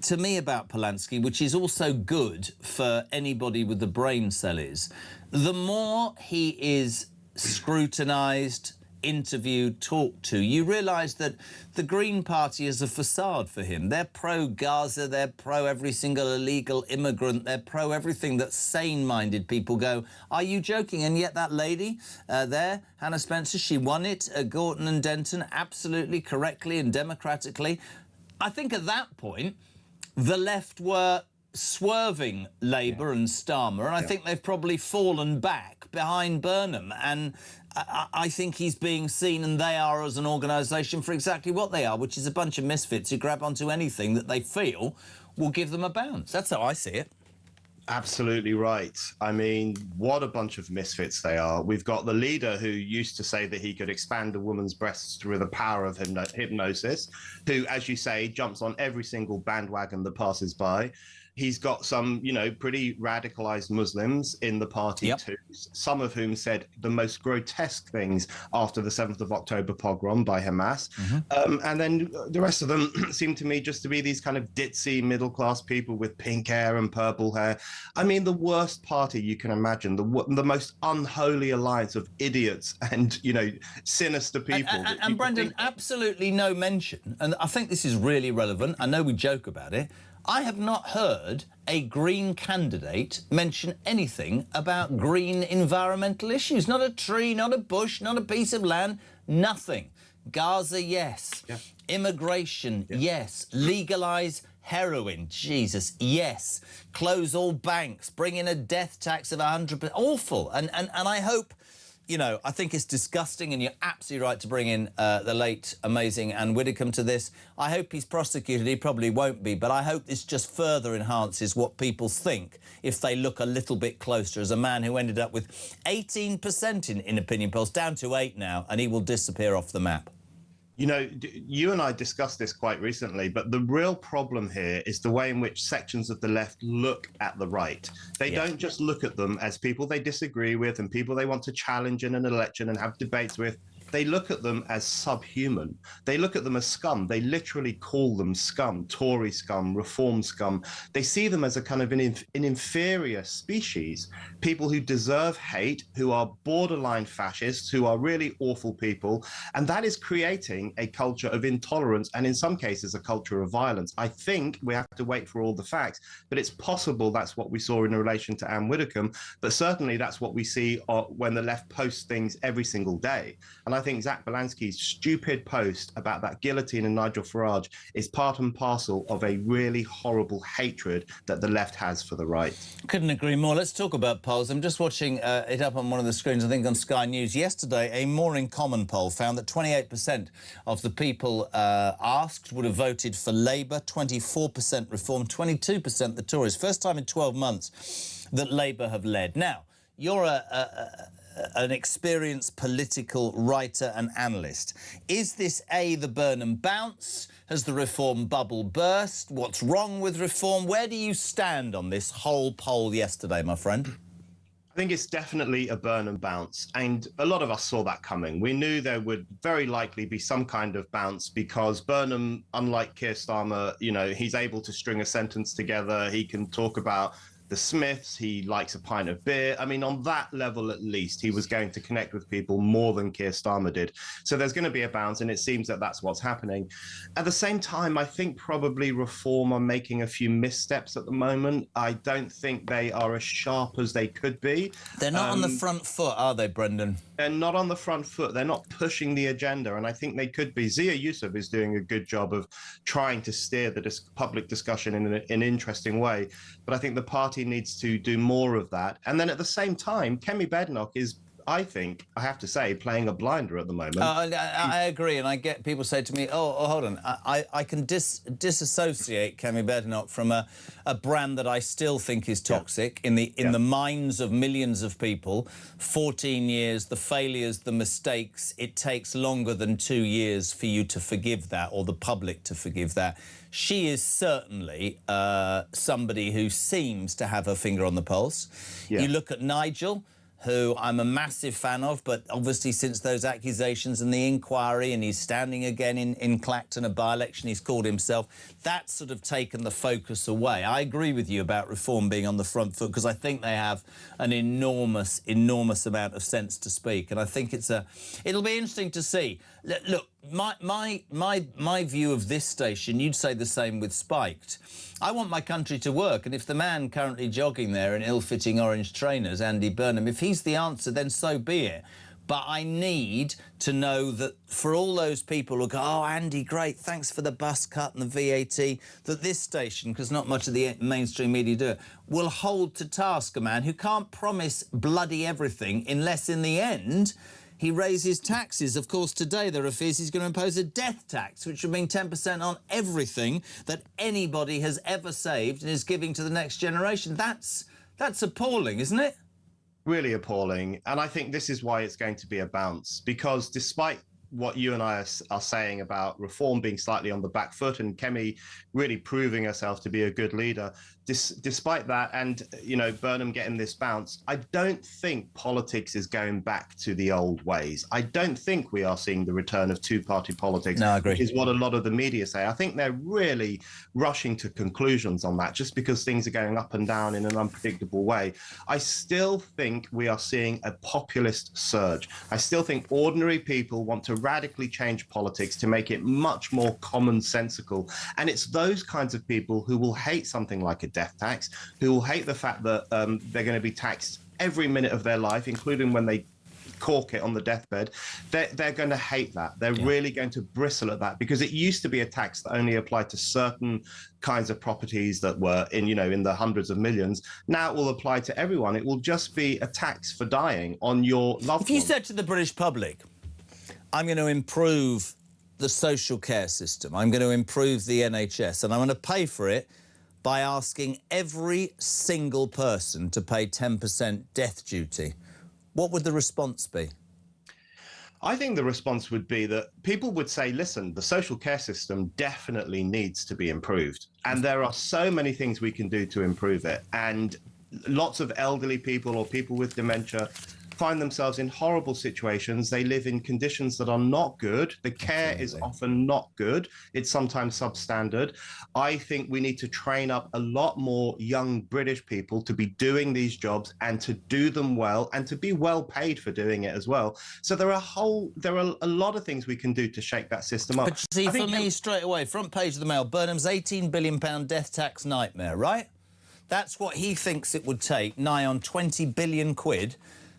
Speaker 2: to me about Polanski, which is also good for anybody with the brain cell, is the more he is scrutinised, interviewed, talked to, you realise that the Green Party is a facade for him. They're pro-Gaza, they're pro-every single illegal immigrant, they're pro-everything that sane-minded people go, are you joking? And yet that lady there, Hannah Spencer, she won it, Gorton and Denton, absolutely correctly and democratically. I think at that point, the left were swerving Labour and Starmer, and I think they've probably fallen back behind Burnham. And I think he's being seen, and they are as an organisation, for exactly what they are, which is a bunch of misfits who grab onto anything that they feel will give them a bounce. That's how I see it.
Speaker 18: Absolutely right. I mean, what a bunch of misfits they are. We've got the leader who used to say that he could expand a woman's breasts through the power of hypnosis, who, as you say, jumps on every single bandwagon that passes by. He's got some, pretty radicalized Muslims in the party too, some of whom said the most grotesque things after the 7th of October pogrom by Hamas. And then the rest of them seem to me just to be these kind of ditzy middle-class people with pink hair and purple hair. I mean, the worst party you can imagine, the most unholy alliance of idiots and, sinister people.
Speaker 2: And Brendan, absolutely no mention, and I think this is really relevant. I know we joke about it. I have not heard a Green candidate mention anything about green environmental issues. Not a tree, not a bush, not a piece of land, nothing. Gaza, yes. Yeah. Immigration, yes. Legalise heroin, Jesus, yes. Close all banks, bring in a death tax of 100%. Awful. And I hope... I think it's disgusting, and you're absolutely right to bring in the late, amazing Anne Widdecombe to this. I hope he's prosecuted. He probably won't be, but I hope this just further enhances what people think if they look a little bit closer, as a man who ended up with 18% in opinion polls, down to 8 now, and he will disappear off the map.
Speaker 18: You and I discussed this quite recently, but the real problem here is the way in which sections of the left look at the right. They don't just look at them as people they disagree with and people they want to challenge in an election and have debates with. They look at them as subhuman. They look at them as scum. They literally call them scum, Tory scum, reform scum. They see them as a kind of an inferior species, people who deserve hate, who are borderline fascists, who are really awful people. And that is creating a culture of intolerance and in some cases a culture of violence. I think we have to wait for all the facts, but it's possible that's what we saw in relation to Anne Widdecombe, but certainly that's what we see when the left posts things every single day. And I think Zach Balansky's stupid post about that guillotine and Nigel Farage is part and parcel of a really horrible hatred that the left has for the right.
Speaker 2: Couldn't agree more. Let's talk about polls. I'm just watching it up on one of the screens, I think on Sky News. Yesterday, a More in Common poll found that 28% of the people asked would have voted for Labour, 24% Reform, 22% the Tories. First time in 12 months that Labour have led. Now, you're an experienced political writer and analyst. Is this the Burnham bounce? Has the reform bubble burst? What's wrong with reform? Where do you stand on this whole poll yesterday, my friend?
Speaker 18: I think it's definitely a Burnham bounce, and a lot of us saw that coming. We knew there would very likely be some kind of bounce because Burnham, unlike Keir Starmer, he's able to string a sentence together. He can talk about the Smiths, he likes a pint of beer. I mean, on that level, at least, he was going to connect with people more than Keir Starmer did. So there's going to be a bounce, and it seems that that's what's happening. At the same time, I think probably Reform are making a few missteps at the moment. I don't think they are as sharp as they could be.
Speaker 2: They're not on the front foot, are they, Brendan?
Speaker 18: They're not on the front foot. They're not pushing the agenda, and I think they could be. Zia Yusuf is doing a good job of trying to steer the public discussion in an interesting way, but I think the party needs to do more of that. And then at the same time, Kemi Badenoch is, I think, I have to say, playing a blinder at the moment.
Speaker 2: I agree, and I get people say to me, oh hold on, I can disassociate Kemi Badenoch from a brand that I still think is toxic in the minds of millions of people. 14 years, the failures, the mistakes, it takes longer than 2 years for you to forgive that, or the public to forgive that. She is certainly somebody who seems to have her finger on the pulse. You look at Nigel, who I'm a massive fan of, but obviously since those accusations and the inquiry, and he's standing again in Clacton, a by-election he's called himself, that's sort of taken the focus away. I agree with you about Reform being on the front foot, because I think they have an enormous amount of sense to speak, and I think it'll be interesting to see. Look, my view of this station, you'd say the same with Spiked. I want my country to work, and if the man currently jogging there in ill-fitting orange trainers, Andy Burnham, if he's the answer, then so be it. But I need to know that for all those people who go, oh, Andy, great, thanks for the bus cut and the VAT, that this station, because not much of the mainstream media do it, will hold to task a man who can't promise bloody everything unless in the end he raises taxes. Of course, today there are fears he's going to impose a death tax, which would mean 10% on everything that anybody has ever saved and is giving to the next generation. That's appalling, isn't it?
Speaker 18: Really appalling. And I think this is why it's going to be a bounce, because despite what you and I are saying about Reform being slightly on the back foot and Kemi really proving herself to be a good leader, despite that, and you know, Burnham getting this bounce, I don't think politics is going back to the old ways. I don't think we are seeing the return of two-party politics.
Speaker 2: No, I agree.
Speaker 18: Which is what a lot of the media say. I think they're really rushing to conclusions on that, just because things are going up and down in an unpredictable way. I still think we are seeing a populist surge. I still think ordinary people want to radically change politics to make it much more commonsensical, and it's those kinds of people who will hate something like a death tax, who will hate the fact that they're going to be taxed every minute of their life, including when they cork it on the deathbed. They're going to hate that. They're really going to bristle at that, because it used to be a tax that only applied to certain kinds of properties that were in, you know, in the hundreds of millions. Now it will apply to everyone. It will just be a tax for dying on your loved one.
Speaker 2: If you said to the British public, I'm going to improve the social care system, I'm going to improve the NHS, and I'm going to pay for it by asking every single person to pay 10% death duty, what would the response be?
Speaker 18: I think the response would be that people would say, listen, the social care system definitely needs to be improved. And there are so many things we can do to improve it. And lots of elderly people or people with dementia find themselves in horrible situations. They live in conditions that are not good. The care is often not good. It's sometimes substandard. I think we need to train up a lot more young British people to be doing these jobs and to do them well and to be well paid for doing it as well. So there are a lot of things we can do to shake that system up.
Speaker 2: But see, for me, straight away, front page of the Mail, Burnham's £18 billion death tax nightmare, right? That's what he thinks it would take, nigh on 20 billion quid,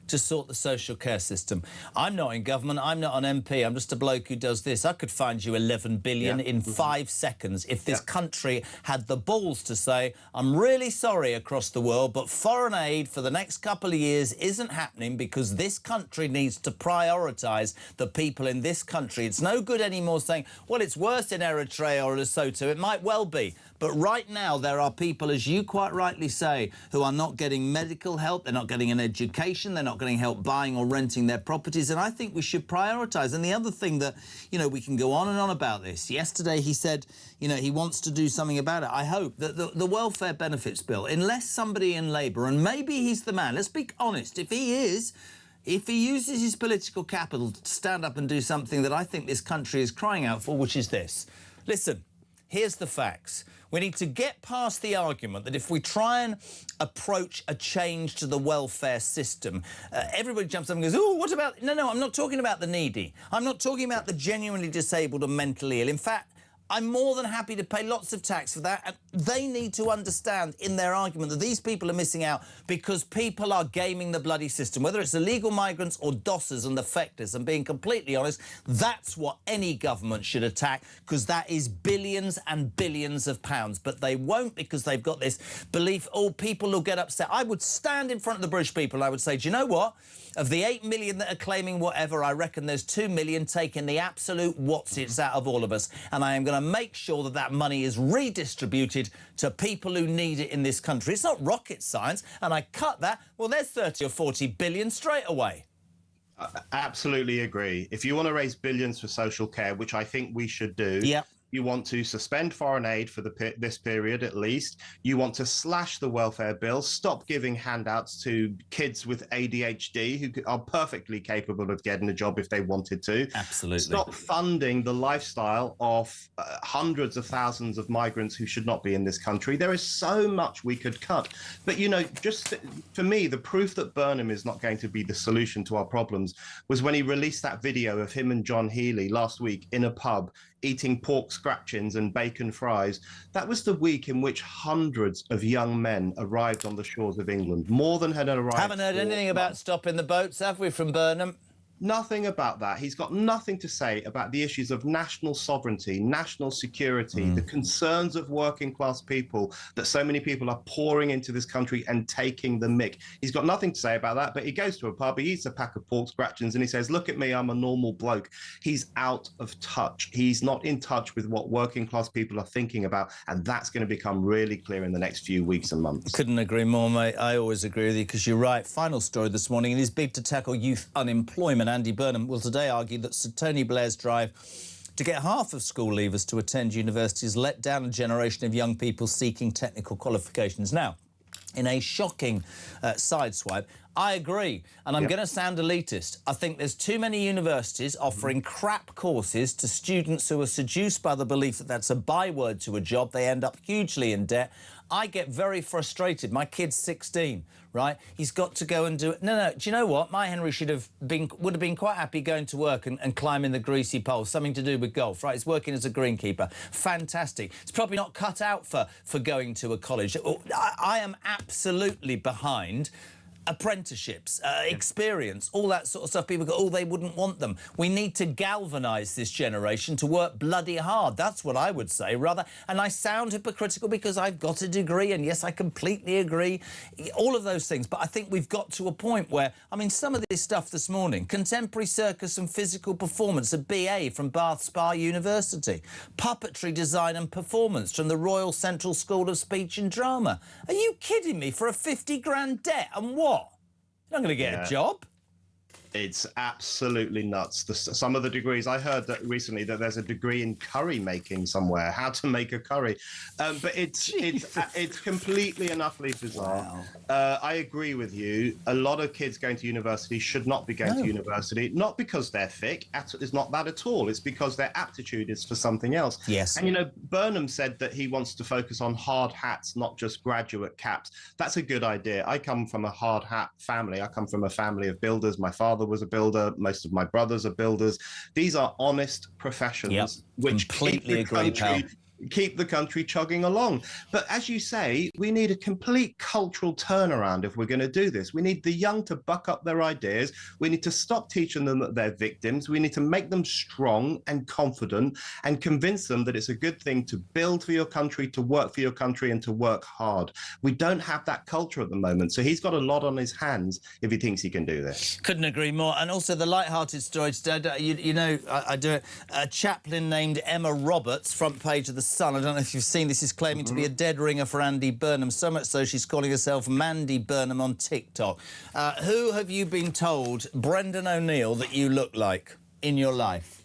Speaker 2: to sort the social care system. I'm not in government, I'm not an MP, I'm just a bloke who does this. I could find you 11 billion in 5 seconds if this country had the balls to say, I'm really sorry across the world, but foreign aid for the next couple of years isn't happening because this country needs to prioritise the people in this country. It's no good anymore saying, well, it's worse in Eritrea or Lesotho. It might well be. But right now, there are people, as you quite rightly say, who are not getting medical help, they're not getting an education, they're not getting help buying or renting their properties, and I think we should prioritise. And the other thing that, you know, we can go on and on about this. Yesterday he said, you know, he wants to do something about it. I hope that the welfare benefits bill, unless somebody in Labour, and maybe he's the man, let's be honest, if he uses his political capital to stand up and do something that I think this country is crying out for, which is this. Listen, here's the facts. We need to get past the argument that if we try and approach a change to the welfare system, everybody jumps up and goes, oh, what about... No, I'm not talking about the needy. I'm not talking about the genuinely disabled or mentally ill. In fact, I'm more than happy to pay lots of tax for that. And they need to understand in their argument that these people are missing out because people are gaming the bloody system, whether it's illegal migrants or dossers and defectors. And being completely honest, that's what any government should attack, because that is billions and billions of pounds. But they won't, because they've got this belief, oh, people will get upset. I would stand in front of the British people and I would say, do you know what? Of the 8 million that are claiming whatever, I reckon there's 2 million taking the absolute whatsits out of all of us. And I am going to make sure that that money is redistributed to people who need it in this country. It's not rocket science. And I cut that. Well, there's 30 or 40 billion straight away.
Speaker 18: Absolutely agree. If you want to raise billions for social care, which I think we should do, you want to suspend foreign aid for this period at least. You want to slash the welfare bill, stop giving handouts to kids with ADHD who are perfectly capable of getting a job if they wanted to.
Speaker 2: Absolutely.
Speaker 18: Stop funding the lifestyle of hundreds of thousands of migrants who should not be in this country. There is so much we could cut. But, you know, just for me, the proof that Burnham is not going to be the solution to our problems was when he released that video of him and John Healey last week in a pub eating pork scratchings and bacon fries. That was the week in which hundreds of young men arrived on the shores of England, more than had arrived.
Speaker 2: Haven't heard anything about stopping the boats, have we, from Burnham?
Speaker 18: Nothing about that. He's got nothing to say about the issues of national sovereignty, national security, the concerns of working class people, that so many people are pouring into this country and taking the mick. He's got nothing to say about that, but he goes to a pub, he eats a pack of pork scratchings and he says, look at me, I'm a normal bloke. He's out of touch. He's not in touch with what working class people are thinking about, and that's going to become really clear in the next few weeks and months.
Speaker 2: Couldn't agree more, mate. I always agree with you, because you're right. Final story this morning. In his bid to tackle youth unemployment, Andy Burnham will today argue that Sir Tony Blair's drive To get half of school leavers to attend university has let down a generation of young people seeking technical qualifications. Now, in a shocking sideswipe, I agree, and I'm going to sound elitist. I think there's too many universities offering crap courses to students who are seduced by the belief that that's a byword to a job. They end up hugely in debt. I get very frustrated. My kid's 16, right? He's got to go and do it. No, do you know what? My Henry would have been quite happy going to work and climbing the greasy pole, something to do with golf, right? He's working as a greenkeeper. Fantastic. It's probably not cut out for going to a college. I am absolutely behind apprenticeships, experience, all that sort of stuff. People go, oh, they wouldn't want them. We need to galvanise this generation to work bloody hard. That's what I would say, rather. And I sound hypocritical because I've got a degree, and yes, I completely agree, all of those things. But I think we've got to a point where, I mean, some of this stuff this morning, contemporary circus and physical performance, a BA from Bath Spa University, puppetry design and performance from the Royal Central School of Speech and Drama. Are you kidding me? For a 50 grand debt, and what? You're not going to get a job.
Speaker 18: It's absolutely nuts. Some of the degrees, I heard that recently that there's a degree in curry making somewhere, how to make a curry. But it's completely and utterly bizarre. Wow. I agree with you. A lot of kids going to university should not be going to university, not because they're thick. It's not that at all. It's because their aptitude is for something else.
Speaker 2: Yes.
Speaker 18: And, you know, Burnham said that he wants to focus on hard hats, not just graduate caps. That's a good idea. I come from a hard hat family. I come from a family of builders. My father was a builder. Most of my brothers are builders. These are honest professions which
Speaker 2: completely agree, pal.
Speaker 18: Keep the country chugging along. But as you say, we need a complete cultural turnaround if we're going to do this. We need the young to buck up their ideas. We need to stop teaching them that they're victims. We need to make them strong and confident and convince them that it's a good thing to build for your country, to work for your country, and to work hard. We don't have that culture at the moment. So he's got a lot on his hands if he thinks he can do this.
Speaker 2: Couldn't agree more. And also the light-hearted story today, you know, I do it. A chaplain named Emma Roberts, front page of the Sun. I don't know if you've seen this, is claiming to be a dead ringer for Andy Burnham, so much so she's calling herself Mandy Burnham on TikTok. Who have you been told, Brendan O'Neill, that you look like in your life?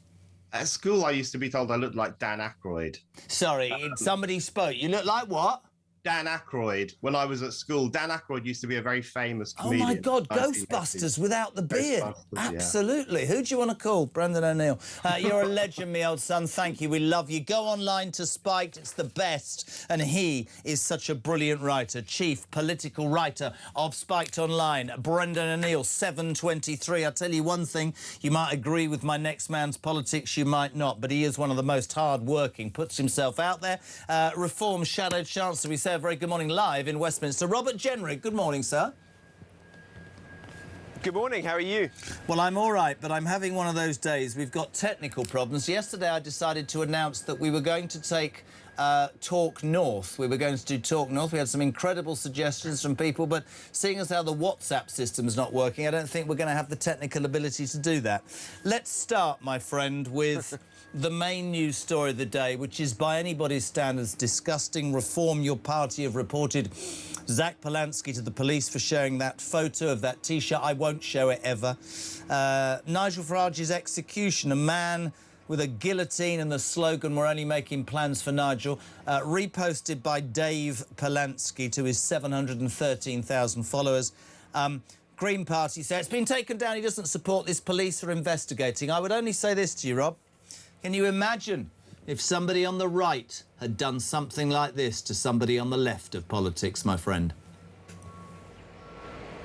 Speaker 18: At school, I used to be told I looked like Dan Aykroyd.
Speaker 2: Sorry, somebody spoke. You look like what?
Speaker 18: Dan Aykroyd. When I was at school, Dan Aykroyd used to be a very famous comedian.
Speaker 2: Oh, my God, Ghostbusters without the beard. Absolutely. Yeah. Who do you want to call? Brendan O'Neill. You're a legend, me old son. Thank you. We love you. Go online to Spiked. It's the best. And he is such a brilliant writer. Chief political writer of Spiked Online. Brendan O'Neill, 7:23. I'll tell you one thing. You might agree with my next man's politics. You might not. But he is one of the most hard-working. Puts himself out there. Reform Shadow Chancellor, we say a very good morning live in Westminster. Robert Jenrick, good morning, sir.
Speaker 19: Good morning, how are you?
Speaker 2: Well, I'm all right, but I'm having one of those days. We've got technical problems. Yesterday, I decided to announce that we were going to take Talk North. We were going to do Talk North. We had some incredible suggestions from people, but seeing as how the WhatsApp system's not working, I don't think we're going to have the technical ability to do that. Let's start, my friend, with the main news story of the day, which is, by anybody's standards, disgusting. Reform, your party have reported Zach Polansky to the police for sharing that photo of that T-shirt. I won't show it ever. Nigel Farage's execution, a man with a guillotine and the slogan, "We're only making plans for Nigel," reposted by Dave Polansky to his 713,000 followers. Green Party said it's been taken down. He doesn't support this. Police are investigating. I would only say this to you, Rob. Can you imagine if somebody on the right had done something like this to somebody on the left of politics, my friend?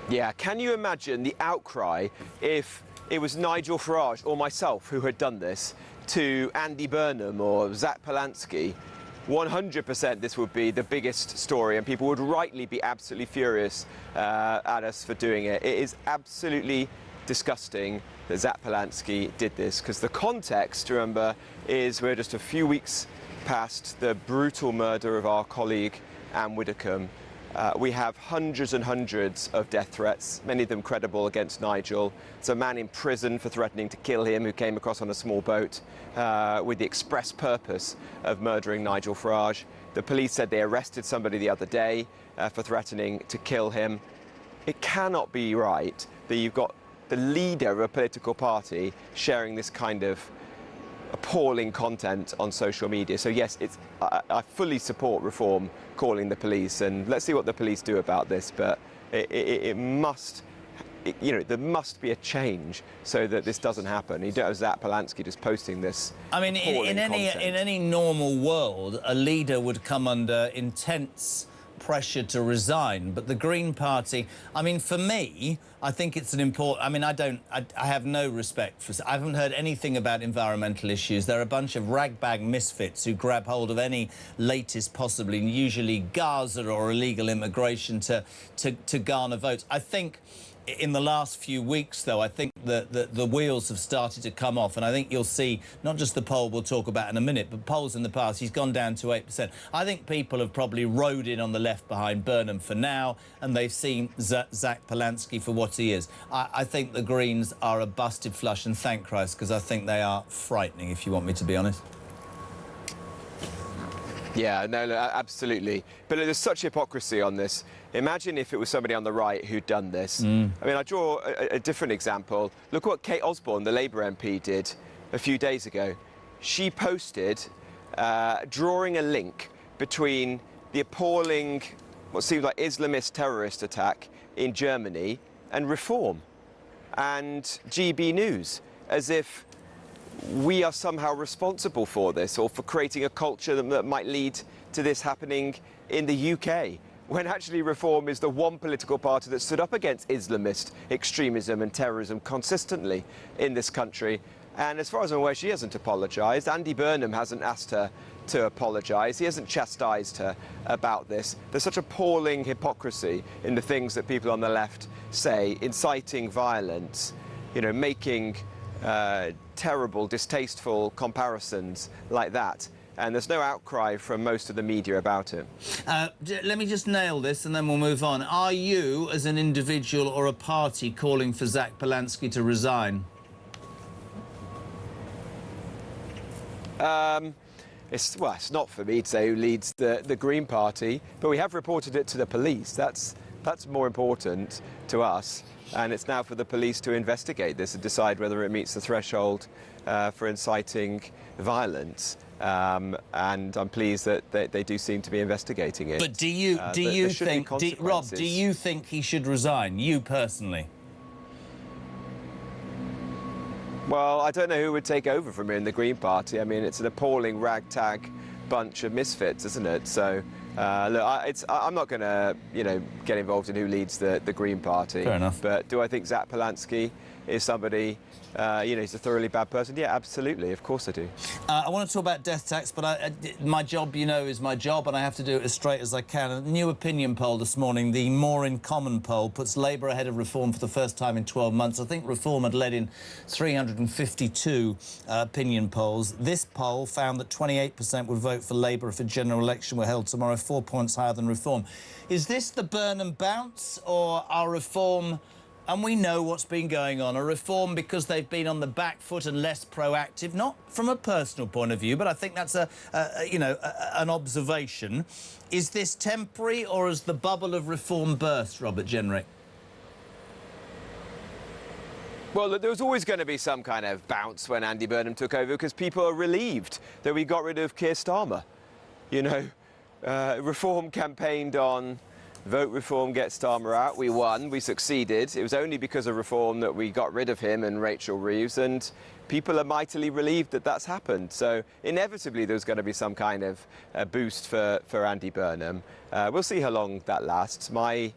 Speaker 19: Yeah, can you imagine the outcry if it was Nigel Farage or myself who had done this to Andy Burnham or Zach Polansky? 100% this would be the biggest story, and people would rightly be absolutely furious at us for doing it. It is absolutely disgusting that Zach Polansky did this, because the context, remember, is we're just a few weeks past the brutal murder of our colleague Anne Widdecombe. We have hundreds and hundreds of death threats, many of them credible, against Nigel. There's a man in prison for threatening to kill him who came across on a small boat with the express purpose of murdering Nigel Farage. The police said they arrested somebody the other day for threatening to kill him. It cannot be right that you've got the leader of a political party sharing this kind of appalling content on social media. So yes, I fully support reform calling the police, and let's see what the police do about this. But it must, there must be a change so that this doesn't happen. You don't have Zach Polansky just posting this.
Speaker 2: I mean, in any normal world, a leader would come under intense pressure to resign, but the Green Party, I mean, for me, I think it's an important, I mean, I have no respect for, I haven't heard anything about environmental issues. They're a bunch of ragbag misfits who grab hold of any latest possibly, usually Gaza or illegal immigration to garner votes. I think in the last few weeks, though, I think that the wheels have started to come off, and I think you'll see not just the poll we'll talk about in a minute, but polls in the past, he's gone down to 8%. I think people have probably rode in on the left behind Burnham for now, and they've seen Zach Polansky for what he is. I think the Greens are a busted flush, and thank Christ, because I think they are frightening, if you want me to be honest.
Speaker 19: Yeah, no, absolutely. But there's such hypocrisy on this. Imagine if it was somebody on the right who'd done this. I mean, I draw a different example. Look what Kate Osborne, the Labour MP, did a few days ago. She posted drawing a link between the appalling, what seemed like Islamist terrorist attack in Germany and reform and GB News, as if we are somehow responsible for this or for creating a culture that might lead to this happening in the UK, when actually Reform is the one political party that stood up against Islamist extremism and terrorism consistently in this country. And as far as I'm aware, she hasn't apologised. Andy Burnham hasn't asked her to apologise. He hasn't chastised her about this. There's such appalling hypocrisy in the things that people on the left say, inciting violence, making terrible, distasteful comparisons like that. And there's no outcry from most of the media about it.
Speaker 2: Let me just nail this and then we'll move on. Are you, as an individual or a party, calling for Zach Polansky to resign?
Speaker 19: It's not for me to say who leads the Green Party, but we have reported it to the police. That's more important to us. And it's now for the police to investigate this and decide whether it meets the threshold for inciting violence. And I'm pleased that they do seem to be investigating it.
Speaker 2: But do you think, Rob, do you think he should resign, you personally?
Speaker 19: Well, I don't know who would take over from him in the Green Party. I mean, it's an appalling ragtag bunch of misfits, isn't it? So, look, I'm not going to, get involved in who leads the Green Party.
Speaker 2: Fair enough.
Speaker 19: But do I think Zach Polansky is somebody, he's a thoroughly bad person? Yeah, absolutely. Of course I do.
Speaker 2: I want to talk about death tax, but my job, is my job, and I have to do it as straight as I can. A new opinion poll this morning, the More in Common poll, puts Labour ahead of Reform for the first time in 12 months. I think Reform had led in 352 opinion polls. This poll found that 28% would vote for Labour if a general election were held tomorrow, 4 points higher than Reform. Is this the Burnham bounce, or are Reform... And we know what's been going on. A Reform because they've been on the back foot and less proactive, not from a personal point of view, but I think that's an observation. Is this temporary, or has the bubble of Reform burst, Robert Jenrick?
Speaker 19: Well, there was always going to be some kind of bounce when Andy Burnham took over, because people are relieved that we got rid of Keir Starmer. Reform campaigned on vote Reform, get Starmer out. We won, we succeeded. It was only because of Reform that we got rid of him and Rachel Reeves, and people are mightily relieved that that's happened. So inevitably there's going to be some kind of boost for Andy Burnham. We'll see how long that lasts. My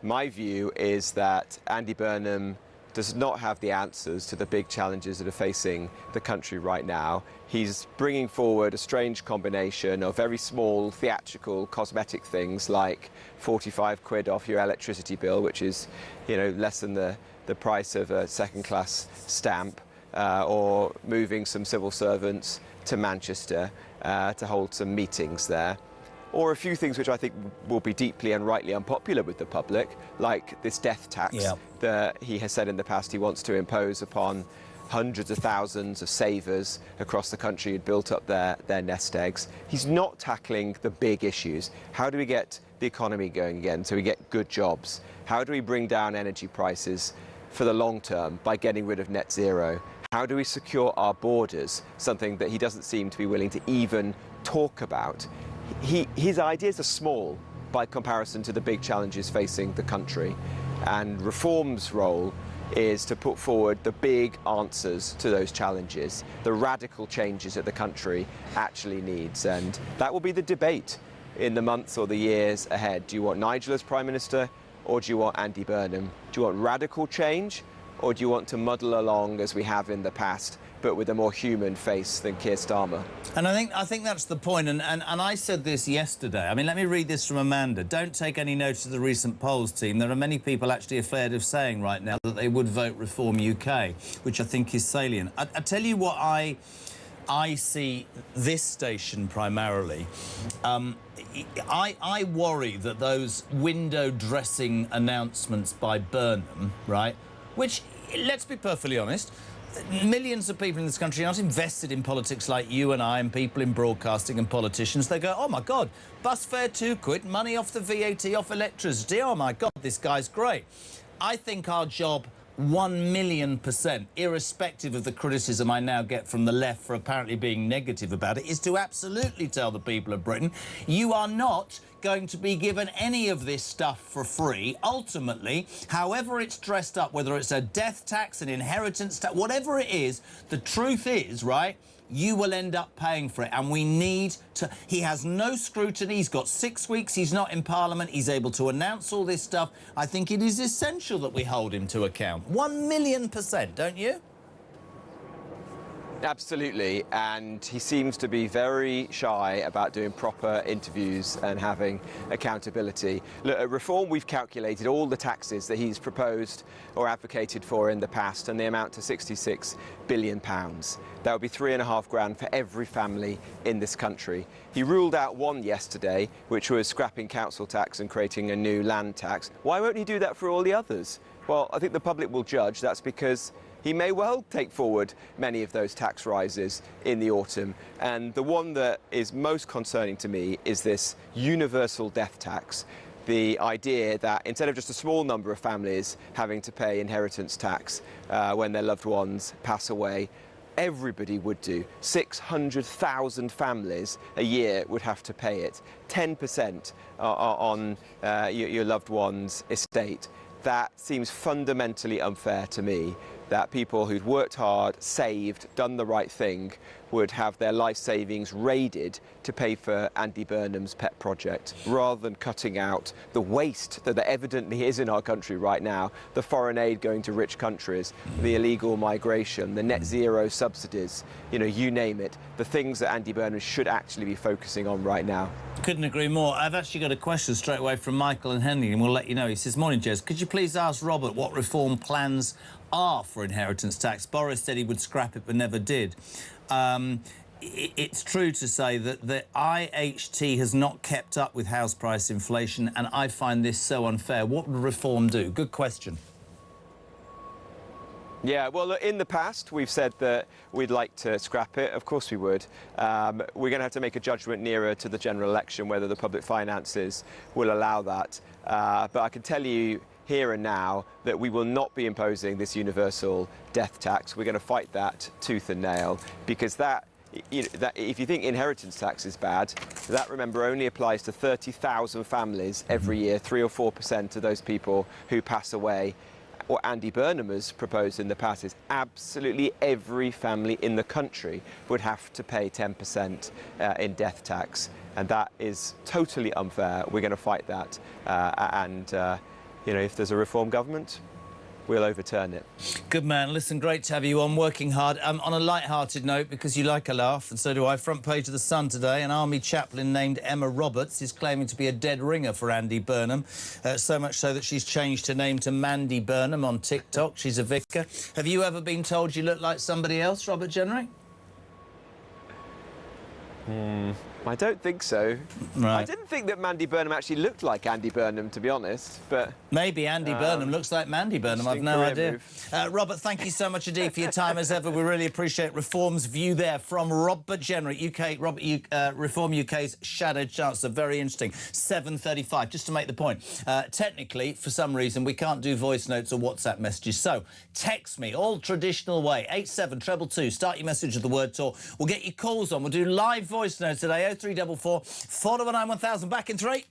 Speaker 19: view is that Andy Burnham does not have the answers to the big challenges that are facing the country right now. He's bringing forward a strange combination of very small theatrical cosmetic things like 45 quid off your electricity bill, which is, less than the price of a second-class stamp, or moving some civil servants to Manchester to hold some meetings there. Or a few things which I think will be deeply and rightly unpopular with the public, like this death tax that he has said in the past he wants to impose upon hundreds of thousands of savers across the country who'd built up their nest eggs. He's not tackling the big issues. How do we get the economy going again so we get good jobs? How do we bring down energy prices for the long term by getting rid of net zero? How do we secure our borders? Something that he doesn't seem to be willing to even talk about. His ideas are small by comparison to the big challenges facing the country, and Reform's role is to put forward the big answers to those challenges, the radical changes that the country actually needs, and that will be the debate in the months or the years ahead. Do you want Nigel as Prime Minister, or do you want Andy Burnham? Do you want radical change, or do you want to muddle along as we have in the past, but with a more human face than Keir Starmer?
Speaker 2: And I think that's the point, and I said this yesterday. I mean, let me read this from Amanda. Don't take any notice of the recent polls, team. There are many people actually afraid of saying right now that they would vote Reform UK, which I think is salient. I tell you what I see this station primarily. I worry that those window dressing announcements by Burnham, right, which, let's be perfectly honest, millions of people in this country aren't invested in politics like you and I and people in broadcasting and politicians. They go, oh, my God, bus fare £2, money off the VAT, off electricity. Oh, my God, this guy's great. I think our job, 1,000,000%, irrespective of the criticism I now get from the left for apparently being negative about it, is to absolutely tell the people of Britain, you are not going to be given any of this stuff for free. Ultimately, however it's dressed up, whether it's a death tax, an inheritance tax, whatever it is, the truth is, right, you will end up paying for it, and we need to... He has no scrutiny. He's got 6 weeks. He's not in Parliament. He's able to announce all this stuff. I think it is essential that we hold him to account. 1,000,000%, don't you?
Speaker 19: Absolutely, and he seems to be very shy about doing proper interviews and having accountability. Look, at Reform, we've calculated all the taxes that he's proposed or advocated for in the past, and they amount to £66 billion. That would be £3.5 grand for every family in this country. He ruled out one yesterday, which was scrapping council tax and creating a new land tax. Why won't he do that for all the others? Well, I think the public will judge. That's because he may well take forward many of those tax rises in the autumn. And the one that is most concerning to me is this universal death tax. The idea that instead of just a small number of families having to pay inheritance tax when their loved ones pass away, everybody would do. 600,000 families a year would have to pay it. 10% on your loved one's estate. That seems fundamentally unfair to me, that people who'd worked hard, saved, done the right thing, would have their life savings raided to pay for Andy Burnham's pet project, rather than cutting out the waste that there evidently is in our country right now, the foreign aid going to rich countries, the illegal migration, the net zero subsidies, you name it, the things that Andy Burnham should actually be focusing on right now.
Speaker 2: Couldn't agree more. I've actually got a question straight away from Michael and Henry, and we'll let you know. He says, morning, Jez. Could you please ask Robert what Reform plans are for inheritance tax? Boris said he would scrap it but never did. It's true to say that the IHT has not kept up with house price inflation, and I find this so unfair. What would Reform do? Good question.
Speaker 19: Yeah, well, look, in the past, we've said that we'd like to scrap it. Of course we would. We're going to have to make a judgment nearer to the general election whether the public finances will allow that. But I can tell you here and now that we will not be imposing this universal death tax. We're going to fight that tooth and nail, because that if you think inheritance tax is bad, that, remember, only applies to 30,000 families every year, 3 or 4% of those people who pass away. What Andy Burnham has proposed in the past is absolutely every family in the country would have to pay 10% in death tax, and that is totally unfair. We're going to fight that, if there's a Reform government, we'll overturn it.
Speaker 2: Good man. Listen, great to have you on, working hard. On a light-hearted note, because you like a laugh, and so do I, front page of The Sun today, an army chaplain named Emma Roberts is claiming to be a dead ringer for Andy Burnham, so much so that she's changed her name to Mandy Burnham on TikTok. She's a vicar. Have you ever been told you look like somebody else, Robert Jenrick?
Speaker 19: I don't think so.
Speaker 2: Right.
Speaker 19: I didn't think that Mandy Burnham actually looked like Andy Burnham, to be honest, but...
Speaker 2: Maybe Andy Burnham looks like Mandy Burnham. I've no idea. Robert, thank you so much indeed for your time as ever. We really appreciate Reform's view there from Robert Jenner, Reform UK's Shadow Chancellor. Very interesting. 7:35. Just to make the point, technically, for some reason, we can't do voice notes or WhatsApp messages. So text me, all traditional way, 87222. Start your message with the word talk. We'll get your calls on. We'll do live voice notes today. 0344 419 1000. Back in 3.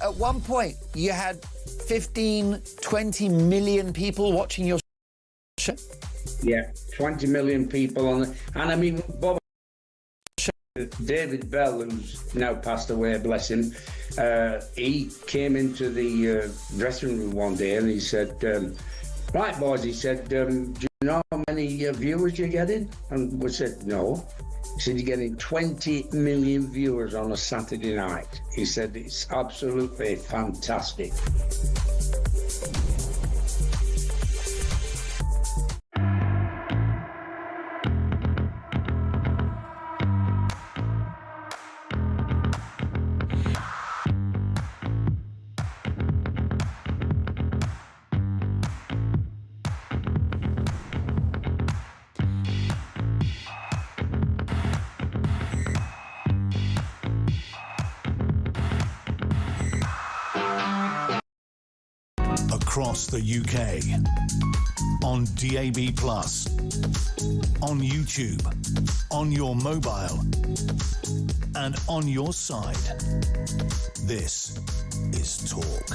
Speaker 20: At one point, you had 15, 20 million people watching your show.
Speaker 21: Yeah, 20 million people on it. And I mean, Bob, David Bell, who's now passed away, bless him, he came into the dressing room one day and he said, right, boys, he said, do you know how many viewers you're getting? And we said, no. He said, you're getting 20 million viewers on a Saturday night. He said, it's absolutely fantastic.
Speaker 1: Across the UK, on DAB+, on YouTube, on your mobile, and on your side. This is Talk.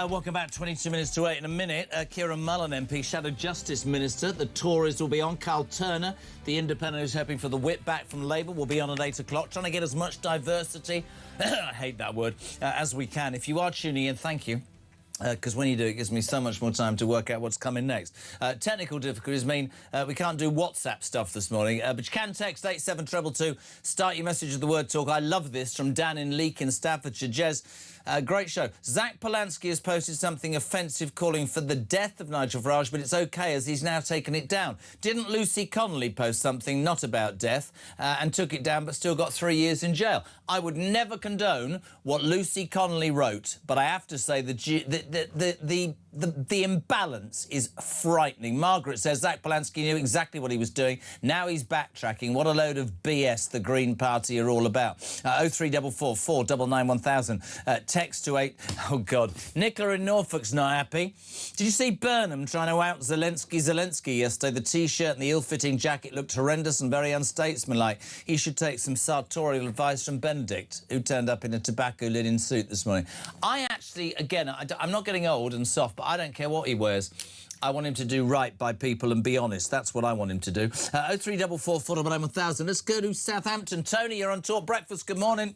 Speaker 2: Welcome back. 22 minutes to 8 in a minute. Kieran Mullen MP, Shadow Justice Minister. The Tories will be on. Carl Turner, the Independent who's hoping for the whip back from Labour, will be on at 8 o'clock, trying to get as much diversity, I hate that word, as we can. If you are tuning in, thank you. Because when you do, it gives me so much more time to work out what's coming next. Technical difficulties mean we can't do WhatsApp stuff this morning, but you can text 87222. Start your message with the word talk. I love this from Dan in Leek in Staffordshire. Jez, great show. Zach Polanski has posted something offensive calling for the death of Nigel Farage, but it's OK as he's now taken it down. Didn't Lucy Connolly post something not about death and took it down but still got 3 years in jail? I would never condone what Lucy Connolly wrote, but I have to say the imbalance is frightening. Margaret says Zach Polanski knew exactly what he was doing. Now he's backtracking. What a load of BS the Green Party are all about. 0344 499 1000. Text to 8. Oh, God. Nicola in Norfolk's not happy. Did you see Burnham trying to out Zelensky yesterday? The T-shirt and the ill-fitting jacket looked horrendous and very unstatesmanlike. He should take some sartorial advice from Benedict, who turned up in a tobacco linen suit this morning. I actually, again, I'm not getting old and soft, but I don't care what he wears. I want him to do right by people and be honest. That's what I want him to do. 0344 499 1000. Let's go to Southampton. Tony, you're on Talk Breakfast. Good morning.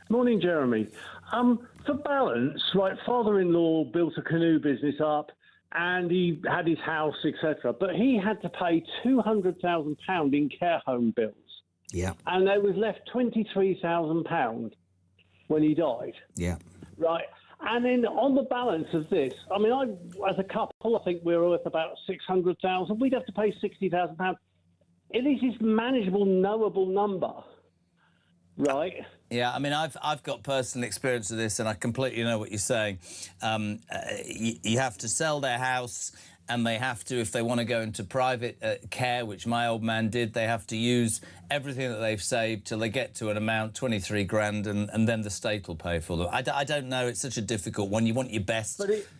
Speaker 22: Morning, Jeremy. For balance, right, father-in-law built a canoe business up and he had his house, etc. But he had to pay £200,000 in care home bills.
Speaker 2: Yeah.
Speaker 22: And there was left £23,000 when he died.
Speaker 2: Yeah.
Speaker 22: Right. And then on the balance of this, I mean, as a couple, I think we're worth about 600,000. We'd have to pay £60,000. It is this manageable, knowable number, right?
Speaker 2: Yeah, I mean, I've got personal experience of this, and I completely know what you're saying. You have to sell their house, and they have to, if they want to go into private care, which my old man did, they have to use everything that they've saved till they get to an amount, 23 grand, and then the state will pay for them. I don't know, it's such a difficult one. You want your best.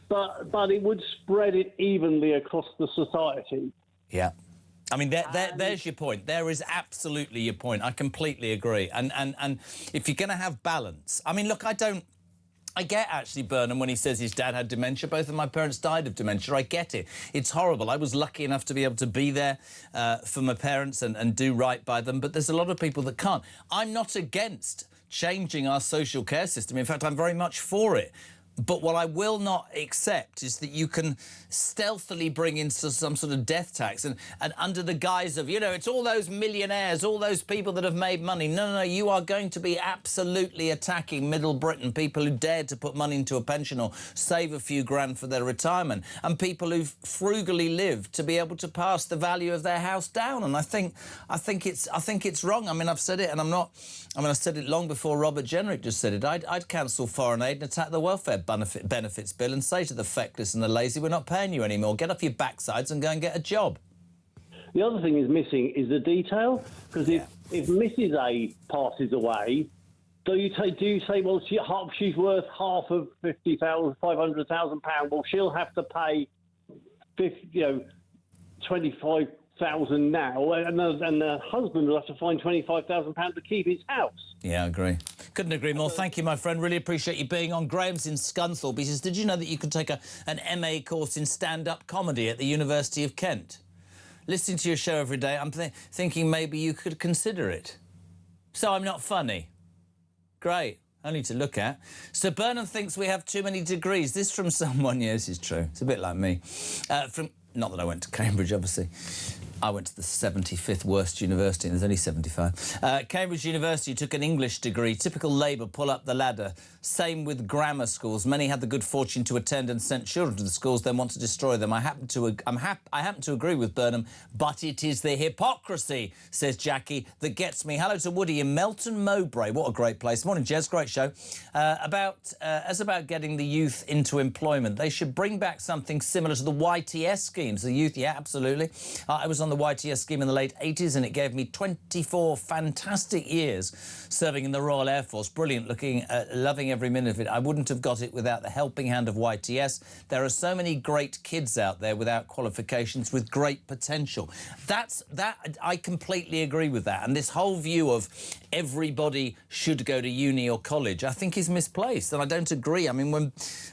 Speaker 22: But it would spread it evenly across the society.
Speaker 2: Yeah. I mean, there's your point. There is absolutely your point. I completely agree. And if you're going to have balance... I mean, look, I get, actually, Burnham, when he says his dad had dementia. Both of my parents died of dementia. I get it. It's horrible. I was lucky enough to be able to be there for my parents and do right by them, but there's a lot of people that can't. I'm not against changing our social care system. In fact, I'm very much for it. But what I will not accept is that you can stealthily bring in some sort of death tax and under the guise of, you know, it's all those millionaires, all those people that have made money. No, you are going to be absolutely attacking Middle Britain, people who dared to put money into a pension or save a few grand for their retirement, and people who've frugally lived to be able to pass the value of their house down. And I think it's wrong. I mean, I've said it, and I said it long before Robert Jenrick just said it. I'd cancel foreign aid and attack the welfare benefits bill and say to the feckless and the lazy, we're not paying you anymore. Get off your backsides and go and get a job.
Speaker 22: The other thing is missing is the detail, because if Mrs A passes away, do you say, well, she's worth half of £500,000? Well, she'll have to pay 25,000 now, and the husband will have to find £25,000 to keep his house.
Speaker 2: Yeah, I agree. Couldn't agree more. Thank you, my friend. Really appreciate you being on. Graham's in Scunthorpe. He says, did you know that you could take an MA course in stand-up comedy at the University of Kent? Listening to your show every day, I'm thinking maybe you could consider it. So I'm not funny. Great. Only to look at. So Burnham thinks we have too many degrees. This from someone, yeah, this is true. It's a bit like me. Not that I went to Cambridge, obviously. I went to the 75th worst university, and there's only 75. Cambridge University took an English degree. Typical Labour, pull up the ladder. Same with grammar schools. Many had the good fortune to attend and sent children to the schools, then want to destroy them. I happen to agree with Burnham, but it is the hypocrisy, says Jackie, that gets me. Hello to Woody in Melton Mowbray. What a great place. Morning, Jez. Great show. About getting the youth into employment. They should bring back something similar to the YTS schemes. The youth, yeah, absolutely. I was on the YTS scheme in the late 80s, and it gave me 24 fantastic years serving in the Royal Air Force. Brilliant, loving every minute of it. I wouldn't have got it without the helping hand of YTS. There are so many great kids out there without qualifications with great potential. I completely agree with that. And this whole view of everybody should go to uni or college, I think is misplaced, and I don't agree. I mean,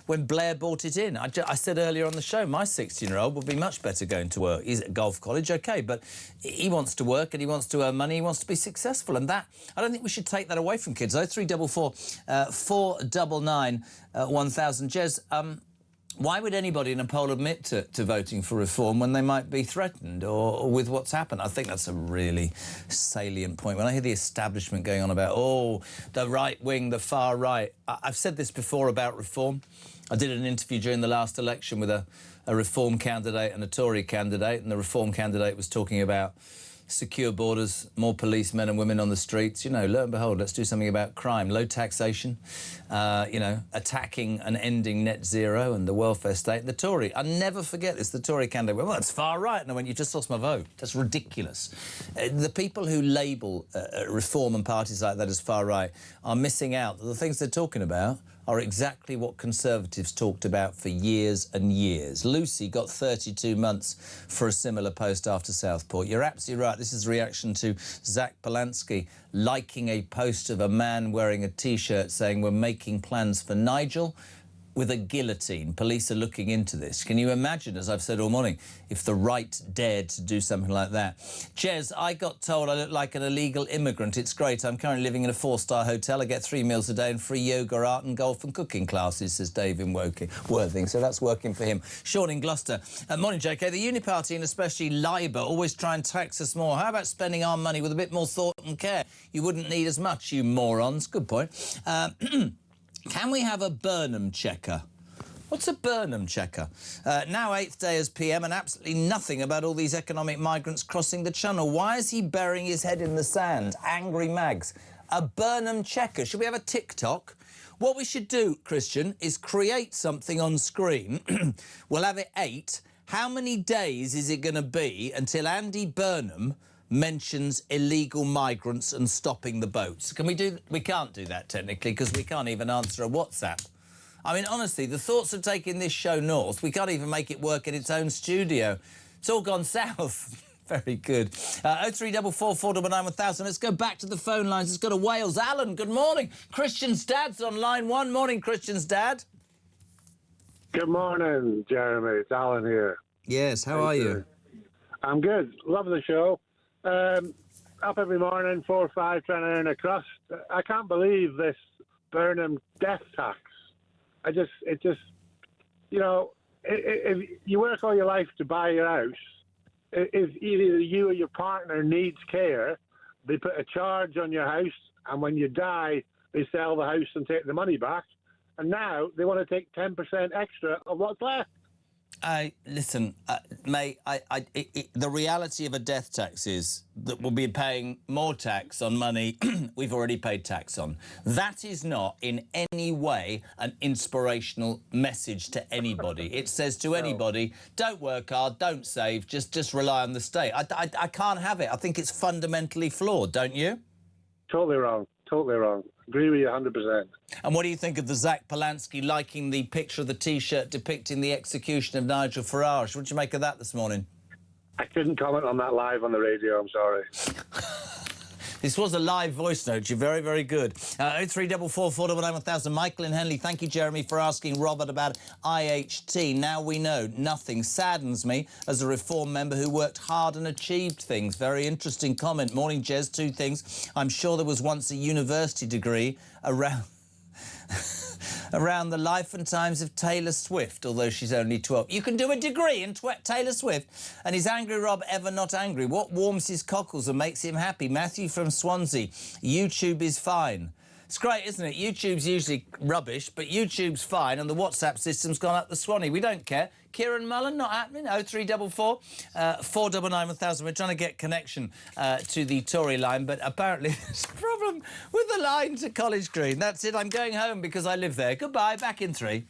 Speaker 2: when Blair brought it in, I said earlier on the show, my 16-year-old would be much better going to work. He's at golf college, OK, but he wants to work and he wants to earn money, he wants to be successful, and that, I don't think we should take that away from kids. 0344 499 1000. Jez, why would anybody in a poll admit to voting for reform when they might be threatened or with what's happened? I think that's a really salient point. When I hear the establishment going on about, oh, the right wing, the far right, I've said this before about reform. I did an interview during the last election with a Reform candidate and a Tory candidate, and the Reform candidate was talking about secure borders, more policemen and women on the streets. You know, lo and behold, let's do something about crime, low taxation, you know, attacking and ending net zero and the welfare state. The Tory, I'll never forget this, the Tory candidate went, well, that's far right. And I went, you just lost my vote. That's ridiculous. The people who label reform and parties like that as far right are missing out. The things they're talking about are exactly what Conservatives talked about for years and years. Lucy got 32 months for a similar post after Southport. You're absolutely right. This is a reaction to Zach Polanski liking a post of a man wearing a T-shirt saying, we're making plans for Nigel. with a guillotine. Police are looking into this. Can you imagine, as I've said all morning, if the right dared to do something like that? Jez, I got told I look like an illegal immigrant. It's great. I'm currently living in a 4-star hotel. I get 3 meals a day and free yoga, art and golf and cooking classes, says Dave in Worthing. So that's working for him. Sean in Gloucester. Morning, JK. The Uni Party and especially Labour always try and tax us more. How about spending our money with a bit more thought and care? You wouldn't need as much, you morons. Good point. Can we have a Burnham checker? What's a Burnham checker? Now 8th day as PM and absolutely nothing about all these economic migrants crossing the channel. Why is he burying his head in the sand? Angry Mags. A Burnham checker. Should we have a TikTok? What we should do, Christian, is create something on screen. We'll have it 8. How many days is it going to be until Andy Burnham mentions illegal migrants and stopping the boats? Can we do... We can't do that, technically, because we can't even answer a WhatsApp. I mean, honestly, the thoughts of taking this show north, we can't even make it work in its own studio. It's all gone south. Very good. 0344 499 1000. Let's go back to the phone lines. Let's go to Wales. Alan, good morning. Christian's dad's on line 1. Morning, Christian's dad.
Speaker 5: Good morning, Jeremy. It's Alan here.
Speaker 2: Yes, how are you?
Speaker 5: I'm good. Love the show. Up every morning, 4 or 5, trying to earn a crust. I can't believe this Burnham death tax. It just, you know, if you work all your life to buy your house, if either you or your partner needs care, they put a charge on your house, and when you die, they sell the house and take the money back. And now they want to take 10% extra of what's left.
Speaker 2: Listen, mate, the reality of a death tax is that we'll be paying more tax on money we've already paid tax on. That is not in any way an inspirational message to anybody. It says to anybody, don't work hard, don't save, just rely on the state. I can't have it. I think it's fundamentally flawed, don't you?
Speaker 5: Totally wrong. Totally wrong. Agree with you 100%.
Speaker 2: And what do you think of the Zach Polanski liking the picture of the T-shirt depicting the execution of Nigel Farage? What did you make of that this morning?
Speaker 5: I couldn't comment on that live on the radio, I'm sorry.
Speaker 2: This was a live voice note. You're very, very good. 0344 499 1000. Michael in Henley. Thank you, Jeremy, for asking Robert about IHT. Now we know nothing. Saddens me as a Reform member who worked hard and achieved things. Very interesting comment. Morning, Jez. 2 things. I'm sure there was once a university degree around... around the life and times of Taylor Swift, although she's only 12. You can do a degree in Taylor Swift. And is Angry Rob ever not angry? What warms his cockles and makes him happy? Matthew from Swansea. YouTube is fine. It's great, isn't it? YouTube's usually rubbish, but YouTube's fine, and the WhatsApp system's gone up the Swanee. We don't care. Kieran Mullen, not happening. 0344 499 1000. We're trying to get connection to the Tory line, but apparently there's a problem with the line to College Green. That's it. I'm going home because I live there. Goodbye. Back in 3.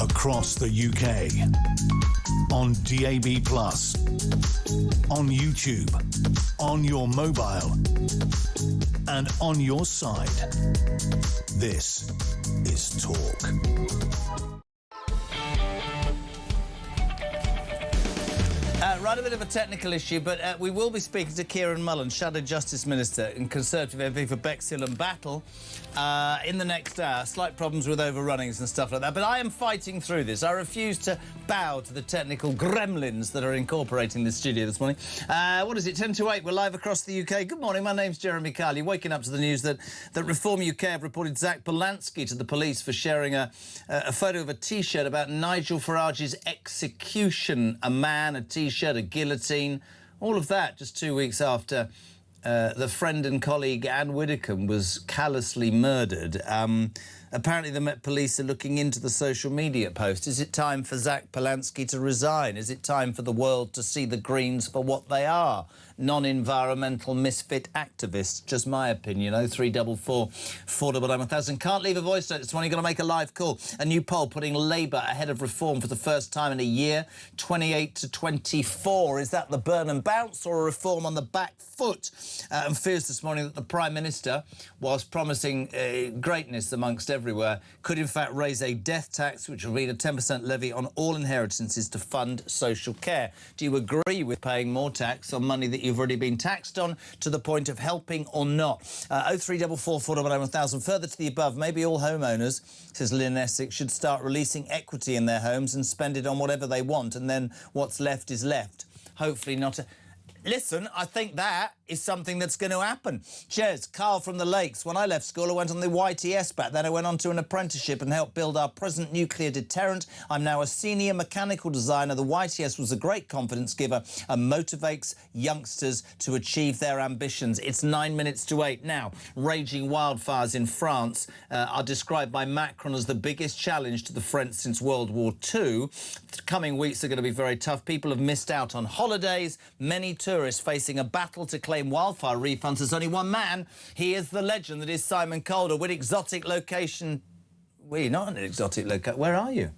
Speaker 1: Across the UK, on DAB+, on YouTube, on your mobile, and on your side. This is Talk.
Speaker 2: right, a bit of a technical issue, but we will be speaking to Kieran Mullen, Shadow Justice Minister and Conservative MP for Bexhill and Battle, in the next hour. Slight problems with overrunnings and stuff like that, but I am fighting through this. I refuse to bow to the technical gremlins that are incorporating the studio this morning. What is it, 10 to 8? We're live across the UK. Good morning, my name's Jeremy Kyle. You're waking up to the news that Reform UK have reported Zach Polanski to the police for sharing a photo of a T-shirt about Nigel Farage's execution. A man, a T-shirt, a guillotine, all of that just 2 weeks after the friend and colleague Anne Widdecombe was callously murdered. Apparently the Met Police are looking into the social media post. Is it time for Zach Polanski to resign? Is it time for the world to see the Greens for what they are? Non-environmental misfit activists. Just my opinion. 0344 499 1000. Can't leave a voice note this morning. You've got to make a live call. A new poll putting Labour ahead of Reform for the first time in a year. 28 to 24. Is that the Burnham bounce or a Reform on the back foot? And fears this morning that the Prime Minister, whilst promising greatness amongst everywhere, could in fact raise a death tax, which will mean a 10% levy on all inheritances to fund social care. Do you agree with paying more tax on money that you've already been taxed on, to the point of helping or not? 0344 499 1000. Further to the above, maybe all homeowners, says Lynn Essex, should start releasing equity in their homes and spend it on whatever they want, and then what's left is left. Hopefully not. Listen, I think that is something that's going to happen. Cheers, Carl from the Lakes. When I left school, I went on the YTS back then. I went on to an apprenticeship and helped build our present nuclear deterrent. I'm now a senior mechanical designer. The YTS was a great confidence giver and motivates youngsters to achieve their ambitions. It's 9 minutes to 8 now. Raging wildfires in France are described by Macron as the biggest challenge to the French since World War II. The coming weeks are going to be very tough. People have missed out on holidays. Many tourists facing a battle to claim wildfire refunds. There's only one man. He is the legend that is Simon Calder with exotic location. Well, you're not an exotic location. Where are you?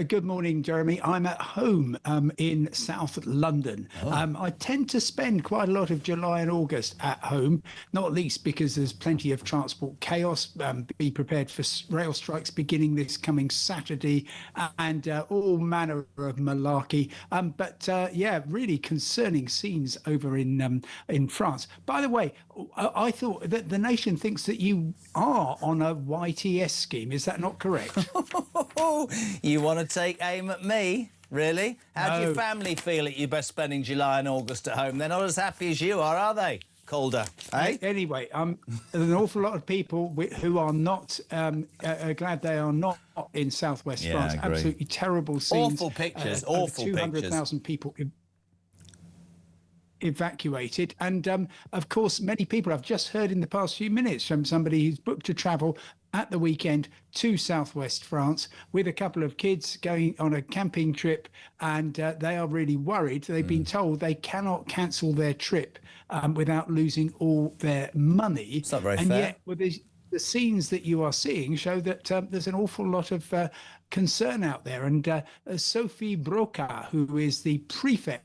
Speaker 6: Good morning, Jeremy. I'm at home in South London. I tend to spend quite a lot of July and August at home, not least because there's plenty of transport chaos. Be prepared for rail strikes beginning this coming Saturday and all manner of malarkey. Yeah, really concerning scenes over in France. By the way, I thought that the nation thinks that you are on a YTS scheme. Is that not correct?
Speaker 2: You want to take aim at me? Really? How do your family feel at you best spending July and August at home? They're not as happy as you are they, Calder? Eh?
Speaker 6: Anyway, there's an awful lot of people who are not glad they are not in southwest France. Absolutely terrible scenes.
Speaker 2: Awful pictures.
Speaker 6: Awful 200,000 people evacuated, and of course many people, I've just heard in the past few minutes from somebody who's booked to travel at the weekend to southwest France with a couple of kids going on a camping trip, and they are really worried. They've been told they cannot cancel their trip without losing all their money.
Speaker 2: It's not very
Speaker 6: and
Speaker 2: fair.
Speaker 6: Yet with the scenes that you are seeing show that there's an awful lot of concern out there. And Sophie Broca, who is the prefect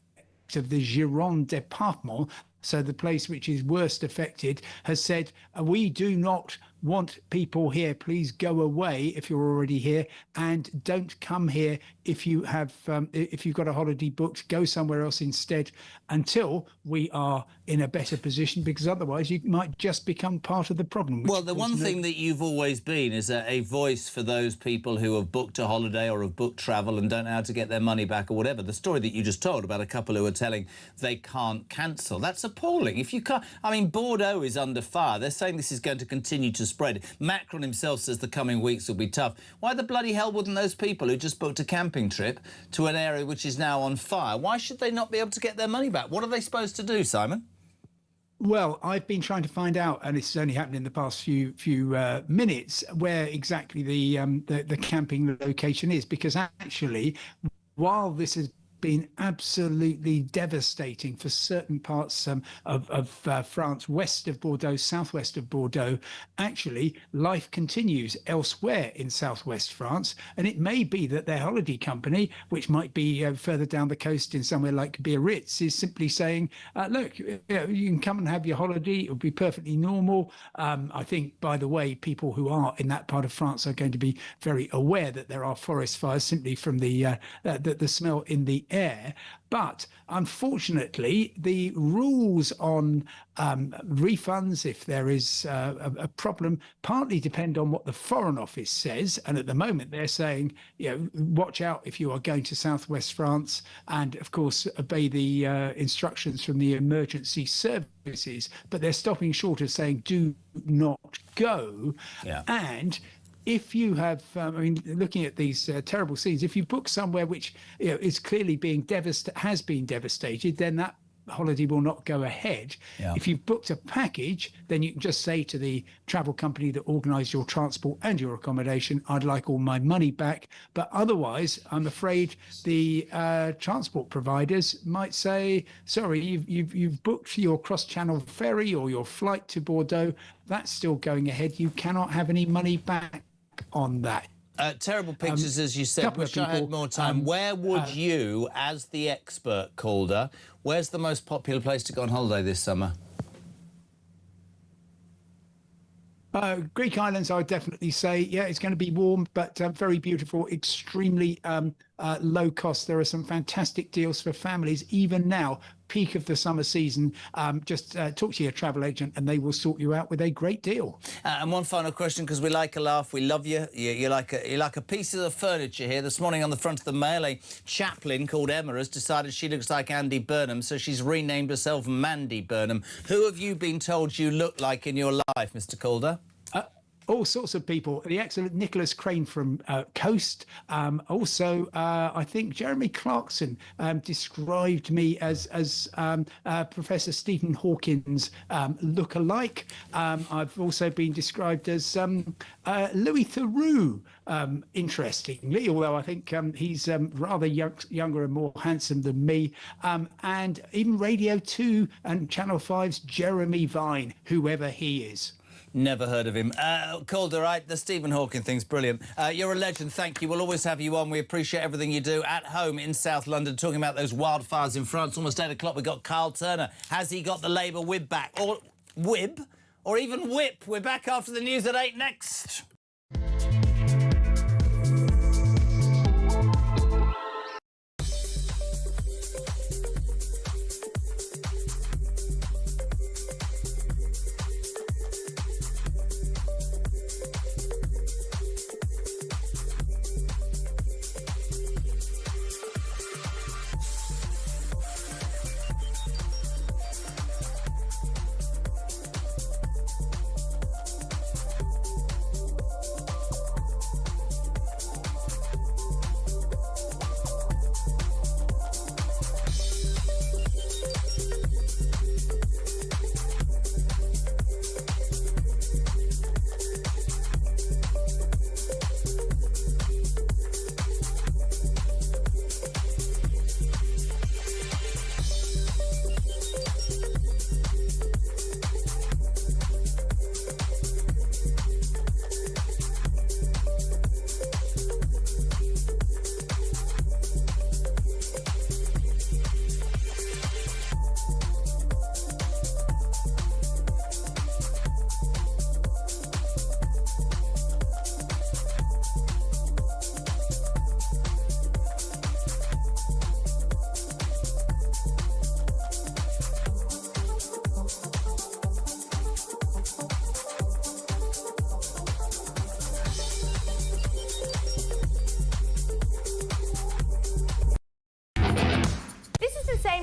Speaker 6: of the Gironde department, so the place which is worst affected, has said, we do not want people here. Please go away if you're already here, and don't come here if you have if you've got a holiday booked. Go somewhere else instead until we are in a better position, because otherwise you might just become part of the problem.
Speaker 2: Well, the one thing that you've always been is a voice for those people who have booked a holiday or have booked travel and don't know how to get their money back or whatever. The story that you just told about a couple who are telling they can't cancel, that's appalling. If you can't, I mean, Bordeaux is under fire. They're saying this is going to continue to spread. Macron himself says the coming weeks will be tough. Why the bloody hell wouldn't those people who just booked a camping trip to an area which is now on fire, why should they not be able to get their money back? What are they supposed to do, Simon?
Speaker 6: Well, I've been trying to find out, and this has only happened in the past few minutes, where exactly the camping location is, because actually, while this has been absolutely devastating for certain parts of France, west of Bordeaux, southwest of Bordeaux, actually life continues elsewhere in southwest France. And it may be that their holiday company, which might be further down the coast in somewhere like Biarritz, is simply saying, look, you can come and have your holiday. It'll be perfectly normal. I think, by the way, people who are in that part of France are going to be very aware that there are forest fires simply from the smell in the air. But unfortunately, the rules on refunds, if there is a problem, partly depend on what the Foreign Office says. And at the moment, they're saying, watch out if you are going to southwest France, and of course, obey the instructions from the emergency services. But they're stopping short of saying, do not go.
Speaker 2: Yeah.
Speaker 6: And if you have, looking at these terrible scenes, if you book somewhere which is clearly has been devastated, then that holiday will not go ahead.
Speaker 2: Yeah.
Speaker 6: If you've booked a package, then you can just say to the travel company that organised your transport and your accommodation, I'd like all my money back. But otherwise, I'm afraid the transport providers might say, sorry, you've booked your cross-channel ferry or your flight to Bordeaux. That's still going ahead. You cannot have any money back on that.
Speaker 2: Terrible pictures, as you said. Wish I had more time. Where would you, as the expert, Calder, where's the most popular place to go on holiday this summer?
Speaker 6: Greek islands, I would definitely say, yeah, it's going to be warm, but very beautiful, extremely low cost. There are some fantastic deals for families, even now, peak of the summer season. Just talk to your travel agent and they will sort you out with a great deal.
Speaker 2: And one final question, because we like a laugh, we love you. You're like a piece of the furniture here. This morning on the front of the Mail, a chaplain called Emma has decided she looks like Andy Burnham, so she's renamed herself Mandy Burnham. Who have you been told you look like in your life, Mr. Calder?
Speaker 6: All sorts of people. The excellent Nicholas Crane from Coast. Also, I think Jeremy Clarkson described me as Professor Stephen Hawking's look-alike. I've also been described as Louis Theroux, interestingly, although I think he's rather younger and more handsome than me. And even Radio 2 and Channel 5's Jeremy Vine, whoever he is.
Speaker 2: Never heard of him. Calder, right? The Stephen Hawking thing's brilliant. You're a legend. Thank you. We'll always have you on. We appreciate everything you do at home in South London, talking about those wildfires in France. Almost 8 o'clock. We've got Carl Turner. Has he got the Labour whip back? Or whip? Or even whip? We're back after the news at 8 next.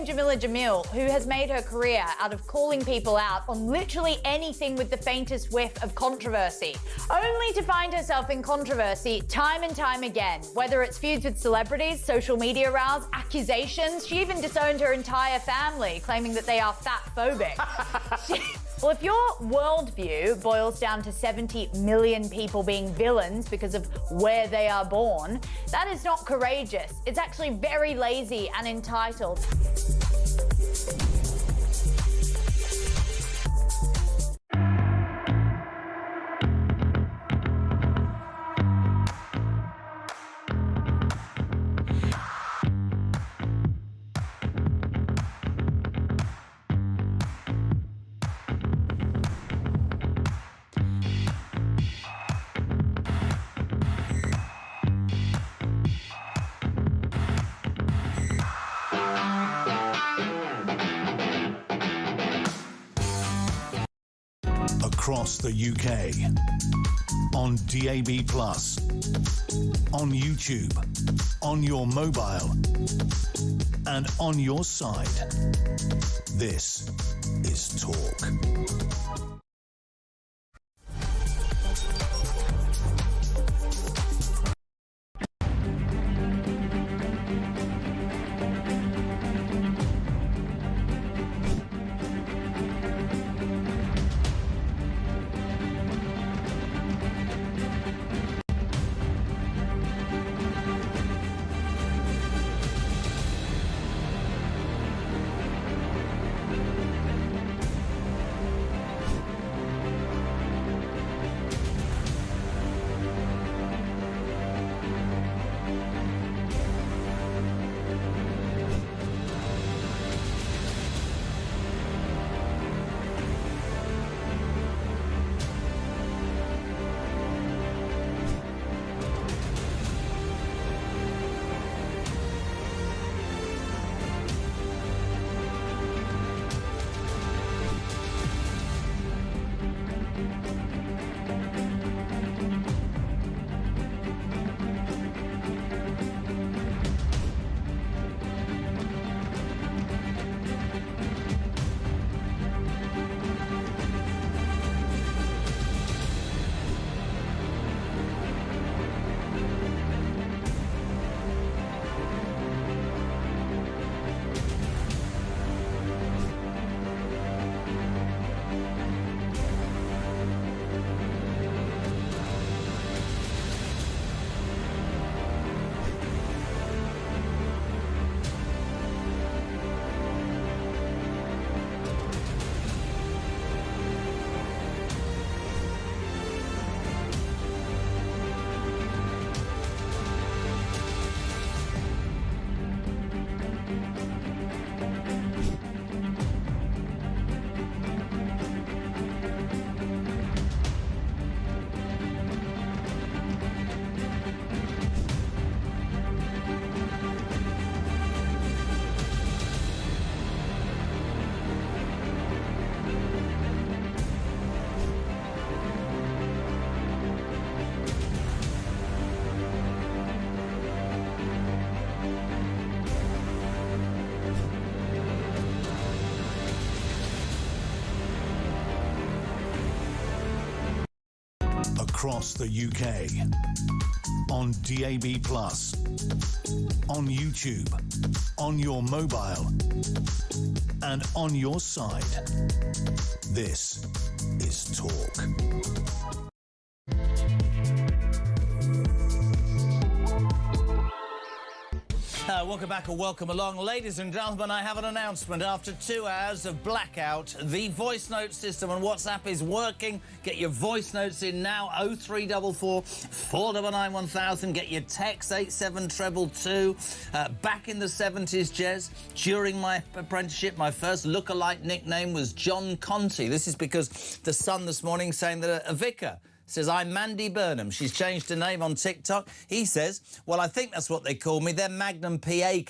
Speaker 7: Jamila Jamil, who has made her career out of calling people out on literally anything with the faintest whiff of controversy, only to find herself in controversy time and time again, whether it's feuds with celebrities, social media rows, accusations. She even disowned her entire family, claiming that they are fat-phobic. Well, if your worldview boils down to 70 million people being villains because of where they are born, that is not courageous. It's actually very lazy and entitled.
Speaker 1: across the UK. On DAB+, on YouTube, on your mobile, and on your side. This is Talk. Across the UK. On DAB+, on YouTube, on your mobile, and on your side. This is Talk.
Speaker 2: Welcome back or welcome along. Ladies and gentlemen, I have an announcement. After 2 hours of blackout, the voice note system on WhatsApp is working. Get your voice notes in now, 0344 499 1000. Get your text, 87222. Back in the 70s, Jez, during my apprenticeship, my first lookalike nickname was John Conti. This is because the Sun this morning saying that a vicar says, I'm Mandy Burnham. She's changed her name on TikTok. He says, well, I think that's what they call me. Then Magnum PI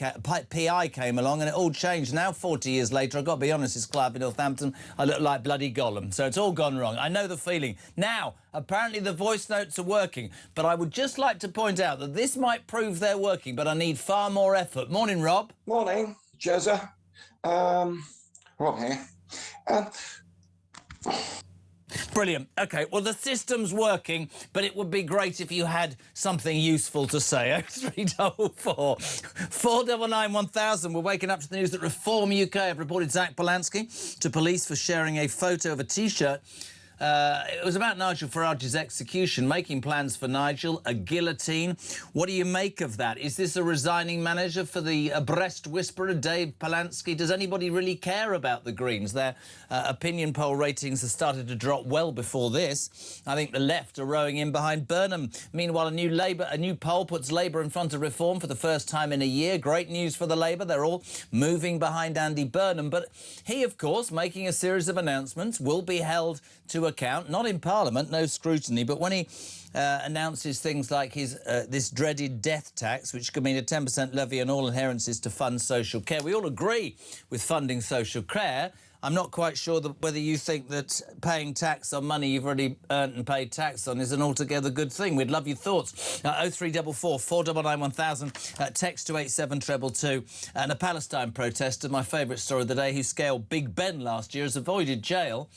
Speaker 2: came along and it all changed. Now, 40 years later, I've got to be honest, it's Clive in Northampton. I look like bloody Gollum. So it's all gone wrong. I know the feeling. Now, apparently the voice notes are working. But I would just like to point out that this might prove they're working, but I need far more effort. Morning, Rob.
Speaker 8: Morning, Jezza. Rob here.
Speaker 2: Brilliant. OK, well, the system's working, but it would be great if you had something useful to say. 0344 499 1000. We're waking up to the news that Reform UK have reported Zach Polanski to police for sharing a photo of a T-shirt. It was about Nigel Farage's execution, making plans for Nigel, a guillotine. What do you make of that? Is this a resigning manager for the breast whisperer, Dave Polanski? Does anybody really care about the Greens? Their opinion poll ratings have started to drop well before this. I think the left are rowing in behind Burnham. Meanwhile, a new poll puts Labour in front of Reform for the first time in a year. Great news for the Labour. They're all moving behind Andy Burnham. But he, of course, making a series of announcements, will be held to account, not in Parliament, no scrutiny, but when he announces things like his this dreaded death tax, which could mean a 10% levy on all inheritances to fund social care. We all agree with funding social care. I'm not quite sure whether you think that paying tax on money you've already earned and paid tax on is an altogether good thing. We'd love your thoughts. 0344 499 1000, text to 87222. And a Palestine protester, my favourite story of the day, who scaled Big Ben last year, has avoided jail.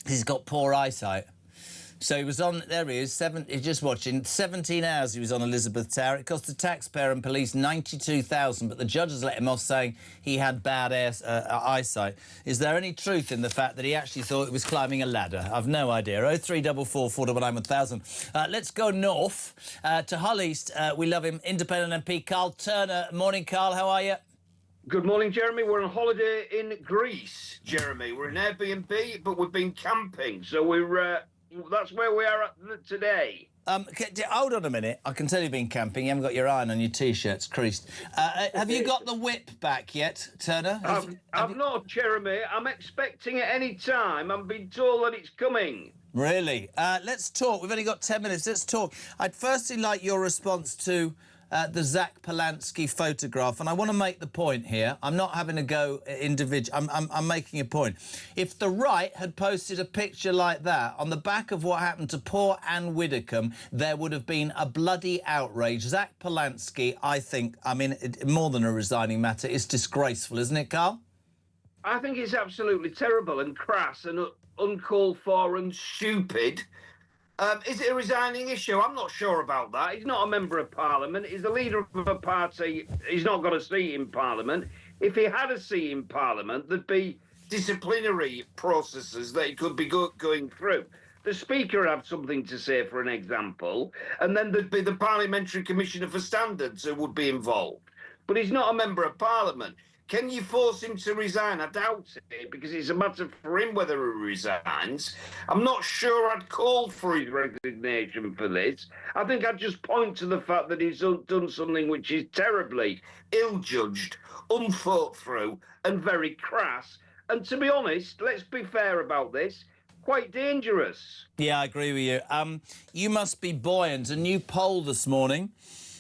Speaker 2: He's got poor eyesight. So he was on, there he is, he's just watching, 17 hours he was on Elizabeth Tower. It cost the taxpayer and police $92,000, but the judges let him off saying he had bad eyesight. Is there any truth in the fact that he actually thought he was climbing a ladder? I've no idea. 0344 499 1000. Let's go north to Hull East. We love him. Independent MP Carl Turner. Morning, Carl. How are you?
Speaker 10: Good morning, Jeremy. We're on holiday in Greece, Jeremy. We're in Airbnb, but we've been camping, so we're... that's where we are at today.
Speaker 2: Hold on a minute. I can tell you've been camping. You haven't got your iron on your T-shirts creased. Have you got the whip back yet, Turner?
Speaker 10: I've not, Jeremy. I'm expecting it any time. I'm being told that it's coming.
Speaker 2: Really? Let's talk. We've only got 10 minutes. Let's talk. I'd firstly like your response to the Zach Polanski photograph, and I want to make the point here. I'm not having a go individual. I'm making a point. If the right had posted a picture like that on the back of what happened to poor Anne Widdecombe, there would have been a bloody outrage. Zach Polanski, I think, I mean, more than a resigning matter, is disgraceful, isn't it, Carl?
Speaker 10: I think it's absolutely terrible and crass and uncalled for and stupid. Is it a resigning issue? I'm not sure about that. He's not a member of Parliament. He's the leader of a party. He's not got a seat in Parliament. If he had a seat in Parliament, there'd be disciplinary processes that he could be going through. The Speaker would have something to say, for an example, and then there'd be the Parliamentary Commissioner for Standards who would be involved. But he's not a member of Parliament. Can you force him to resign? I doubt it, because it's a matter for him whether he resigns. I'm not sure I'd call for his resignation for this. I think I'd just point to the fact that he's done something which is terribly ill-judged, unthought through, and very crass. And to be honest, let's be fair about this, quite dangerous.
Speaker 2: Yeah, I agree with you. You must be buoyant. A new poll this morning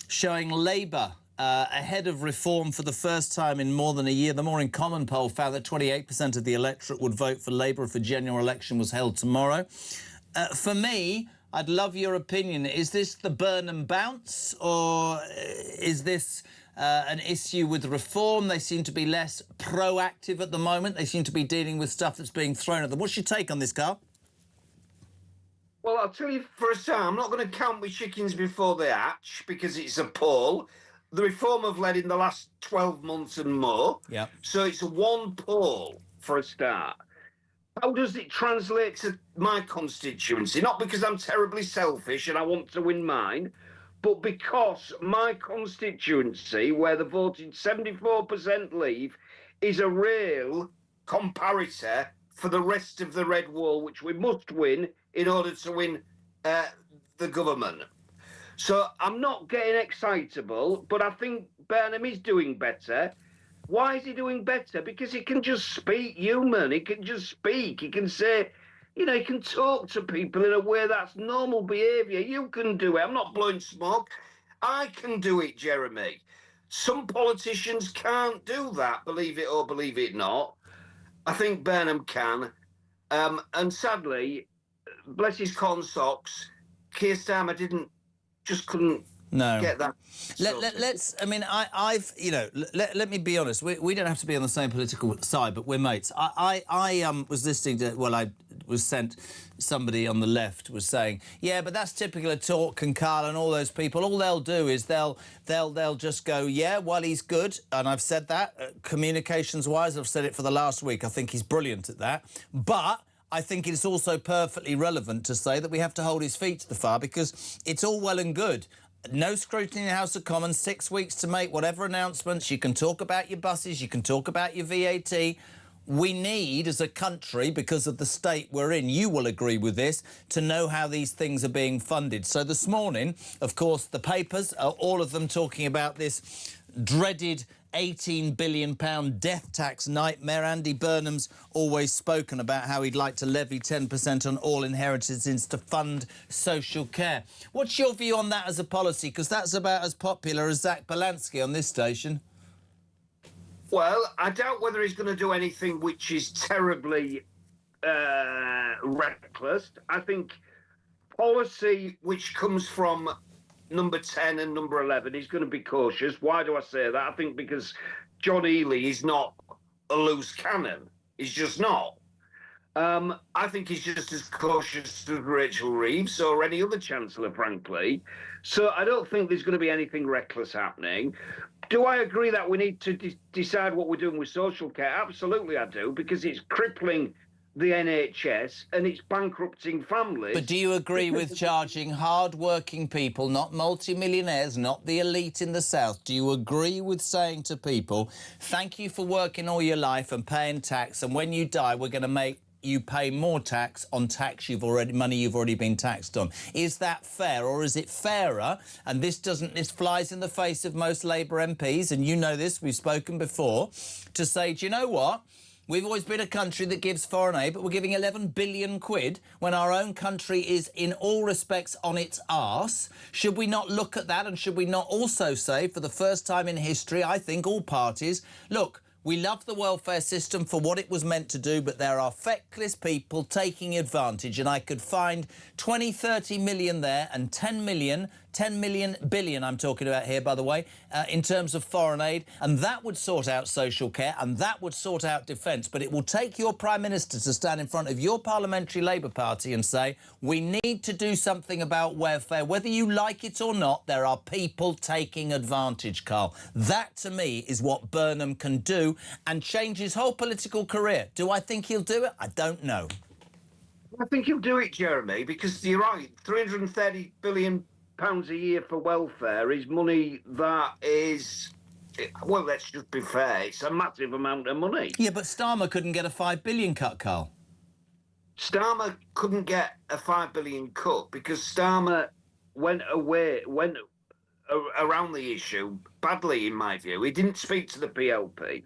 Speaker 2: showing Labour ahead of reform for the first time in more than a year. The More in Common poll found that 28% of the electorate would vote for Labour if a general election was held tomorrow. For me, I'd love your opinion. Is this the Burnham bounce, or is this an issue with reform? They seem to be less proactive at the moment. They seem to be dealing with stuff that's being thrown at them. What's your take on this, Carl?
Speaker 10: Well, I'll tell you for a start, I'm not going to count my chickens before they hatch, because it's a poll. The reform have led in the last 12 months and more.
Speaker 2: Yeah.
Speaker 10: So it's one poll for a start. How does it translate to my constituency? Not because I'm terribly selfish and I want to win mine, but because my constituency, where the voted 74% leave, is a real comparator for the rest of the red wall, which we must win in order to win the government. So I'm not getting excitable, but I think Burnham is doing better. Why is he doing better? Because he can just speak human. He can just speak. He can say, you know, he can talk to people in a way that's normal behaviour. You can do it. I'm not blowing smoke. I can do it, Jeremy. Some politicians can't do that, believe it or believe it not. I think Burnham can. And sadly, bless his corn socks, Keir Starmer couldn't get that.
Speaker 2: Let's. I mean, I've. You know, let me be honest. We don't have to be on the same political side, but we're mates. I was listening to. Well, I was sent. Somebody on the left was saying, yeah, but that's typical of Talk and Carl and all those people. All they'll do is they'll just go, yeah, well, he's good, and I've said that communications-wise. I've said it for the last week. I think he's brilliant at that, but I think it's also perfectly relevant to say that we have to hold his feet to the fire, because it's all well and good. No scrutiny in the House of Commons, 6 weeks to make whatever announcements. You can talk about your buses, you can talk about your VAT. We need, as a country, because of the state we're in, you will agree with this, to know how these things are being funded. So this morning, of course, the papers, all of them talking about this dreaded £18 billion death tax nightmare. Andy Burnham's always spoken about how he'd like to levy 10% on all inheritances to fund social care. What's your view on that as a policy? Because that's about as popular as Zach Polanski on this station.
Speaker 10: Well, I doubt whether he's going to do anything which is terribly reckless. I think policy which comes from number 10 and number 11 is going to be cautious. Why do I say that? I think because John Ely is not a loose cannon. He's just not. I think he's just as cautious as Rachel Reeves or any other Chancellor, frankly. So I don't think there's going to be anything reckless happening. Do I agree that we need to decide what we're doing with social care? Absolutely, I do, because it's crippling the NHS and it's bankrupting families.
Speaker 2: But do you agree with charging hard-working people, not multimillionaires, not the elite in the South, do you agree with saying to people, thank you for working all your life and paying tax, and when you die, we're going to make you pay more tax on money you've already been taxed on? Is that fair, or is it fairer? And this flies in the face of most Labour MPs, and you know this, we've spoken before, to say, do you know what? We've always been a country that gives foreign aid, but we're giving 11 billion quid when our own country is, in all respects, on its arse. Should we not look at that, and should we not also say, for the first time in history, I think all parties, look, we love the welfare system for what it was meant to do, but there are feckless people taking advantage, and I could find 20, 30 million there and 10 billion I'm talking about here, by the way, in terms of foreign aid, and that would sort out social care and that would sort out defence. But it will take your Prime Minister to stand in front of your parliamentary Labour Party and say, we need to do something about welfare. Whether you like it or not, there are people taking advantage, Carl. That, to me, is what Burnham can do and change his whole political career. Do I think he'll do it? I don't know.
Speaker 10: I think he'll do it, Jeremy, because you're right, £330 billion a year for welfare is money that is, well, let's just be fair, it's a massive amount of money.
Speaker 2: Yeah, but Starmer couldn't get a £5 billion cut, Carl.
Speaker 10: Starmer couldn't get a £5 billion cut because Starmer went around the issue badly, in my view. He didn't speak to the PLP.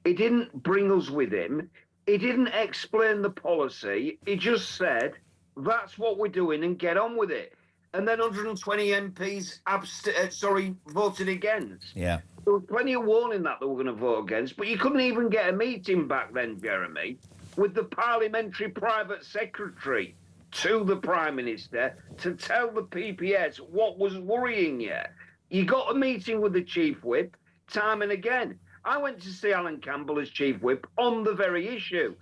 Speaker 10: He didn't bring us with him. He didn't explain the policy. He just said, that's what we're doing and get on with it. And then 120 MPs voted against.
Speaker 2: Yeah.
Speaker 10: There was plenty of warning that they were going to vote against, but you couldn't even get a meeting back then, Jeremy, with the parliamentary private secretary to the Prime Minister to tell the PPS what was worrying you. You got a meeting with the Chief Whip time and again. I went to see Alan Campbell as Chief Whip on the very issue,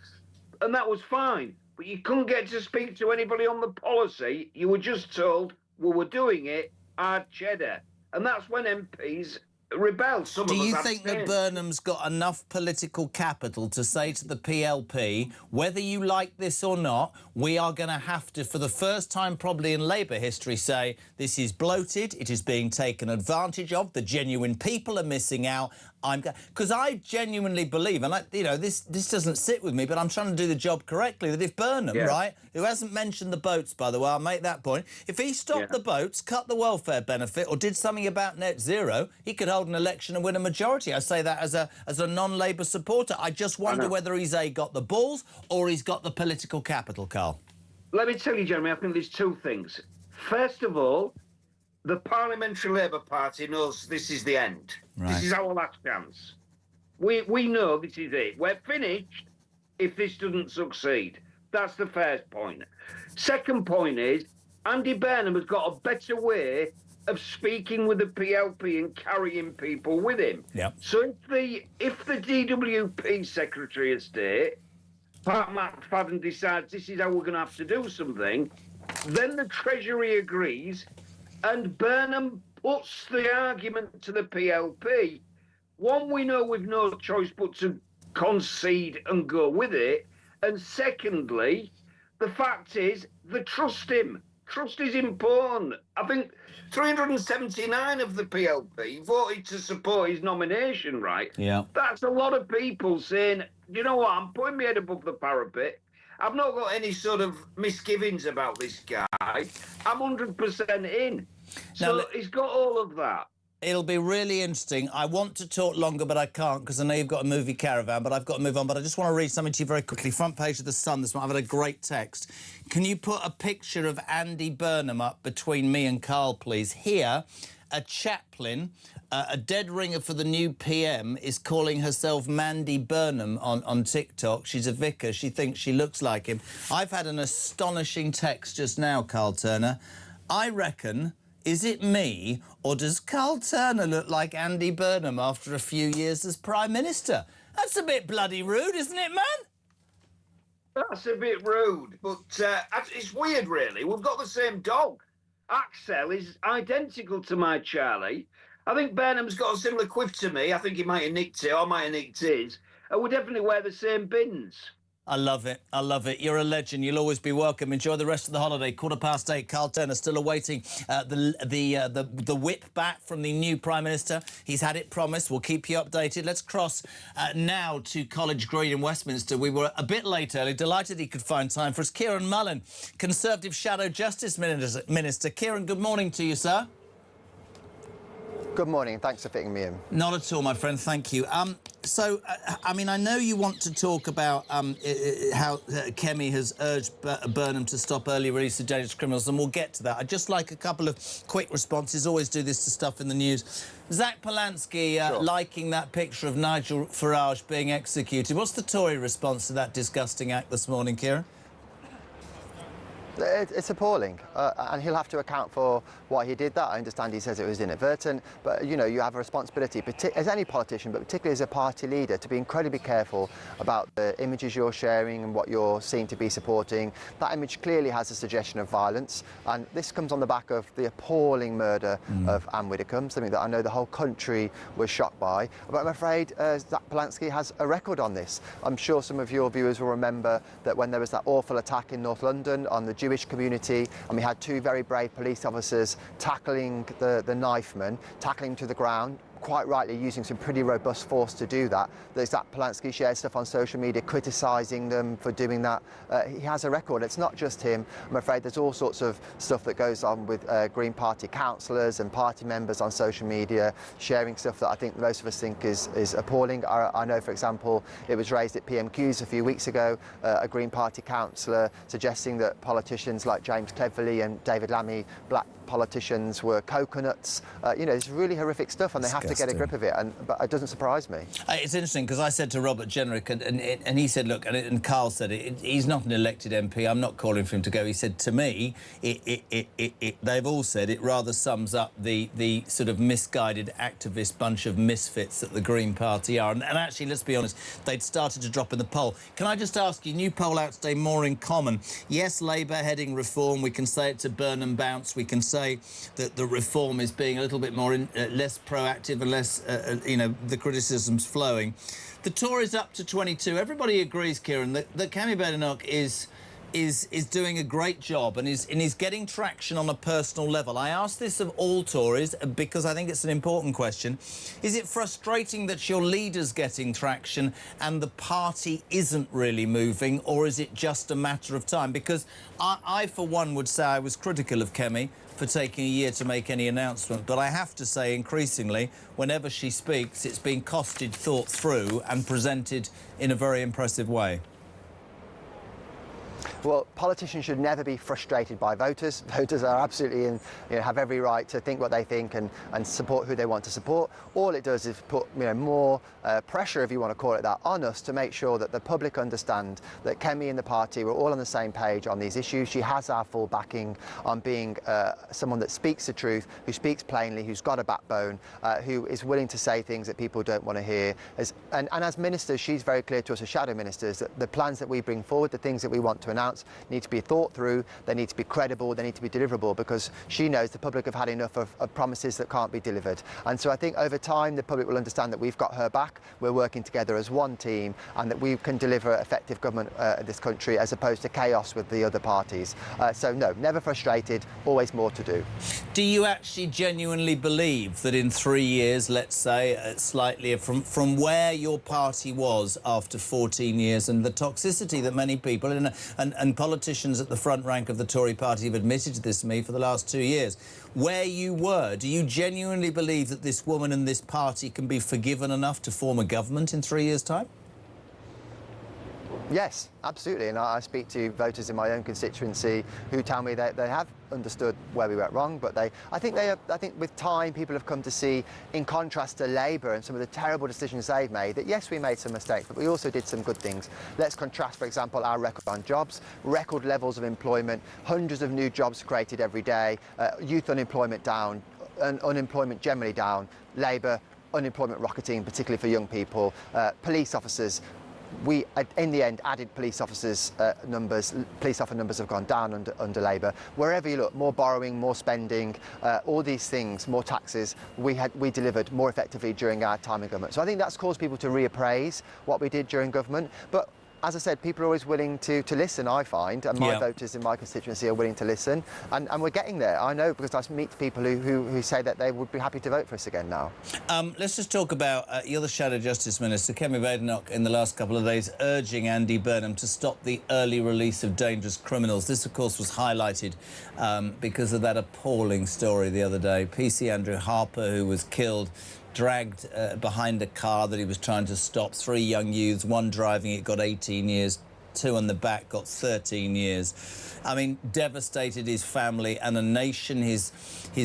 Speaker 10: and that was fine. But you couldn't get to speak to anybody on the policy. You were just told, well, we're doing it, hard cheddar. And that's when MPs rebelled.
Speaker 2: Do you think that Burnham's got enough political capital to say to the PLP, whether you like this or not, we are going to have to, for the first time probably in Labour history, say this is bloated, it is being taken advantage of, the genuine people are missing out. Because I genuinely believe, and this doesn't sit with me, but I'm trying to do the job correctly, that if Burnham, right, who hasn't mentioned the boats, by the way, I'll make that point, if he stopped the boats, cut the welfare benefit, or did something about net zero, he could hold an election and win a majority. I say that as a non-Labour supporter. I just wonder whether he's got the balls or he's got the political capital, Carl.
Speaker 10: Let me tell you, Jeremy, I think there's two things. First of all, the Parliamentary Labour Party knows this is the end. Right. This is our last chance. We know this is it. We're finished if this doesn't succeed. That's the first point. Second point is, Andy Burnham has got a better way of speaking with the PLP and carrying people with him.
Speaker 2: Yep.
Speaker 10: So if the DWP Secretary of State, Pat McFadden, decides this is how we're going to have to do something, then the Treasury agrees, and Burnham puts the argument to the PLP. One, we know we've no choice but to concede and go with it. And secondly, the fact is, they trust him. Trust is important. I think 379 of the PLP voted to support his nomination, right?
Speaker 2: Yeah.
Speaker 10: That's a lot of people saying, you know what, I'm putting my head above the parapet. I've not got any sort of misgivings about this guy. I'm 100% in. So he's got all of that.
Speaker 2: It'll be really interesting. I want to talk longer, but I can't because I know you've got a movie caravan, but I've got to move on. But I just want to read something to you very quickly. Front page of The Sun this morning. I've had a great text. Can you put a picture of Andy Burnham up between me and Carl, please? Here, a chaplain a dead ringer for the new PM is calling herself Mandy Burnham on TikTok. She's a vicar. She thinks she looks like him. I've had an astonishing text just now, Carl Turner. I reckon, is it me, or does Carl Turner look like Andy Burnham after a few years as Prime Minister? That's a bit bloody rude, isn't it, man?
Speaker 10: That's a bit rude, but it's weird, really. We've got the same dog. Axel is identical to my Charlie. I think Burnham's got a similar quiff to me. I think he might have nicked it, or I might have nicked his. And we definitely wear the same bins.
Speaker 2: I love it. I love it. You're a legend. You'll always be welcome. Enjoy the rest of the holiday. 8:15. Carl Turner still awaiting the whip back from the new Prime Minister. He's had it promised. We'll keep you updated. Let's cross now to College Green in Westminster. We were a bit late early. Delighted he could find time for us. Kieran Mullen, Conservative Shadow Justice Minister. Kieran, good morning to you, sir.
Speaker 11: Good morning. Thanks for fitting me in.
Speaker 2: Not at all, my friend. Thank you. I mean, I know you want to talk about how Kemi has urged Burnham to stop early release of dangerous criminals, and we'll get to that. I'd just like a couple of quick responses. Always do this to stuff in the news. Zach Polanski liking that picture of Nigel Farage being executed. What's the Tory response to that disgusting act this morning, Kieran?
Speaker 11: It's appalling, and he'll have to account for why he did that. I understand he says it was inadvertent, but, you know, you have a responsibility, as any politician, but particularly as a party leader, to be incredibly careful about the images you're sharing and what you're seen to be supporting. That image clearly has a suggestion of violence, and this comes on the back of the appalling murder of Anne Widdecombe, something that I know the whole country was shocked by. But I'm afraid Zach Polanski has a record on this. I'm sure some of your viewers will remember that when there was that awful attack in North London on the Jewish community, and we had two very brave police officers tackling the knifeman, tackling him to the ground, quite rightly using some pretty robust force to do that. There's that Polanski shared stuff on social media criticising them for doing that. He has a record. It's not just him. I'm afraid there's all sorts of stuff that goes on with Green Party councillors and party members on social media sharing stuff that I think most of us think is appalling. I know, for example, it was raised at PMQs a few weeks ago, a Green Party councillor suggesting that politicians like James Cleverly and David Lammy, black politicians, were coconuts. You know, it's really horrific stuff, and they have to get a grip of it, but it doesn't surprise me.
Speaker 2: It's interesting, because I said to Robert Jenrick, and he said, look, and Carl said it, he's not an elected MP, I'm not calling for him to go. He said, to me, they've all said it rather sums up the sort of misguided activist bunch of misfits that the Green Party are. And actually, let's be honest, they'd started to drop in the poll. Can I just ask you, new poll out today, more in common. Yes, Labour heading reform, we can say it's a Burnham bounce, we can say that the reform is being a little bit more less proactive and less, you know, the criticism's flowing. The Tories up to 22. Everybody agrees, Kieran, that Kemi Badenoch is doing a great job and is getting traction on a personal level. I ask this of all Tories because I think it's an important question. Is it frustrating that your leader's getting traction and the party isn't really moving, or is it just a matter of time? Because I for one, would say I was critical of Kemi for taking a year to make any announcement, but I have to say, increasingly, whenever she speaks, it's been costed, thought through and presented in a very impressive way.
Speaker 11: Well, politicians should never be frustrated by voters. Voters are absolutely have every right to think what they think and support who they want to support. All it does is put more pressure, if you want to call it that, on us to make sure that the public understand that Kemi and the party were all on the same page on these issues. She has our full backing on being someone that speaks the truth, who speaks plainly, who's got a backbone, who is willing to say things that people don't want to hear. And as ministers, she's very clear to us as shadow ministers that the plans that we bring forward, the things that we want to announce, need to be thought through, they need to be credible, they need to be deliverable, because she knows the public have had enough of promises that can't be delivered. And so I think over time the public will understand that we've got her back, we're working together as one team, and that we can deliver effective government in this country as opposed to chaos with the other parties. So no, never frustrated, always more to do.
Speaker 2: Do you actually genuinely believe that in 3 years, let's say, slightly from where your party was after 14 years and the toxicity that many people and politicians at the front rank of the Tory party have admitted to this to me for the last 2 years, where you were, do you genuinely believe that this woman and this party can be forgiven enough to form a government in 3 years' time?
Speaker 11: Yes, absolutely. And I speak to voters in my own constituency who tell me that they have understood where we went wrong, but I think with time people have come to see, in contrast to Labour and some of the terrible decisions they've made, that yes, we made some mistakes, but we also did some good things. Let's contrast, for example, our record on jobs, record levels of employment, hundreds of new jobs created every day, youth unemployment down, unemployment generally down, Labour unemployment rocketing, particularly for young people, police officers. We, in the end, added police officers' numbers. Police officer numbers have gone down under Labour. Wherever you look, more borrowing, more spending, all these things, more taxes, we delivered more effectively during our time in government. So I think that's caused people to reappraise what we did during government. But as I said, people are always willing to listen, I find, and my voters in my constituency are willing to listen, and we're getting there. I know, because I meet people who say that they would be happy to vote for us again now.
Speaker 2: Let's just talk about, you're the Shadow Justice Minister, Kemi Badenoch, in the last couple of days, urging Andy Burnham to stop the early release of dangerous criminals. This, of course, was highlighted because of that appalling story the other day. PC Andrew Harper, who was killed, dragged behind a car that he was trying to stop. 3 young youths, one driving it, got 18 years, 2 on the back, got 13 years. I mean, devastated his family and a nation. His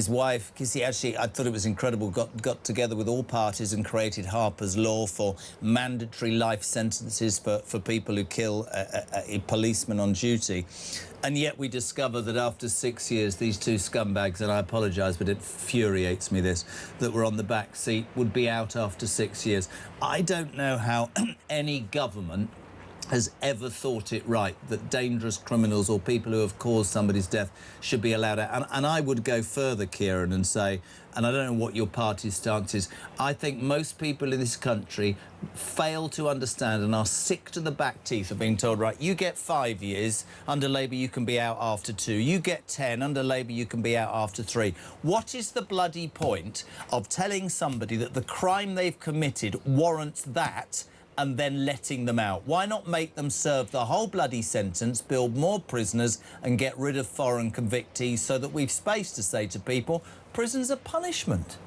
Speaker 2: wife, Kissy, actually, I thought it was incredible, got together with all parties and created Harper's Law for mandatory life sentences for people who kill a policeman on duty. And yet we discover that after 6 years, these 2 scumbags, and I apologise, but it infuriates me this, that were on the back seat, would be out after 6 years. I don't know how any government has ever thought it right that dangerous criminals or people who have caused somebody's death should be allowed out. And I would go further, Kieran, and say, and I don't know what your party's stance is, I think most people in this country fail to understand and are sick to the back teeth of being told, right, you get 5 years, under Labour you can be out after 2, you get 10, under Labour you can be out after 3. What is the bloody point of telling somebody that the crime they've committed warrants that and then letting them out? Why not make them serve the whole bloody sentence, build more prisoners and get rid of foreign convictees so that we've space to say to people, prison's a punishment?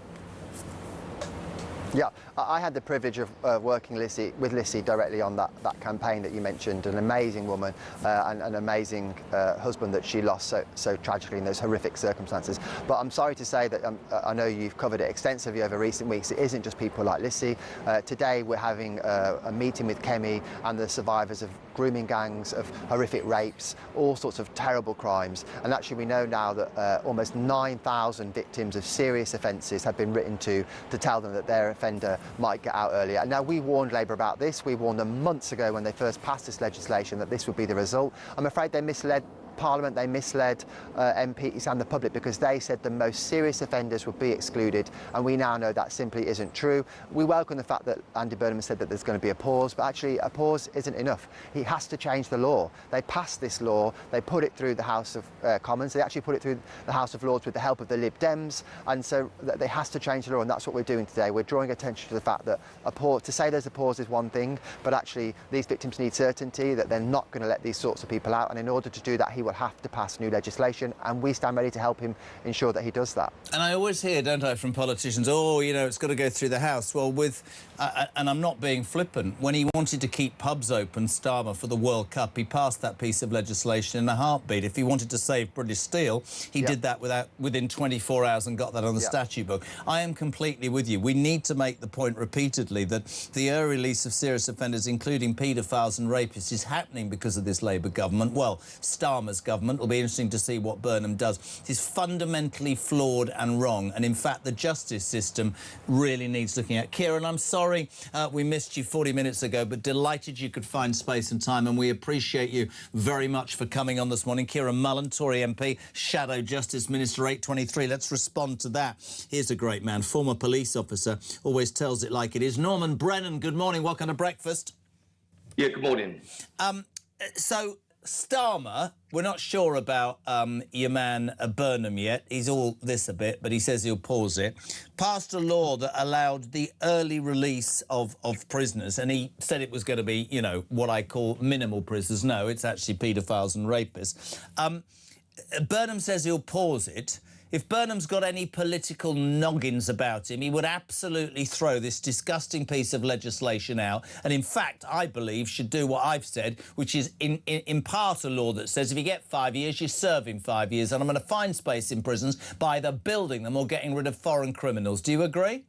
Speaker 11: Yeah, I had the privilege of working with Lissy directly on that campaign that you mentioned. An amazing woman and an amazing husband that she lost so tragically in those horrific circumstances. But I'm sorry to say that I know you've covered it extensively over recent weeks. It isn't just people like Lissy. Today we're having a meeting with Kemi and the survivors of grooming gangs, of horrific rapes, all sorts of terrible crimes. And actually we know now that almost 9,000 victims of serious offences have been written to tell them that their offender might get out earlier. And now, we warned Labour about this. We warned them months ago when they first passed this legislation that this would be the result. I'm afraid they misled Parliament, they misled MPs and the public, because they said the most serious offenders would be excluded, and we now know that simply isn't true. We welcome the fact that Andy Burnham said that there's going to be a pause, but actually a pause isn't enough. He has to change the law. They passed this law, they put it through the House of Commons, they actually put it through the House of Lords with the help of the Lib Dems, and so they has to change the law, and that's what we're doing today. We're drawing attention to the fact that to say there's a pause is one thing, but actually these victims need certainty that they're not going to let these sorts of people out, and in order to do that, he will have to pass new legislation, and we stand ready to help him ensure that he does that.
Speaker 2: And I always hear, don't I, from politicians, oh, you know, it's got to go through the House. Well, and I'm not being flippant, when he wanted to keep pubs open, Starmer, for the World Cup, he passed that piece of legislation in a heartbeat. If he wanted to save British Steel, he did that within 24 hours and got that on the statute book. I am completely with you. We need to make the point repeatedly that the early release of serious offenders, including paedophiles and rapists, is happening because of this Labour government. Well, Starmer's government. It'll be interesting to see what Burnham does. It is fundamentally flawed and wrong, and in fact the justice system really needs looking at. Kieran, I'm sorry we missed you 40 minutes ago, but delighted you could find space and time, and we appreciate you very much for coming on this morning. Kieran Mullen, Tory MP, Shadow Justice Minister, 823. Let's respond to that. Here's a great man, former police officer, always tells it like it is. Norman Brennan, good morning, welcome to breakfast.
Speaker 3: Yeah, good morning.
Speaker 2: So Starmer, we're not sure about your man Burnham yet. He's all this a bit, but he says he'll pause it. Passed a law that allowed the early release of prisoners, and he said it was going to be, you know, what I call minimal prisoners. No, it's actually paedophiles and rapists. Burnham says he'll pause it. If Burnham's got any political noggins about him, he would absolutely throw this disgusting piece of legislation out. And in fact, I believe should do what I've said, which is impart a law that says if you get 5 years, you serve in 5 years. And I'm going to find space in prisons by either building them or getting rid of foreign criminals. Do you agree?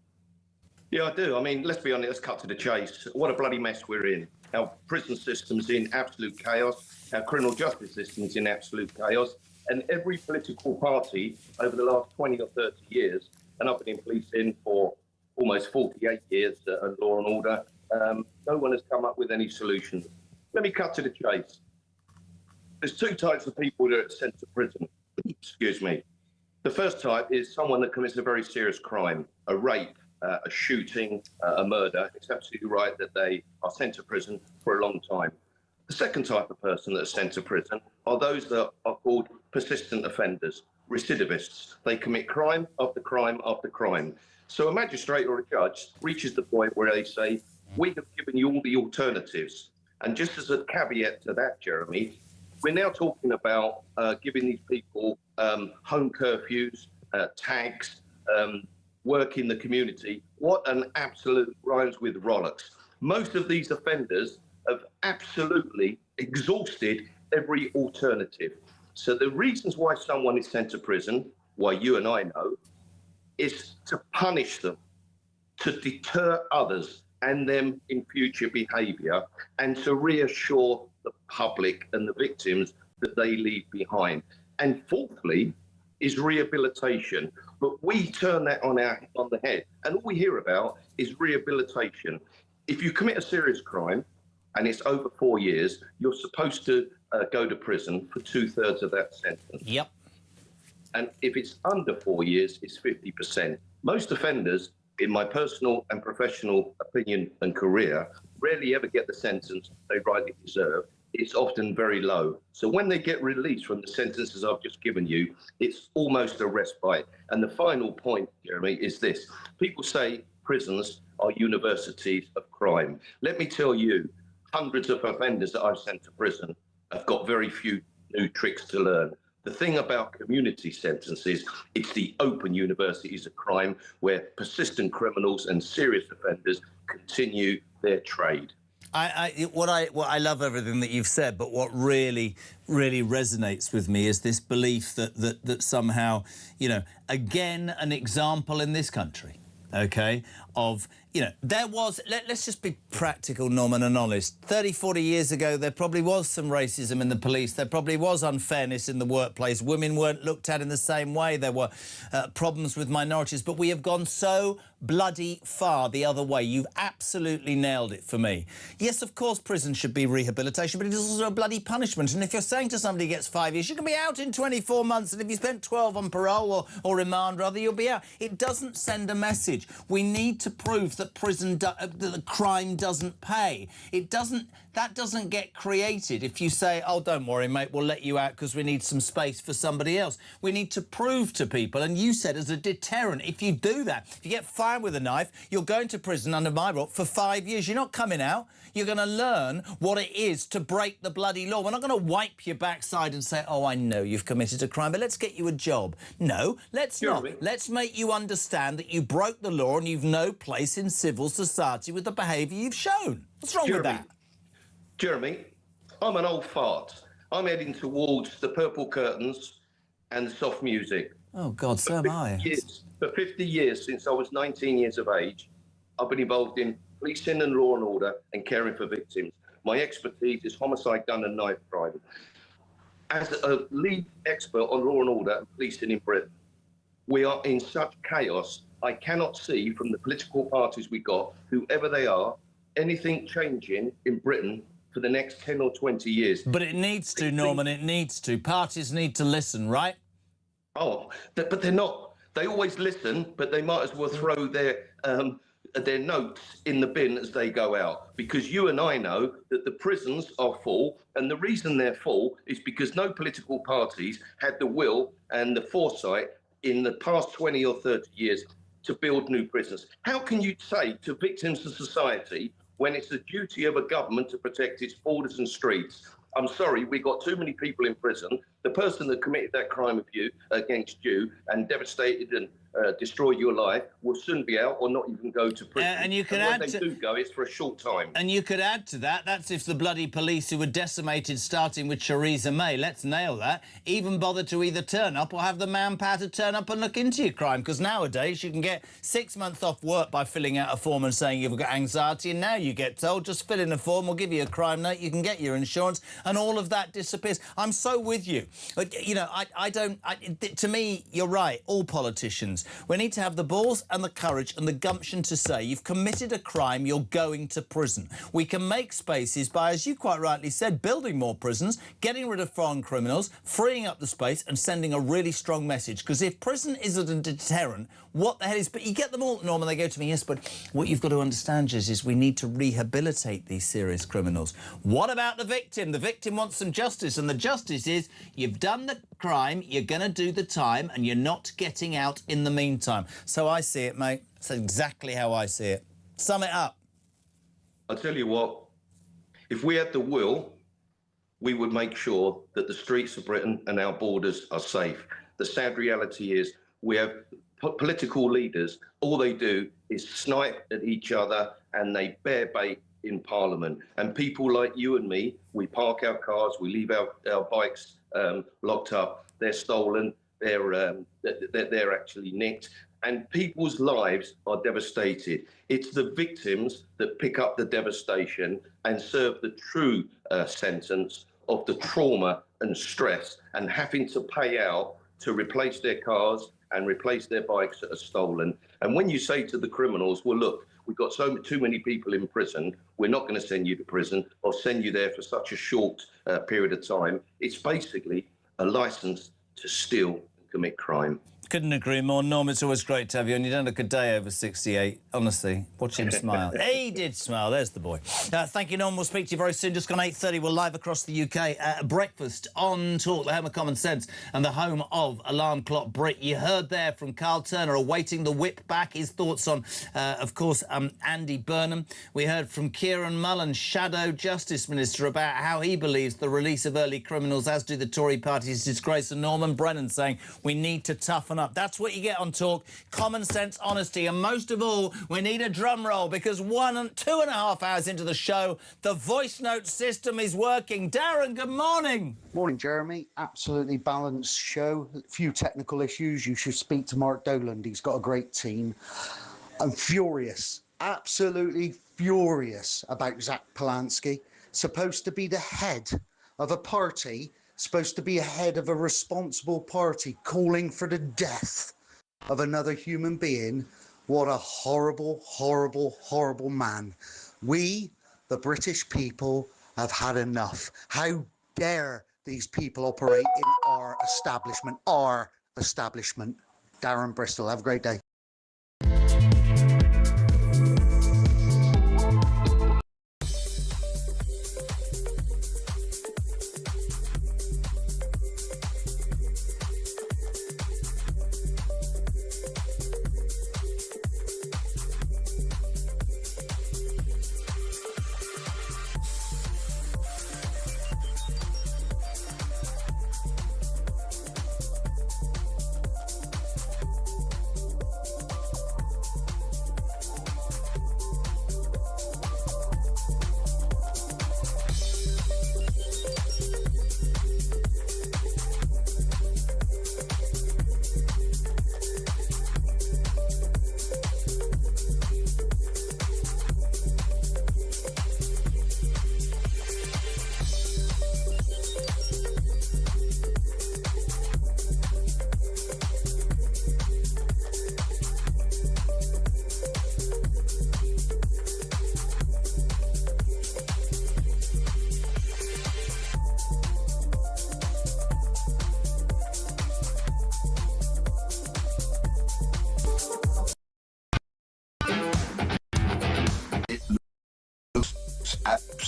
Speaker 3: Yeah, I do. I mean, let's be honest, let's cut to the chase. What a bloody mess we're in. Our prison system's in absolute chaos. Our criminal justice system's in absolute chaos. And every political party over the last 20 or 30 years, and I've been in policing for almost 48 years and law and order, no one has come up with any solutions. Let me cut to the chase. There's two types of people that are sent to prison. Excuse me. The first type is someone that commits a very serious crime, a rape, a shooting, a murder. It's absolutely right that they are sent to prison for a long time. The second type of person that's sent to prison are those that are called persistent offenders, recidivists. They commit crime after crime after crime. So a magistrate or a judge reaches the point where they say, we have given you all the alternatives. And just as a caveat to that, Jeremy, we're now talking about giving these people home curfews, tags, work in the community. What an absolute rhymes with rollicks. Most of these offenders have absolutely exhausted every alternative. So the reasons why someone is sent to prison, why you and I know, is to punish them, to deter others and them in future behaviour, and to reassure the public and the victims that they leave behind. And fourthly is rehabilitation. But we turn that on the head, and all we hear about is rehabilitation. If you commit a serious crime, and it's over 4 years, you're supposed to go to prison for 2/3 of that sentence.
Speaker 2: Yep.
Speaker 3: And if it's under 4 years, it's 50%. Most offenders, in my personal and professional opinion and career, rarely ever get the sentence they rightly deserve. It's often very low. So when they get released from the sentences I've just given you, it's almost a respite. And the final point, Jeremy, is this. People say prisons are universities of crime. Let me tell you, hundreds of offenders that I've sent to prison have got very few new tricks to learn. The thing about community sentences, it's the open universities of crime where persistent criminals and serious offenders continue their trade.
Speaker 2: What I love everything that you've said, but what really resonates with me is this belief that somehow, you know, again, an example in this country, OK, of, you know, there was, let's just be practical, Norman, and honest. 30, 40 years ago, there probably was some racism in the police. There probably was unfairness in the workplace. Women weren't looked at in the same way. There were problems with minorities. But we have gone so bloody far the other way. You've absolutely nailed it for me. Yes, of course, prison should be rehabilitation, but it is also a bloody punishment. And if you're saying to somebody who gets 5 years, you can be out in 24 months, and if you spent 12 on parole or remand, rather, you'll be out. It doesn't send a message. We need to prove that that the crime doesn't pay. That doesn't get created if you say, oh, don't worry, mate, we'll let you out because we need some space for somebody else. We need to prove to people, and you said as a deterrent, if you do that, if you get fired with a knife, you're going to prison under my rule for 5 years. You're not coming out. You're going to learn what it is to break the bloody law. We're not going to wipe your backside and say, oh, I know you've committed a crime, but let's get you a job. No, let's not. Let's make you understand that you broke the law and you've no place in civil society with the behaviour you've shown. What's wrong with that?
Speaker 3: Jeremy, I'm an old fart. I'm heading towards the purple curtains and the soft music.
Speaker 2: Oh, God, so am I.
Speaker 3: For 50 years, since I was 19 years of age, I've been involved in policing and law and order and caring for victims. My expertise is homicide, gun and knife crime. As a lead expert on law and order and policing in Britain, we are in such chaos. I cannot see from the political parties we got, whoever they are, anything changing in Britain for the next 10 or 20 years.
Speaker 2: But it needs to, Norman, it needs to. Parties need to listen, right?
Speaker 3: Oh, but they're not. They always listen, but they might as well throw their notes in the bin as they go out. Because you and I know that the prisons are full, and the reason they're full is because no political parties had the will and the foresight in the past 20 or 30 years to build new prisons. How can you say to victims of society, when it's the duty of a government to protect its borders and streets, I'm sorry, we got too many people in prison. The person that committed that crime against you and devastated and destroyed your life will soon be out or not even go to prison.
Speaker 2: And you can
Speaker 3: when
Speaker 2: add
Speaker 3: they do go, it's for a short time.
Speaker 2: And you could add to that, that's if the bloody police who were decimated, starting with Theresa May, let's nail that, even bother to either turn up or have the manpower to turn up and look into your crime. Because nowadays you can get 6 months off work by filling out a form and saying you've got anxiety, and now you get told just fill in a form, we'll give you a crime note, you can get your insurance, and all of that disappears. I'm so with you. You know, to me, you're right, all politicians. We need to have the balls and the courage and the gumption to say you've committed a crime, you're going to prison. We can make spaces by, as you quite rightly said, building more prisons, getting rid of foreign criminals, freeing up the space and sending a really strong message. Because if prison isn't a deterrent, what the hell is... But you get them all, Norman, they go to me, yes, but what you've got to understand is we need to rehabilitate these serious criminals. What about the victim? The victim wants some justice, and the justice is you've done the crime, you're going to do the time, and you're not getting out in the meantime. So I see it, mate. That's exactly how I see it. Sum it up.
Speaker 3: I'll tell you what, if we had the will, we would make sure that the streets of Britain and our borders are safe. The sad reality is we have political leaders, all they do is snipe at each other and they bear bait in Parliament. And people like you and me, we park our cars, we leave our bikes locked up, they're stolen, they're actually nicked, and people's lives are devastated. It's the victims that pick up the devastation and serve the true sentence of the trauma and stress and having to pay out to replace their cars and replace their bikes that are stolen. And when you say to the criminals, well, look, we've got too many people in prison, we're not going to send you to prison or send you there for such a short period of time, it's basically a license to steal and commit crime.
Speaker 2: Couldn't agree more. Norm, it's always great to have you, and you don't look a day over 68. Honestly, watch him smile. He did smile. There's the boy. Thank you, Norm. We'll speak to you very soon. Just gone 8:30. We're live across the UK. Breakfast on Talk, the home of common sense and the home of Alarm Clock Brit. You heard there from Carl Turner awaiting the whip back. His thoughts on, of course, Andy Burnham. We heard from Kieran Mullen, Shadow Justice Minister, about how he believes the release of early criminals, as do the Tory party's disgrace, and Norman Brennan saying we need to toughen up. That's what you get on Talk. Common sense, honesty, and most of all, we need a drum roll, because 2.5 hours into the show, the voice note system is working. Darren, good morning.
Speaker 12: Morning, Jeremy. Absolutely balanced show. A few technical issues. You should speak to Mark Doland. He's got a great team. I'm furious, absolutely furious about Zach Polanski. Supposed to be the head of a party, supposed to be ahead of a responsible party, calling for the death of another human being. What a horrible, horrible, horrible man. We, the British people, have had enough. How dare these people operate in our establishment, Darren Bristol, have a great day.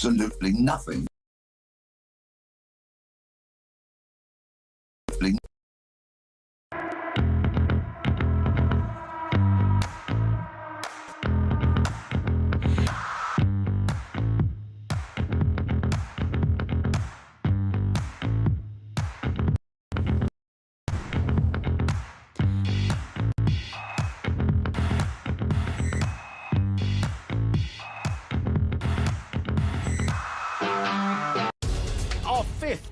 Speaker 13: Absolutely nothing.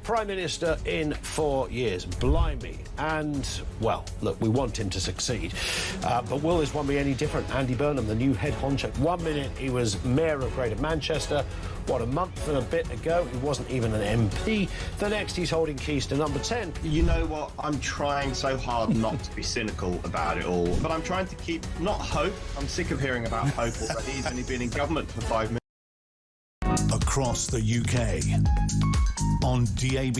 Speaker 17: Prime Minister in 4 years. Blimey. And, well, look, we want him to succeed. But will this one be any different? Andy Burnham, the new head honcho. 1 minute he was Mayor of Greater Manchester. What, a month and a bit ago, he wasn't even an MP. The next, he's holding keys to number 10.
Speaker 18: You know what? I'm trying so hard not to be cynical about it all, but I'm trying to keep, not hope. I'm sick of hearing about hope already. He's only been in government for 5 minutes.
Speaker 1: Across the UK, on DAB+,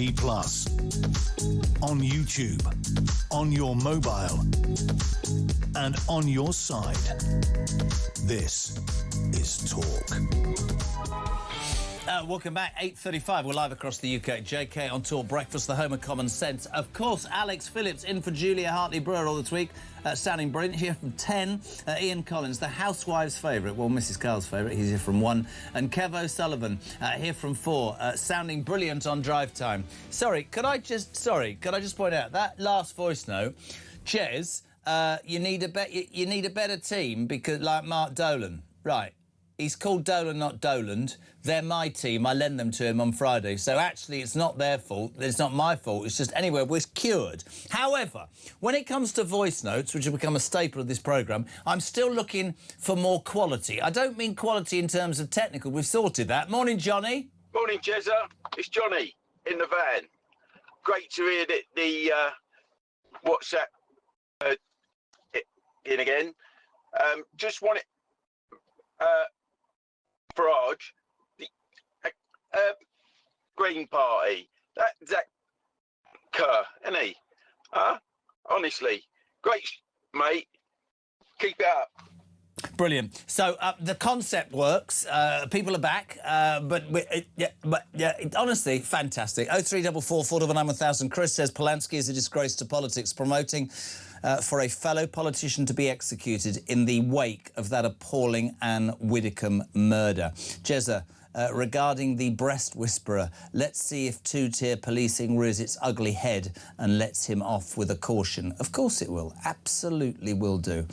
Speaker 1: on YouTube, on your mobile, and on your side. This is Talk.
Speaker 2: Welcome back, 8:35. We're live across the UK. JK on Talk Breakfast, the home of common sense. Of course, Alex Phillips in for Julia Hartley-Brewer all this week. Sounding brilliant. Here from 10. Ian Collins, the housewife's favourite. Well, Mrs. Carl's favourite. He's here from 1. And Kev O'Sullivan here from 4. Sounding brilliant on drive time. Sorry, could I just point out that last voice note, Jez, you need a better team because, like Mark Dolan, right? He's called Dolan, not Doland. They're my team. I lend them to him on Friday. So actually, it's not their fault. It's not my fault. It's just, anyway, we're cured. However, when it comes to voice notes, which have become a staple of this programme, I'm still looking for more quality. I don't mean quality in terms of technical. We've sorted that. Morning, Johnny.
Speaker 14: Morning, Jezza. It's Johnny in the van. Great to hear that the WhatsApp in again. Just wanted... Farage, the Green Party, that Kerr, isn't he? Honestly, great, mate. Keep it up.
Speaker 2: Brilliant. So the concept works. People are back, honestly, fantastic. 0344 499 1000. Chris says Polanski is a disgrace to politics, promoting for a fellow politician to be executed in the wake of that appalling Anne Widdecombe murder. Jezza, regarding the breast whisperer, let's see if two-tier policing rears its ugly head and lets him off with a caution. Of course it will. Absolutely will do.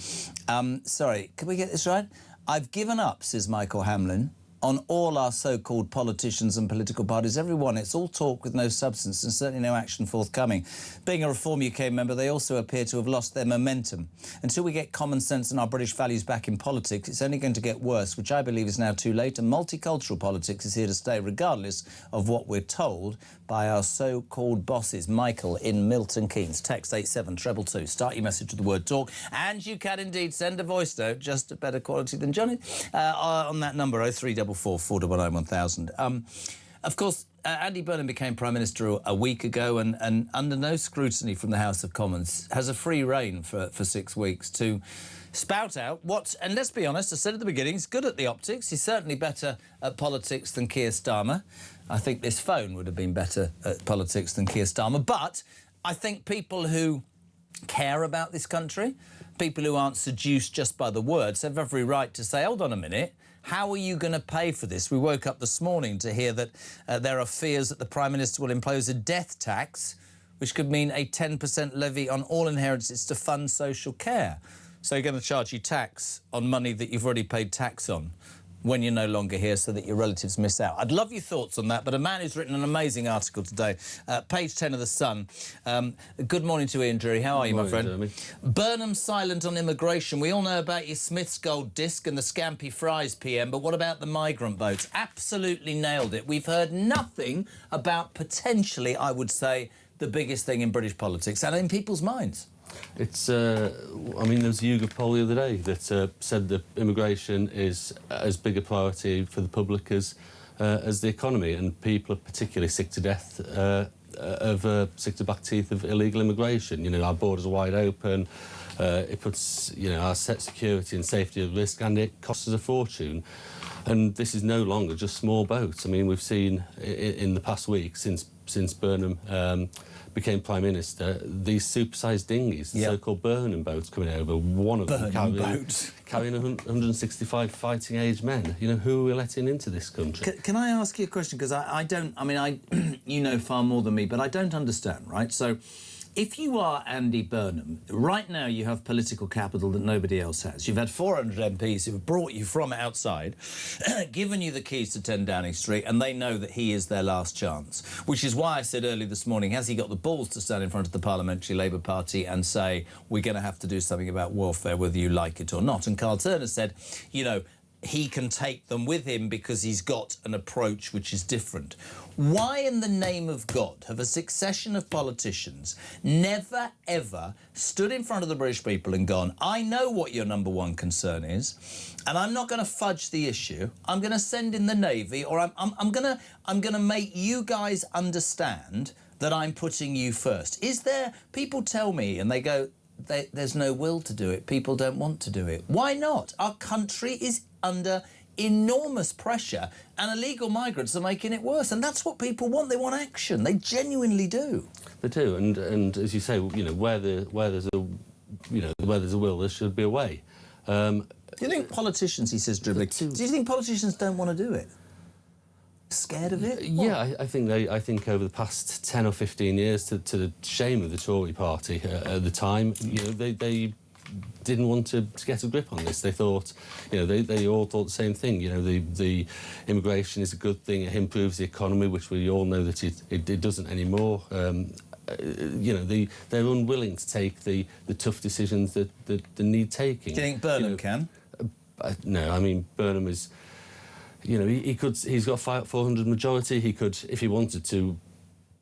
Speaker 2: Sorry, can we get this right? I've given up, says Michael Hamlin, on all our so-called politicians and political parties. Everyone, it's all talk with no substance and certainly no action forthcoming. Being a Reform UK member, they also appear to have lost their momentum. Until we get common sense and our British values back in politics, it's only going to get worse, which I believe is now too late, and multicultural politics is here to stay, regardless of what we're told by our so-called bosses. Michael in Milton Keynes. Text 87222. Start your message with the word talk, and you can indeed send a voice note, just a better quality than Johnny, on that number, 0344 499 1000. Of course, Andy Burnham became Prime Minister a week ago and under no scrutiny from the House of Commons, has a free rein for 6 weeks to spout out what, and let's be honest, I said at the beginning, he's good at the optics. He's certainly better at politics than Keir Starmer. I think this phone would have been better at politics than Keir Starmer. But I think people who care about this country, people who aren't seduced just by the words, have every right to say, hold on a minute, how are you going to pay for this? We woke up this morning to hear that there are fears that the Prime Minister will impose a death tax, which could mean a 10% levy on all inheritances to fund social care. So you're going to charge you tax on money that you've already paid tax on when you're no longer here, so that your relatives miss out. I'd love your thoughts on that, but a man who's written an amazing article today, page 10 of The Sun. Good morning to Ian Drury. How are you, my friend? Jeremy. Burnham silent on immigration. We all know about your Smith's Gold Disc and the Scampy Fries PM, but what about the migrant votes? Absolutely nailed it. We've heard nothing about potentially, I would say, the biggest thing in British politics and in people's minds.
Speaker 15: It's, I mean, there was a YouGov poll the other day that said that immigration is as big a priority for the public as the economy, and people are particularly sick to death sick to back teeth of illegal immigration. You know, our borders are wide open. It puts, you know, our security and safety at risk, and it costs us a fortune. And this is no longer just small boats. I mean, we've seen in the past week since Burnham became Prime Minister, these supersized dinghies, the so-called Burnham boats coming over, one of them carrying 165 fighting-age men. You know, who are we letting into this country?
Speaker 2: Can I ask you a question? Because I don't... I mean, you know far more than me, but I don't understand, right? So If you are Andy Burnham, right now you have political capital that nobody else has. You've had 400 MPs who have brought you from outside, given you the keys to 10 Downing Street, and they know that he is their last chance. Which is why I said earlier this morning, has he got the balls to stand in front of the Parliamentary Labour Party and say, we're going to have to do something about welfare, whether you like it or not? And Carl Turner said, you know, he can take them with him because he's got an approach which is different. Why in the name of God have a succession of politicians never, ever stood in front of the British people and gone, I know what your number one concern is, and I'm not going to fudge the issue. I'm going to send in the Navy, or I'm going to make you guys understand that I'm putting you first. Is there... People tell me, and they go, there's no will to do it. People don't want to do it. Why not? Our country is under enormous pressure, and illegal migrants are making it worse, and that's what people want. They want action. They genuinely do.
Speaker 15: They do, and as you say, you know, where there's a will, there should be a way.
Speaker 2: Do you think politicians, he says, dribbling, do you think politicians don't want to do it? Scared of it?
Speaker 15: Yeah, I think over the past 10 or 15 years, to the shame of the Tory party at the time, you know, they didn't want to get a grip on this. They thought, you know, they all thought the same thing. You know, the immigration is a good thing. It improves the economy, which we all know that it doesn't anymore. You know, they're unwilling to take the tough decisions that need taking.
Speaker 2: Do you think Burnham can?
Speaker 15: No, I mean, Burnham is... You know, he's got 400 majority. He could, if he wanted to,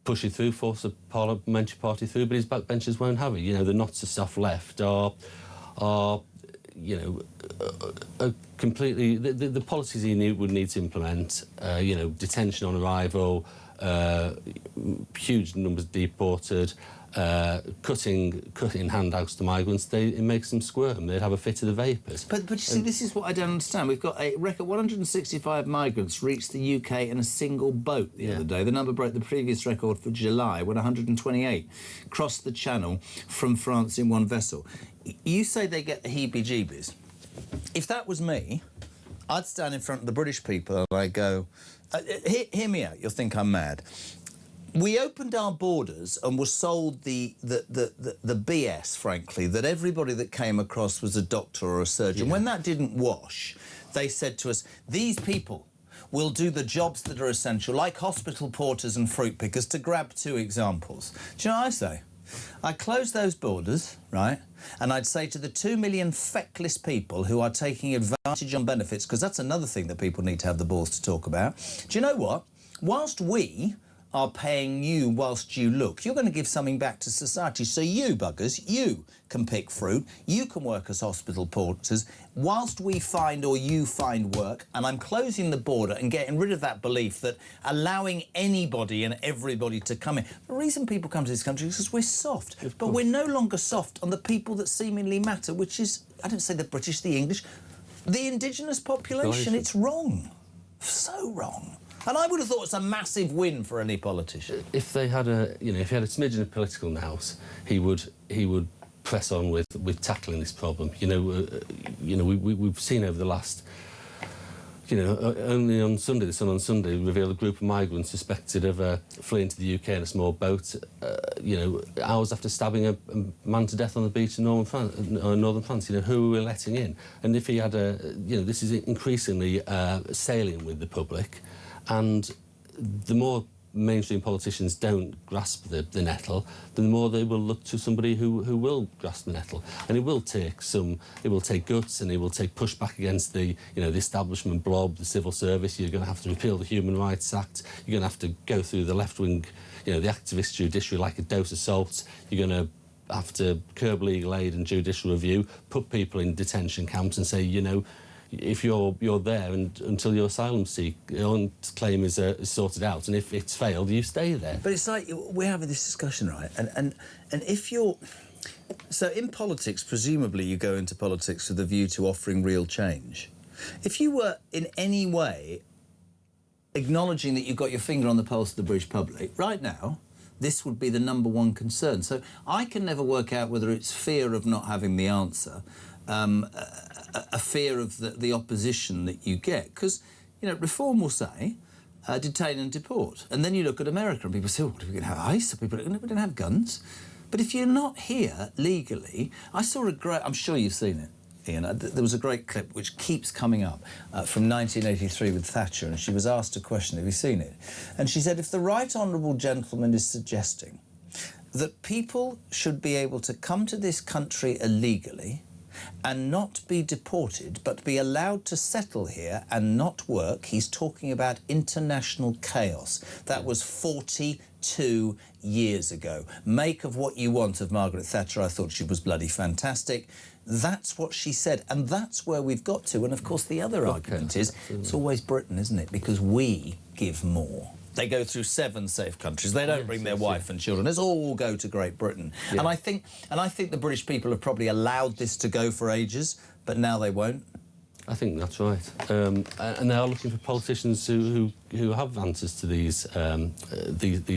Speaker 15: push it through, force a parliamentary party through, but his backbenchers won't have it. You know, the not so soft left are you know, completely... The policies he would need to implement, you know, detention on arrival, huge numbers deported, cutting handouts to migrants, it makes them squirm. They'd have a fit of the vapours.
Speaker 2: But you see, this is what I don't understand. We've got a record 165 migrants reached the UK in a single boat the other day. The number broke the previous record for July, when 128 crossed the Channel from France in one vessel. You say they get the heebie-jeebies. If that was me, I'd stand in front of the British people and I'd go, hear me out, you'll think I'm mad. We opened our borders and were sold the BS, frankly, that everybody that came across was a doctor or a surgeon. When that didn't wash, they said to us, these people will do the jobs that are essential, like hospital porters and fruit pickers, to grab two examples. Do you know what I say? I'd close those borders, right, and I'd say to the 2 million feckless people who are taking advantage on benefits, because that's another thing that people need to have the balls to talk about, do you know what? Whilst we are paying you whilst you look, you're going to give something back to society. So you, buggers, you can pick fruit, you can work as hospital porters, whilst we find or you find work, and I'm closing the border and getting rid of that belief that allowing anybody and everybody to come in. The reason people come to this country is because we're soft, but we're no longer soft on the people that seemingly matter, which is, I don't say the British, the English, the indigenous population. It's wrong. So wrong. And I would have thought it's a massive win for any politician.
Speaker 15: If they had if he had a smidgen of political nous, he would press on with tackling this problem. We've seen over the last, only on Sunday, the Sun on Sunday revealed a group of migrants suspected of fleeing to the UK in a small boat. Hours after stabbing a man to death on the beach in northern France. Who are we letting in? And if he had this is increasingly salient with the public. And the more mainstream politicians don't grasp the nettle, the more they will look to somebody who will grasp the nettle. And it will take guts, and it will take pushback against the establishment blob, the civil service. You're going to have to repeal the Human Rights Act. You're going to have to go through the left-wing, the activist judiciary like a dose of salt. You're going to have to curb legal aid and judicial review, put people in detention camps and say, if you're there and until your asylum claim is sorted out, and if it's failed, you stay there.
Speaker 2: But it's like we're having this discussion, right? And if you're so in politics, presumably you go into politics with a view to offering real change. If you were in any way acknowledging that you've got your finger on the pulse of the British public right now, this would be the number one concern. So I can never work out whether it's fear of not having the answer. A fear of the opposition that you get. Because, Reform will say, detain and deport. And then you look at America and people say, what, are we going to have ICE? We don't have guns. But if you're not here legally, I saw a great... I'm sure you've seen it, Ian. There was a great clip which keeps coming up from 1983 with Thatcher, and she was asked a question, have you seen it? And she said, if the right honourable gentleman is suggesting that people should be able to come to this country illegally and not be deported, but be allowed to settle here and not work, he's talking about international chaos. That was 42 years ago. Make of what you want of Margaret Thatcher. I thought she was bloody fantastic. That's what she said, and that's where we've got to. And, of course, the other argument is it's always Britain, isn't it? Because we give more. They go through 7 safe countries. They don't bring their wife and children. It's all go to Great Britain. Yeah. And I think the British people have probably allowed this to go for ages, but now they won't.
Speaker 15: I think that's right. And they are looking for politicians who have answers to these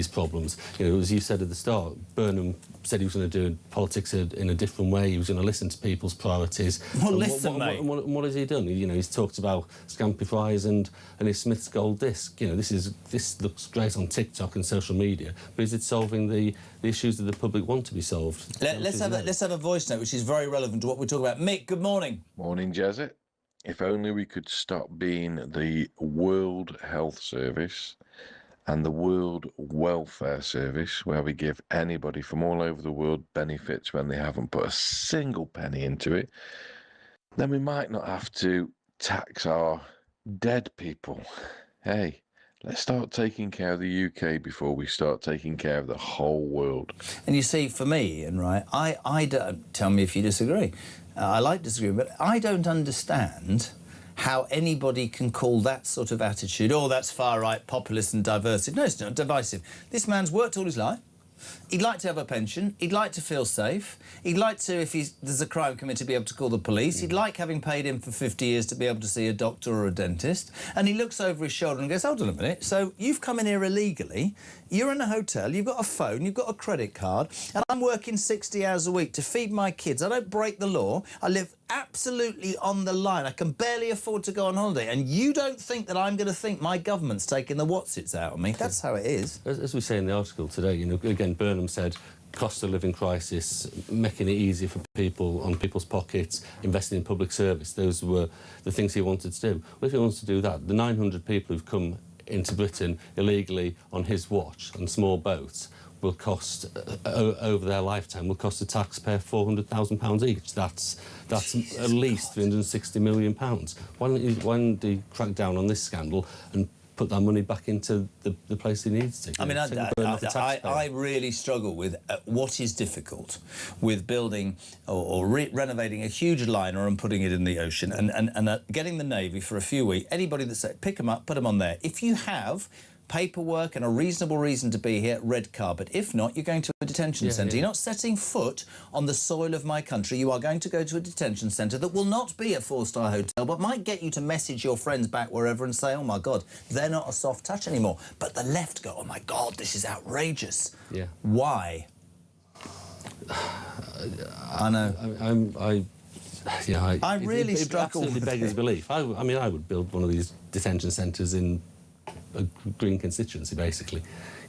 Speaker 15: problems. You know, as you said at the start, Burnham said he was going to do politics in a different way. He was going to listen to people's priorities.
Speaker 2: Well, listen, mate.
Speaker 15: What has he done? You know, he's talked about scampi fries and his Smith's gold disc. You know, this looks great on TikTok and social media, but is it solving the issues that the public want to be solved?
Speaker 2: Let's have a voice note which is very relevant to what we're talking about. Mick, good morning.
Speaker 4: Morning, Jazzy. If only we could stop being the World Health Service and the World Welfare Service, where we give anybody from all over the world benefits when they haven't put a single penny into it, then we might not have to tax our dead people. Hey, let's start taking care of the UK before we start taking care of the whole world.
Speaker 2: And you see, for me, Ian, right, I don't... Tell me if you disagree. I like disagreeing, but I don't understand how anybody can call that sort of attitude, oh, that's far-right, populist and divisive. No, it's not divisive. This man's worked all his life. He'd like to have a pension. He'd like to feel safe. He'd like to, if there's a crime committed, be able to call the police. He'd like, having paid him for 50 years, to be able to see a doctor or a dentist. And he looks over his shoulder and goes, hold on a minute, so you've come in here illegally, you're in a hotel, you've got a phone, you've got a credit card, and I'm working 60 hours a week to feed my kids. I don't break the law. I live absolutely on the line. I can barely afford to go on holiday. And you don't think that I'm going to think my government's taking the what's-its out of me? That's how it is.
Speaker 15: As we say in the article today, you know, again, Burnham said cost of living crisis, making it easier for people, on people's pockets, investing in public service. Those were the things he wanted to do. Well, if he wants to do that, the 900 people who've come into Britain illegally on his watch on small boats will cost, over their lifetime, will cost the taxpayer £400,000 each. That's at least £360 million. Why don't he crack down on this scandal and put that money back into the place he needs to?
Speaker 2: I mean, I really struggle with what is difficult with building or renovating a huge liner and putting it in the ocean and getting the Navy for a few weeks. Anybody that said, pick them up, put them on there. If you have paperwork and a reasonable reason to be here, red carpet. If not, you're going to a detention centre. You're not setting foot on the soil of my country. You are going to go to a detention centre that will not be a 4-star hotel, but might get you to message your friends back wherever and say, oh, my God, they're not a soft touch anymore. But the left go, oh, my God, this is outrageous.
Speaker 15: Yeah.
Speaker 2: Why? I know. I really struggle with
Speaker 15: it. Absolutely beggars belief. I mean, I would build one of these detention centres in a green constituency, basically.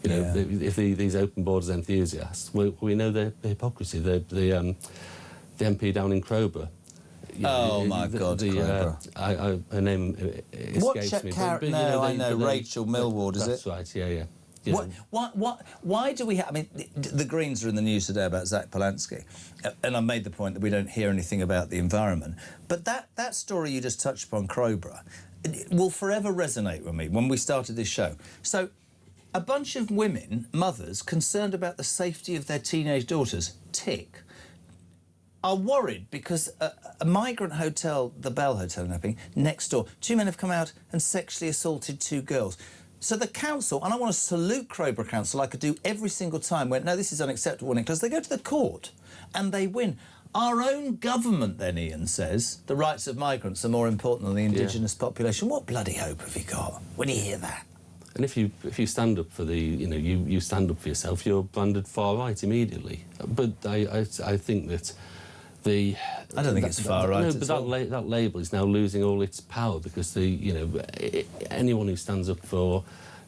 Speaker 15: You know, if these open borders enthusiasts, we know their hypocrisy. The MP down in Crowborough.
Speaker 2: Oh my God,
Speaker 15: Crowborough. Her name escapes me.
Speaker 2: No, I know, Rachel Millward, is it?
Speaker 15: That's right. Yeah.
Speaker 2: Why do we have... I mean, the Greens are in the news today about Zach Polanski, and I made the point that we don't hear anything about the environment. But that story you just touched upon, Crowborough, it will forever resonate with me when we started this show. So, a bunch of women, mothers, concerned about the safety of their teenage daughters, are worried because a migrant hotel, the Bell Hotel in Epping, next door, 2 men have come out and sexually assaulted 2 girls. So the council, and I want to salute Crowborough Council like I do every single time, went, no, this is unacceptable, because they go to the court and they win. Our own government, then, Ian says, the rights of migrants are more important than the indigenous population. What bloody hope have you got when you hear that?
Speaker 15: And if you stand up for you stand up for yourself, you're branded far right immediately. But I think that I
Speaker 2: don't think it's far right.
Speaker 15: No, but that label is now losing all its power because anyone who stands up for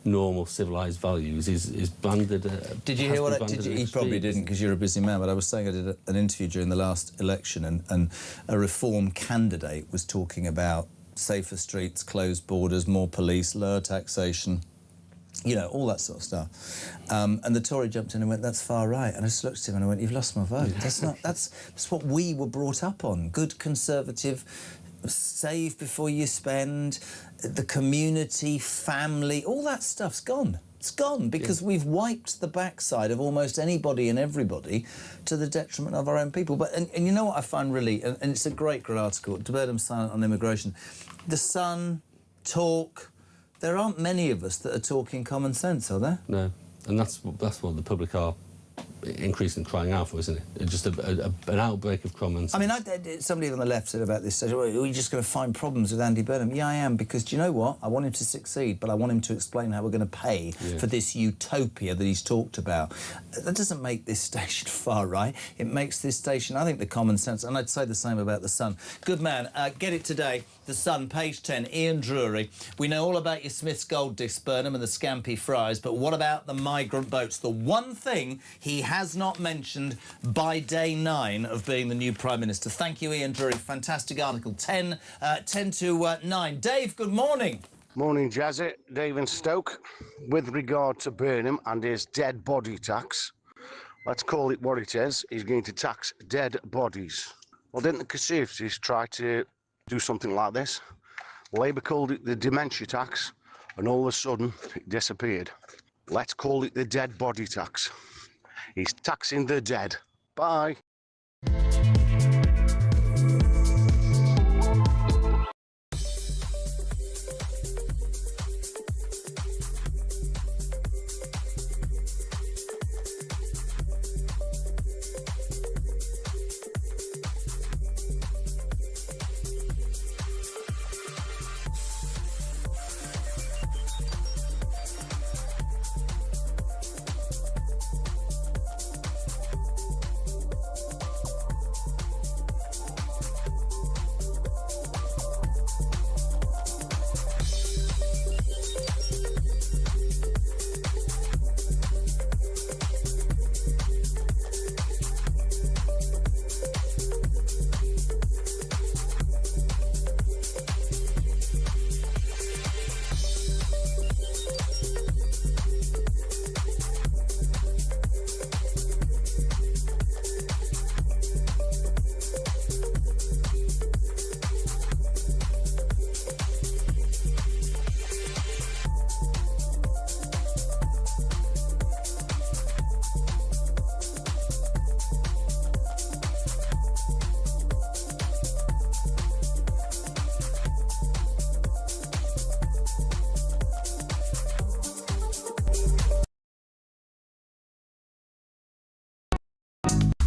Speaker 15: normal civilised values is branded.
Speaker 2: Did you hear what he probably didn't because you're a busy man, but I was saying I did an interview during the last election and a Reform candidate was talking about safer streets, closed borders, more police, lower taxation, you know, all that sort of stuff. And the Tory jumped in and went, that's far right. And I just looked at him and I went, you've lost my vote. That's what we were brought up on. Good conservative, save before you spend, the community, family, all that stuff's gone. It's gone because we've wiped the backside of almost anybody and everybody to the detriment of our own people. But and you know what I find really, and it's a great article, De Burnham's silent on immigration. The Sun, Talk, there aren't many of us that are talking common sense, are there?
Speaker 15: No, and that's what the public are increasingly crying out for, isn't it? Just an outbreak of common sense.
Speaker 2: I mean, somebody on the left said about this, are you just going to find problems with Andy Burnham? Yeah, I am, because do you know what? I want him to succeed, but I want him to explain how we're going to pay for this utopia that he's talked about. That doesn't make this station far right. It makes this station, I think, the common sense, and I'd say the same about The Sun. Good man. Get it today. The Sun, page 10, Ian Drury. We know all about your Smith's Gold Disc, Burnham, and the scampi fries, but what about the migrant boats? The one thing he has not mentioned by day 9 of being the new Prime Minister. Thank you, Ian Drury. Fantastic article. 10 to 9. Dave, good morning.
Speaker 9: Morning, Jazzy. Dave in Stoke. With regard to Burnham and his dead body tax, let's call it what it is. He's going to tax dead bodies. Well, didn't the Conservatives try to do something like this? Labour called it the dementia tax, and all of a sudden it disappeared. Let's call it the dead body tax. He's taxing the dead. Bye.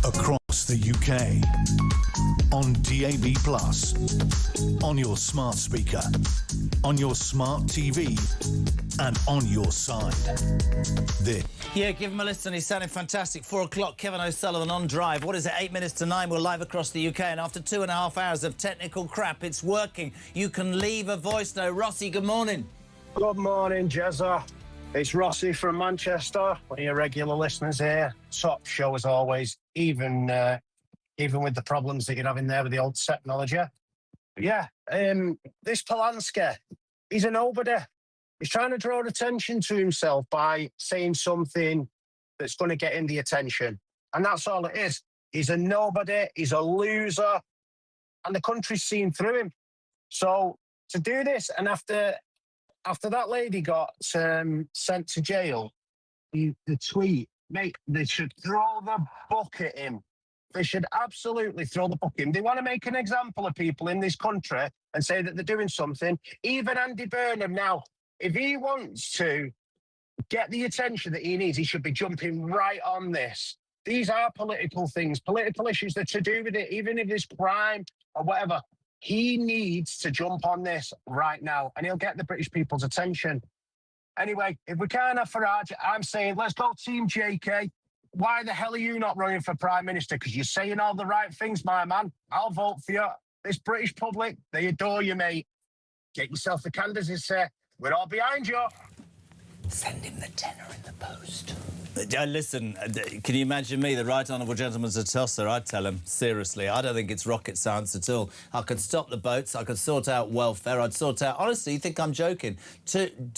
Speaker 1: Across the UK, on DAB+, on your smart speaker, on your smart TV, and on your side.
Speaker 2: Yeah, give him a listen. He's sounding fantastic. 4 o'clock, Kevin O'Sullivan on Drive. What is it, 8 minutes to 9? We're live across the UK, and after 2.5 hours of technical crap, it's working. You can leave a voice note. Rossi, good morning.
Speaker 16: Good morning, Jezza. It's Rossi from Manchester, one of your regular listeners here. Top show as always, even with the problems that you're having there with the old technology. Yeah, this Polanski, he's a nobody. He's trying to draw attention to himself by saying something that's going to get him the attention. And that's all it is. He's a nobody, he's a loser, and the country's seen through him. So to do this, and after that lady got sent to jail, the tweet, mate, they should throw the book at him. They should absolutely throw the book at him. They want to make an example of people in this country and say that they're doing something. Even Andy Burnham now, if he wants to get the attention that he needs, he should be jumping right on this. These are political things, political issues that are to do with it, even if it's crime or whatever. He needs to jump on this right now, and he'll get the British people's attention. Anyway, if we can't have Farage, I'm saying let's go Team JK. Why the hell are you not running for Prime Minister? Because you're saying all the right things, my man. I'll vote for you. This British public, they adore you, mate. Get yourself a candidacy. We're all behind you.
Speaker 2: Send him the tenner in the post. Listen, can you imagine me, the Right Honourable Gentleman's a tosser? I'd tell him, seriously, I don't think it's rocket science at all. I could stop the boats, I could sort out welfare, I'd sort out... Honestly, you think I'm joking?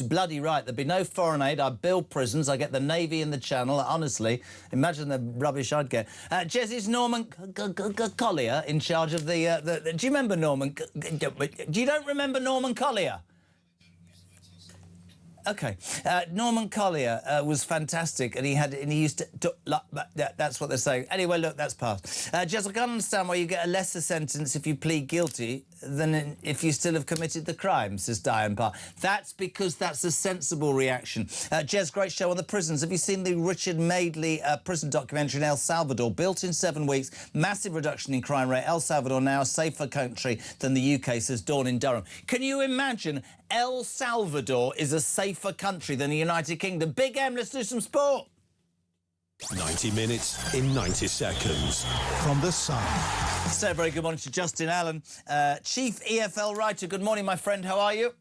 Speaker 2: Bloody right, there'd be no foreign aid, I'd build prisons, I'd get the Navy in the Channel, honestly. Imagine the rubbish I'd get. Jez, is Norman Collier in charge of the... Do you remember Norman... You don't remember Norman Collier? OK. Norman Collier was fantastic, and he used to... That's what they're saying. Anyway, look, that's past. Jess, I can't understand why you get a lesser sentence if you plead guilty than if you still have committed the crime, says Diane Parr. That's because that's a sensible reaction. Jez, great show on the prisons. Have you seen the Richard Madeley prison documentary in El Salvador? Built in 7 weeks, massive reduction in crime rate. El Salvador now a safer country than the UK, says Dawn in Durham. Can you imagine El Salvador is a safer country than the United Kingdom? Big M, let's do some sport.
Speaker 1: 90 minutes in 90 seconds. From The Sun.
Speaker 2: So, very good morning to Justin Allen, Chief EFL writer. Good morning, my friend. How are you?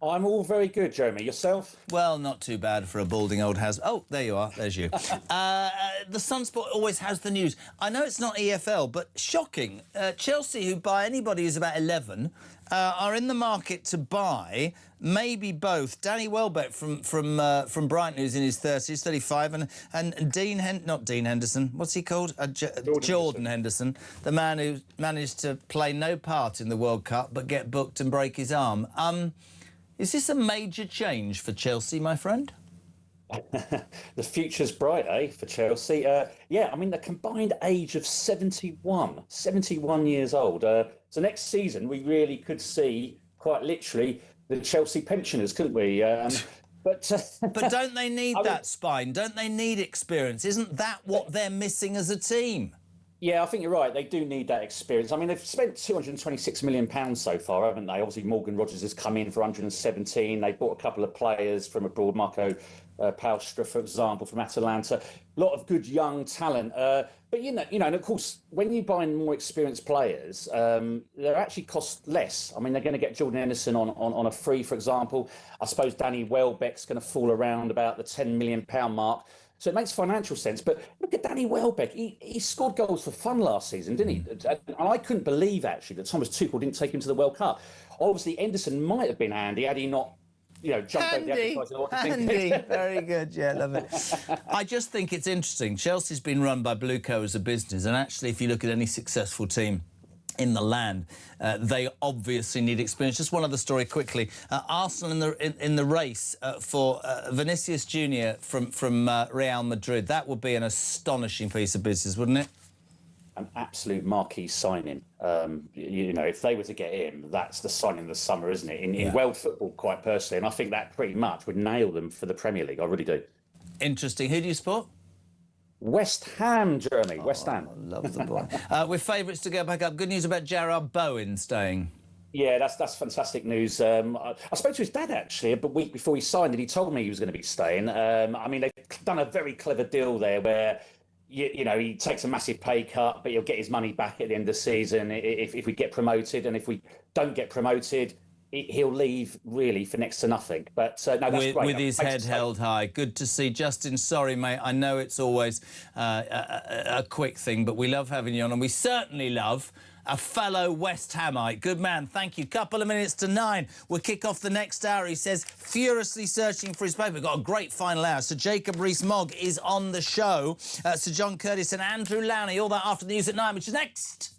Speaker 19: I'm all very good, Jeremy. Yourself?
Speaker 2: Well, not too bad for a balding old house. Oh, there you are. There's you. The Sun Sport always has the news. I know it's not EFL, but shocking. Chelsea, who buy anybody who's about 11, are in the market to buy maybe both Danny Welbeck from Brighton, who's in his 30s, 35, and not Dean Henderson. What's he called? Jordan Henderson, the man who managed to play no part in the World Cup but get booked and break his arm. Is this a major change for Chelsea, my friend?
Speaker 19: The future's bright, eh, for Chelsea? Yeah, I mean, the combined age of 71 years old. So next season, we really could see, quite literally, the Chelsea pensioners, couldn't we? But
Speaker 2: don't they need that spine? Don't they need experience? Isn't that what they're missing as a team?
Speaker 19: Yeah, I think you're right. They do need that experience. I mean, they've spent £226 million so far, haven't they? Obviously, Morgan Rogers has come in for 117. They bought a couple of players from abroad, Marco Palstra, for example, from Atalanta. A lot of good young talent. But, you know, and of course, when you buy more experienced players, they actually cost less. I mean, they're going to get Jordan Henderson on a free, for example. I suppose Danny Welbeck's going to fall around about the £10 million mark. So it makes financial sense. But look at Danny Welbeck. He scored goals for fun last season, didn't he? And I couldn't believe, actually, that Thomas Tuchel didn't take him to the World Cup. Obviously, Henderson might have been handy had he not, jumped over the advertising.
Speaker 2: Handy. Very good. Yeah, love it. I just think it's interesting. Chelsea's been run by Blueco as a business. And actually, if you look at any successful team in the land, they obviously need experience. Just one other story quickly. Arsenal in the race for Vinicius Junior from Real Madrid. That would be an astonishing piece of business, wouldn't it?
Speaker 19: An absolute marquee signing. If they were to get him, that's the signing of the summer, isn't it? In world football, quite personally. And I think that pretty much would nail them for the Premier League. I really do.
Speaker 2: Interesting. Who do you support?
Speaker 19: West Ham, Jeremy. West Ham.
Speaker 2: Love the boy. We're favourites to go back up. Good news about Jarrod Bowen staying.
Speaker 19: Yeah, that's fantastic news. I spoke to his dad, actually, a week before he signed it. He told me he was going to be staying. I mean, they've done a very clever deal there where, he takes a massive pay cut, but he'll get his money back at the end of the season if we get promoted. And if we don't get promoted, he'll leave, really, for next to nothing. But, no, that's great.
Speaker 2: With his head held high. Good to see. Justin, sorry, mate. I know it's always a quick thing, but we love having you on, and we certainly love a fellow West Hamite. Good man, thank you. Couple of minutes to 9. We'll kick off the next hour. He says, furiously searching for his paper. We've got a great final hour. Sir Jacob Rees-Mogg is on the show. Sir John Curtis and Andrew Lowney. All that after the news at 9, which is next.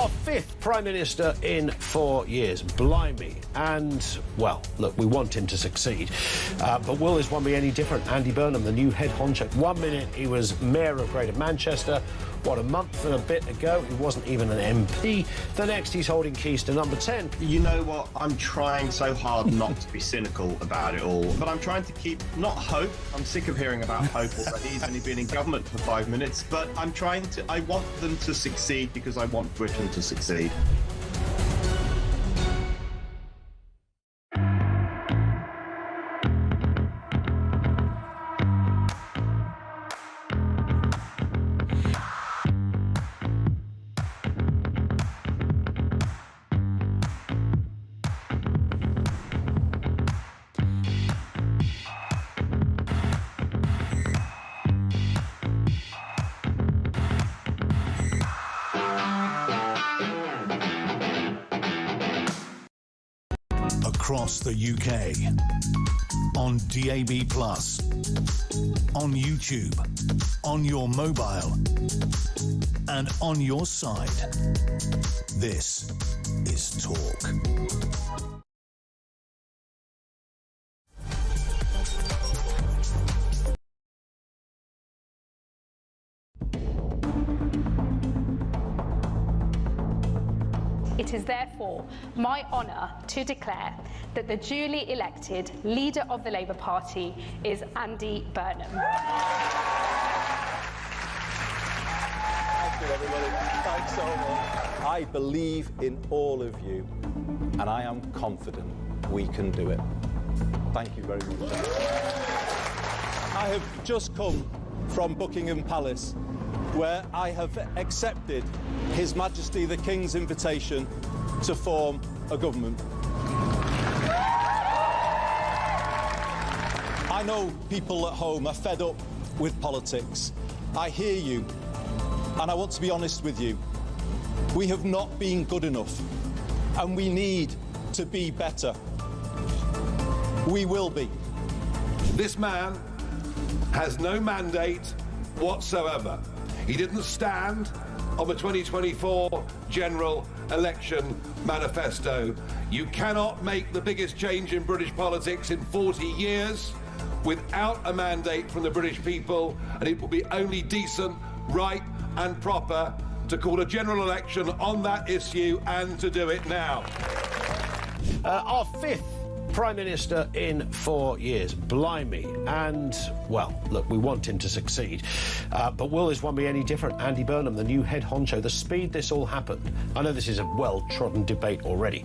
Speaker 17: Our fifth Prime Minister in 4 years. Blimey. And, well, look, we want him to succeed. But will this one be any different? Andy Burnham, the new head honcho. 1 minute he was Mayor of Greater Manchester. What, a month and a bit ago, he wasn't even an MP. The next, he's holding keys to number 10.
Speaker 18: You know what? I'm trying so hard not to be cynical about it all, but I'm trying to keep, not hope. I'm sick of hearing about hope already. He's only been in government for 5 minutes, but I want them to succeed because I want Britain to succeed.
Speaker 1: Across the UK, on DAB+, on YouTube, on your mobile, and on your side. This is Talk.
Speaker 20: It is therefore my honour to declare that the duly elected leader of the Labour Party is Andy Burnham.
Speaker 21: Thank you, everybody. Thanks so much. I believe in all of you, and I am confident we can do it. Thank you very much. I have just come from Buckingham Palace, where I have accepted His Majesty the King's invitation to form a government. I know people at home are fed up with politics. I hear you, and I want to be honest with you. We have not been good enough, and we need to be better. We will be.
Speaker 23: This man has no mandate whatsoever. He didn't stand on the 2024 general election manifesto. You cannot make the biggest change in British politics in 40 years without a mandate from the British people, and it will be only decent, right and proper to call a general election on that issue and to do it now.
Speaker 17: Our fifth Prime Minister in 4 years. Blimey. And, well, look, we want him to succeed. But will this one be any different? Andy Burnham, the new head honcho, the speed this all happened, I know this is a well-trodden debate already,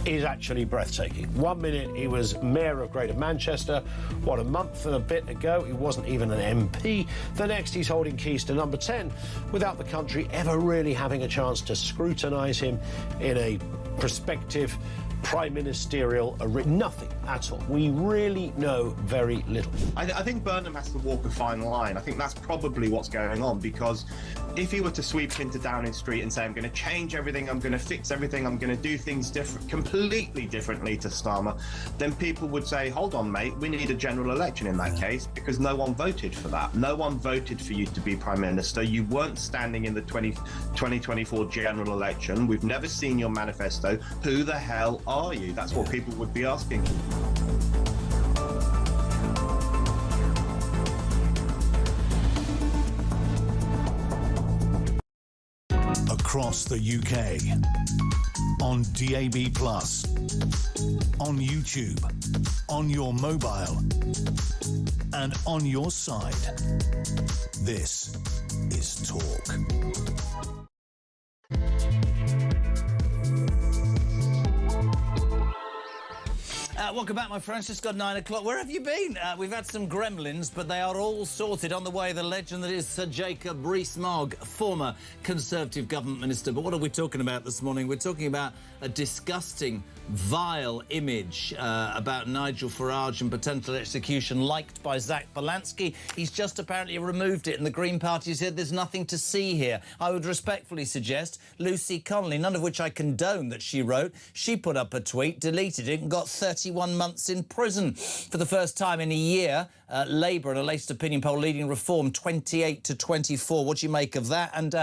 Speaker 17: is actually breathtaking. 1 minute he was Mayor of Greater Manchester. What, a month and a bit ago, he wasn't even an MP. The next, he's holding keys to number 10, without the country ever really having a chance to scrutinise him in a prospective prime ministerial nothing at all. We really know very little.
Speaker 18: I think Burnham has to walk a fine line. I think that's probably what's going on, because if he were to sweep into Downing Street and say, I'm going to change everything, I'm going to fix everything, I'm going to do things completely differently to Starmer, then people would say, hold on, mate, we need a general election in that case, because no one voted for that. No one voted for you to be Prime Minister. You weren't standing in the 2024 general election. We've never seen your manifesto. Who the hell are you? That's what people would be asking.
Speaker 1: Across the UK, on DAB+, on YouTube, on your mobile, and on your side. This is Talk.
Speaker 2: Welcome back, my friends. Just got 9 o'clock. Where have you been? We've had some gremlins, but they are all sorted. On the way, the legend that is Sir Jacob Rees-Mogg, former Conservative government minister. But what are we talking about this morning? We're talking about a disgusting, vile image about Nigel Farage and potential execution liked by Zach Balansky. He's just apparently removed it, and the Green Party said there's nothing to see here. I would respectfully suggest Lucy Connolly, none of which I condone that she wrote, she put up a tweet, deleted it, and got 31 months in prison. For the first time in a year, Labour, in a latest opinion poll, leading Reform 28 to 24. What do you make of that? And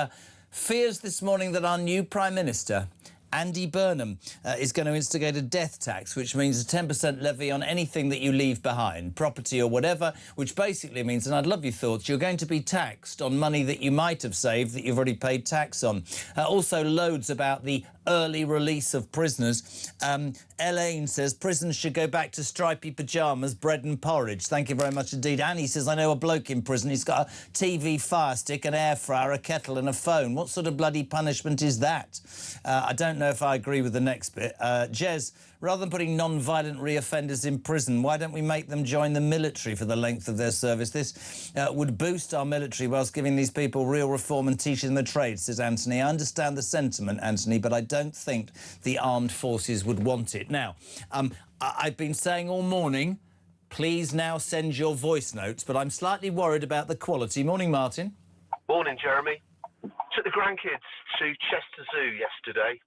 Speaker 2: fears this morning that our new Prime Minister, Andy Burnham, is going to instigate a death tax, which means a 10% levy on anything that you leave behind, property or whatever, which basically means, and I'd love your thoughts, you're going to be taxed on money that you might have saved that you've already paid tax on. Also, loads about the early release of prisoners. Elaine says prisons should go back to stripy pyjamas, bread and porridge. Thank you very much indeed. Annie says, I know a bloke in prison. He's got a TV, fire stick, an air fryer, a kettle and a phone. What sort of bloody punishment is that? I don't know if I agree with the next bit. Jez, rather than putting non-violent reoffenders in prison, why don't we make them join the military for the length of their service? This would boost our military whilst giving these people real reform and teaching them the trade, says Anthony. I understand the sentiment, Anthony, but I don't think the armed forces would want it. Now, I've been saying all morning, please now send your voice notes, but I'm slightly worried about the quality. Morning, Martin.
Speaker 5: Morning, Jeremy. Took the grandkids to Chester Zoo yesterday.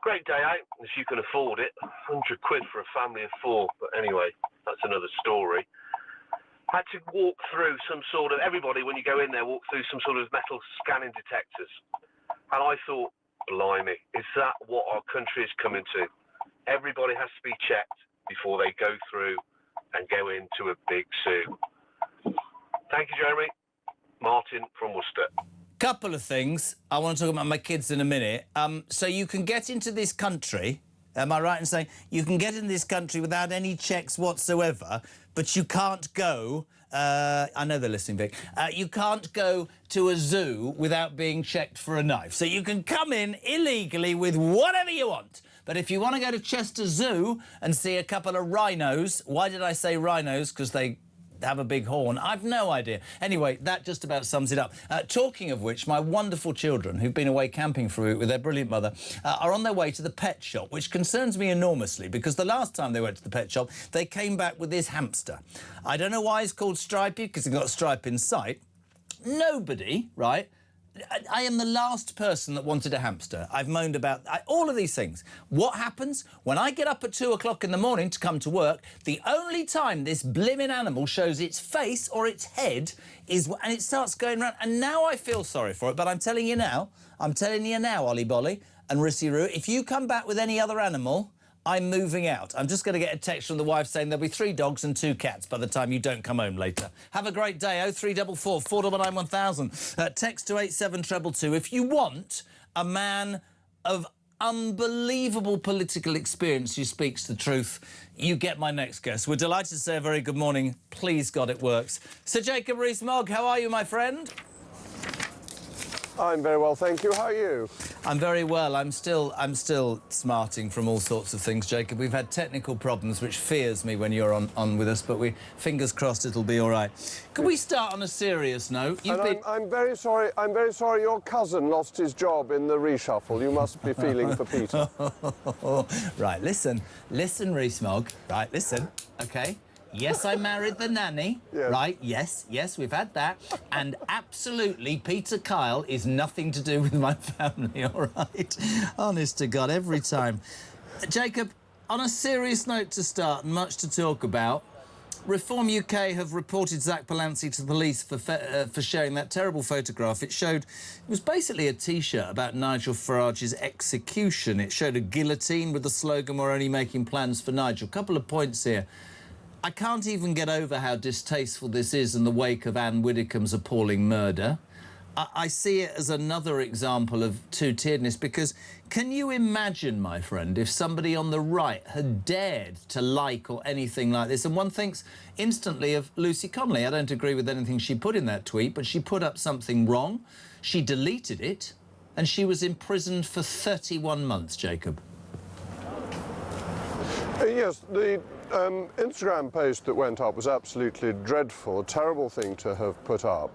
Speaker 5: Great day out, if you can afford it. 100 quid for a family of 4, but anyway, that's another story. Had to walk through some sort of, everybody when you go in there, walk through some sort of metal scanning detectors. And I thought, blimey, is that what our country is coming to? Everybody has to be checked before they go through and go into a big zoo. Thank you, Jeremy. Martin from Worcester.
Speaker 2: Couple of things. I want to talk about my kids in a minute. So you can get into this country, am I right in saying you can get in this country without any checks whatsoever, but you can't go, I know they're listening, Vic, you can't go to a zoo without being checked for a knife. So you can come in illegally with whatever you want. But if you want to go to Chester Zoo and see a couple of rhinos, why did I say rhinos? Because they have a big horn. I've no idea. Anyway, that just about sums it up. Talking of which, my wonderful children, who've been away camping for a week with their brilliant mother, are on their way to the pet shop, which concerns me enormously, because the last time they went to the pet shop, they came back with this hamster. I don't know why he's called Stripey, because he's got a stripe in sight. Nobody, right? I am the last person that wanted a hamster. I've moaned about all of these things. What happens when I get up at 2 o'clock in the morning to come to work? The only time this blimmin' animal shows its face or its head is, and it starts going around. And now I feel sorry for it. But I'm telling you now, Ollie Bolly and Rissy Roo, if you come back with any other animal, I'm moving out. I'm just going to get a text from the wife saying there'll be 3 dogs and 2 cats by the time you don't come home later. Have a great day. 0344 499 1000. Text to 87222. If you want a man of unbelievable political experience who speaks the truth, you get my next guest. We're delighted to say a very good morning. Please God it works. Sir Jacob Rees-Mogg, how are you, my friend?
Speaker 6: I'm very well, thank you. How are you?
Speaker 2: I'm very well. I'm still smarting from all sorts of things, Jacob. We've had technical problems, which fears me when you're on with us, but fingers crossed it'll be all right. Can we start on a serious note?
Speaker 6: I'm very sorry. I'm very sorry your cousin lost his job in the reshuffle. You must be feeling for Peter.
Speaker 2: Right, listen, Rees-Mogg. Right, listen, OK? Yes, I married the nanny, yes. Right, yes, we've had that. And absolutely, Peter Kyle is nothing to do with my family, all right? Honest to God, every time. Jacob, on a serious note to start, and much to talk about, Reform UK have reported Zach Palance to the police for sharing that terrible photograph. It was basically a T-shirt about Nigel Farage's execution. It showed a guillotine with the slogan, "We're only making plans for Nigel." Couple of points here. I can't even get over how distasteful this is in the wake of Anne Widdecombe's appalling murder. I see it as another example of two-tieredness, because can you imagine, my friend, if somebody on the right had dared to like or anything like this? And one thinks instantly of Lucy Connolly. I don't agree with anything she put in that tweet, but she put up something wrong, she deleted it, and she was imprisoned for 31 months, Jacob.
Speaker 6: Yes, the Instagram post that went up was absolutely dreadful, a terrible thing to have put up.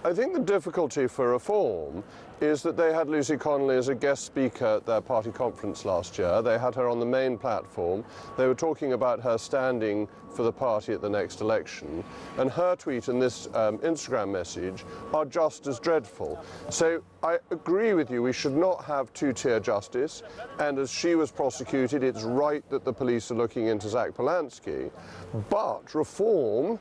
Speaker 6: I think the difficulty for Reform is that they had Lucy Connolly as a guest speaker at their party conference last year. They had her on the main platform. They were talking about her standing for the party at the next election. And her tweet and this Instagram message are just as dreadful. So I agree with you, we should not have two-tier justice. And as she was prosecuted, it's right that the police are looking into Zach Palance. But Reform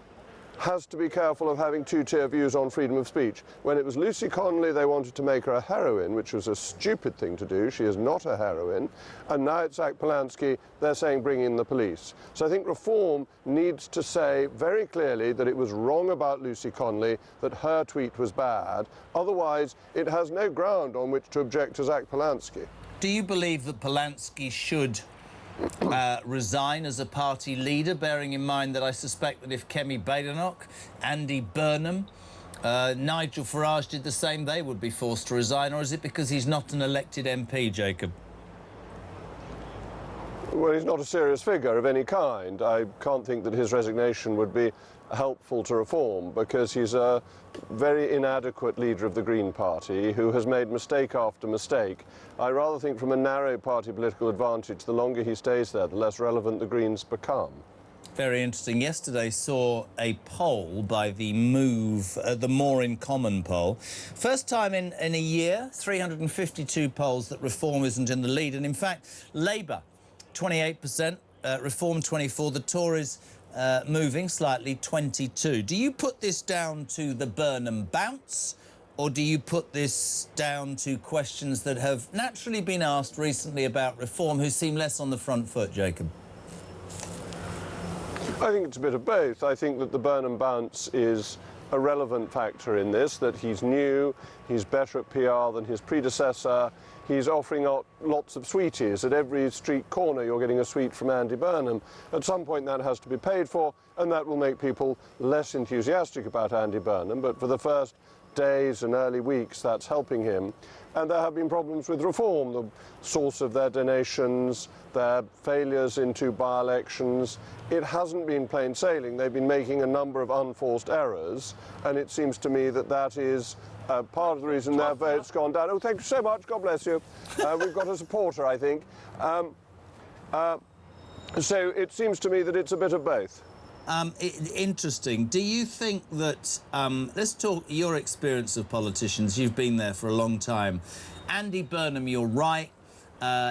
Speaker 6: has to be careful of having two-tier views on freedom of speech. When it was Lucy Connolly, they wanted to make her a heroine, which was a stupid thing to do. She is not a heroine. And now it's Zach Polanski, they're saying bring in the police. So I think Reform needs to say very clearly that it was wrong about Lucy Connolly, that her tweet was bad. Otherwise, it has no ground on which to object to Zach Polanski.
Speaker 2: Do you believe that Polanski should resign as a party leader, bearing in mind that I suspect that if Kemi Badenoch, Andy Burnham, Nigel Farage did the same, they would be forced to resign? Or is it because he's not an elected MP, Jacob?
Speaker 6: Well, he's not a serious figure of any kind. I can't think that his resignation would be helpful to Reform, because he's a very inadequate leader of the Green Party who has made mistake after mistake. I rather think from a narrow party political advantage, the longer he stays there, the less relevant the Greens become.
Speaker 2: Very interesting. Yesterday saw a poll by the Move, the More in Common poll. First time in a year, 352 polls that Reform isn't in the lead. And in fact, Labour, 28%, Reform 24%, the Tories moving slightly, 22%. Do you put this down to the Burnham bounce, or do you put this down to questions that have naturally been asked recently about Reform, who seem less on the front foot, Jacob?
Speaker 6: I think it's a bit of both. I think that the Burnham bounce is a relevant factor in this, that he's new, he's better at PR than his predecessor, he's offering out lots of sweeties. At every street corner you're getting a sweet from Andy Burnham. At some point that has to be paid for, and that will make people less enthusiastic about Andy Burnham, but for the first days and early weeks that's helping him. And there have been problems with Reform, the source of their donations, their failures in 2 by-elections. It hasn't been plain sailing. They've been making a number of unforced errors, and it seems to me that that is part of the reason their vote's gone down. Oh, thank you so much. God bless you. We've got a supporter, I think. So it seems to me that it's a bit of both.
Speaker 2: Interesting. Do you think that, let's talk your experience of politicians, you've been there for a long time. Andy Burnham, you're right,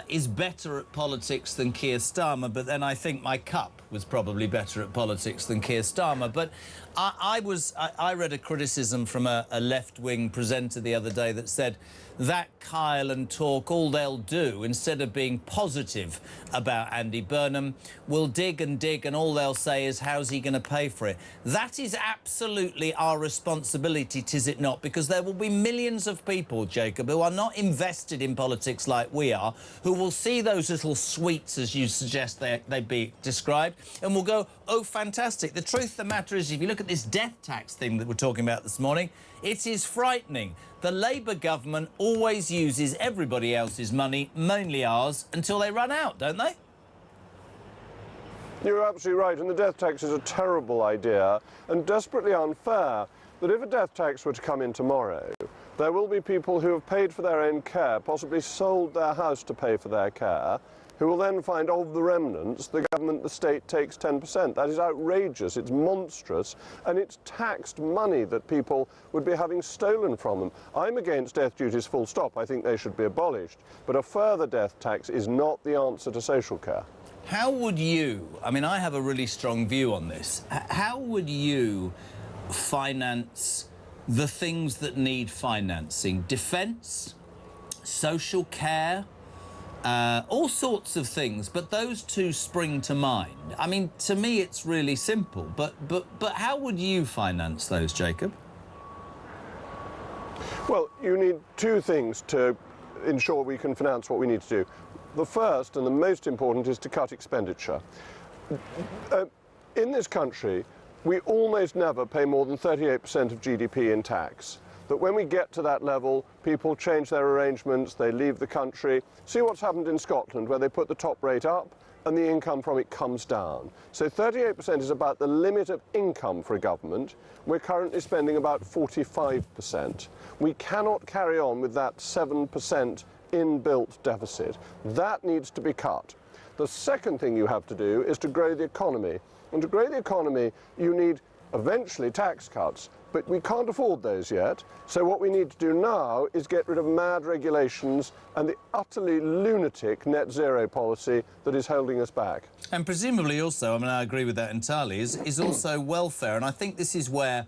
Speaker 2: is better at politics than Keir Starmer, but then I think my cup was probably better at politics than Keir Starmer. But I read a criticism from a left-wing presenter the other day that said that Kyle and talk, all they'll do, instead of being positive about Andy Burnham, will dig and all they'll say is, how's he going to pay for it? That is absolutely our responsibility, is it not? Because there will be millions of people, Jacob, who are not invested in politics like we are, who will see those little sweets, as you suggest they be described, and will go, oh, fantastic. The truth of the matter is, if you look at this death tax thing that we're talking about this morning, it is frightening. The Labour government always uses everybody else's money, mainly ours, until they run out, don't they?
Speaker 6: You're absolutely right, and the death tax is a terrible idea and desperately unfair. That if a death tax were to come in tomorrow, there will be people who have paid for their own care, possibly sold their house to pay for their care, who will then find of the remnants, the government, the state takes 10%. That is outrageous, it's monstrous, and it's taxed money that people would be having stolen from them. I'm against death duties full stop. I think they should be abolished. But a further death tax is not the answer to social care.
Speaker 2: How would you, I mean, I have a really strong view on this, how would you finance the things that need financing? Defence, social care, all sorts of things, but those two spring to mind. I mean, to me, it's really simple, but how would you finance those, Jacob?
Speaker 6: Well, you need 2 things to ensure we can finance what we need to do. The first and the most important is to cut expenditure. In this country, we almost never pay more than 38% of GDP in tax. That when we get to that level, people change their arrangements, they leave the country. See what's happened in Scotland, where they put the top rate up and the income from it comes down. So 38% is about the limit of income for a government. We're currently spending about 45%. We cannot carry on with that 7% inbuilt deficit. That needs to be cut. The second thing you have to do is to grow the economy. And to grow the economy, you need eventually tax cuts, but we can't afford those yet. So what we need to do now is get rid of mad regulations and the utterly lunatic net zero policy that is holding us back.
Speaker 2: And presumably also, I mean, I agree with that entirely, is also welfare. And I think this is where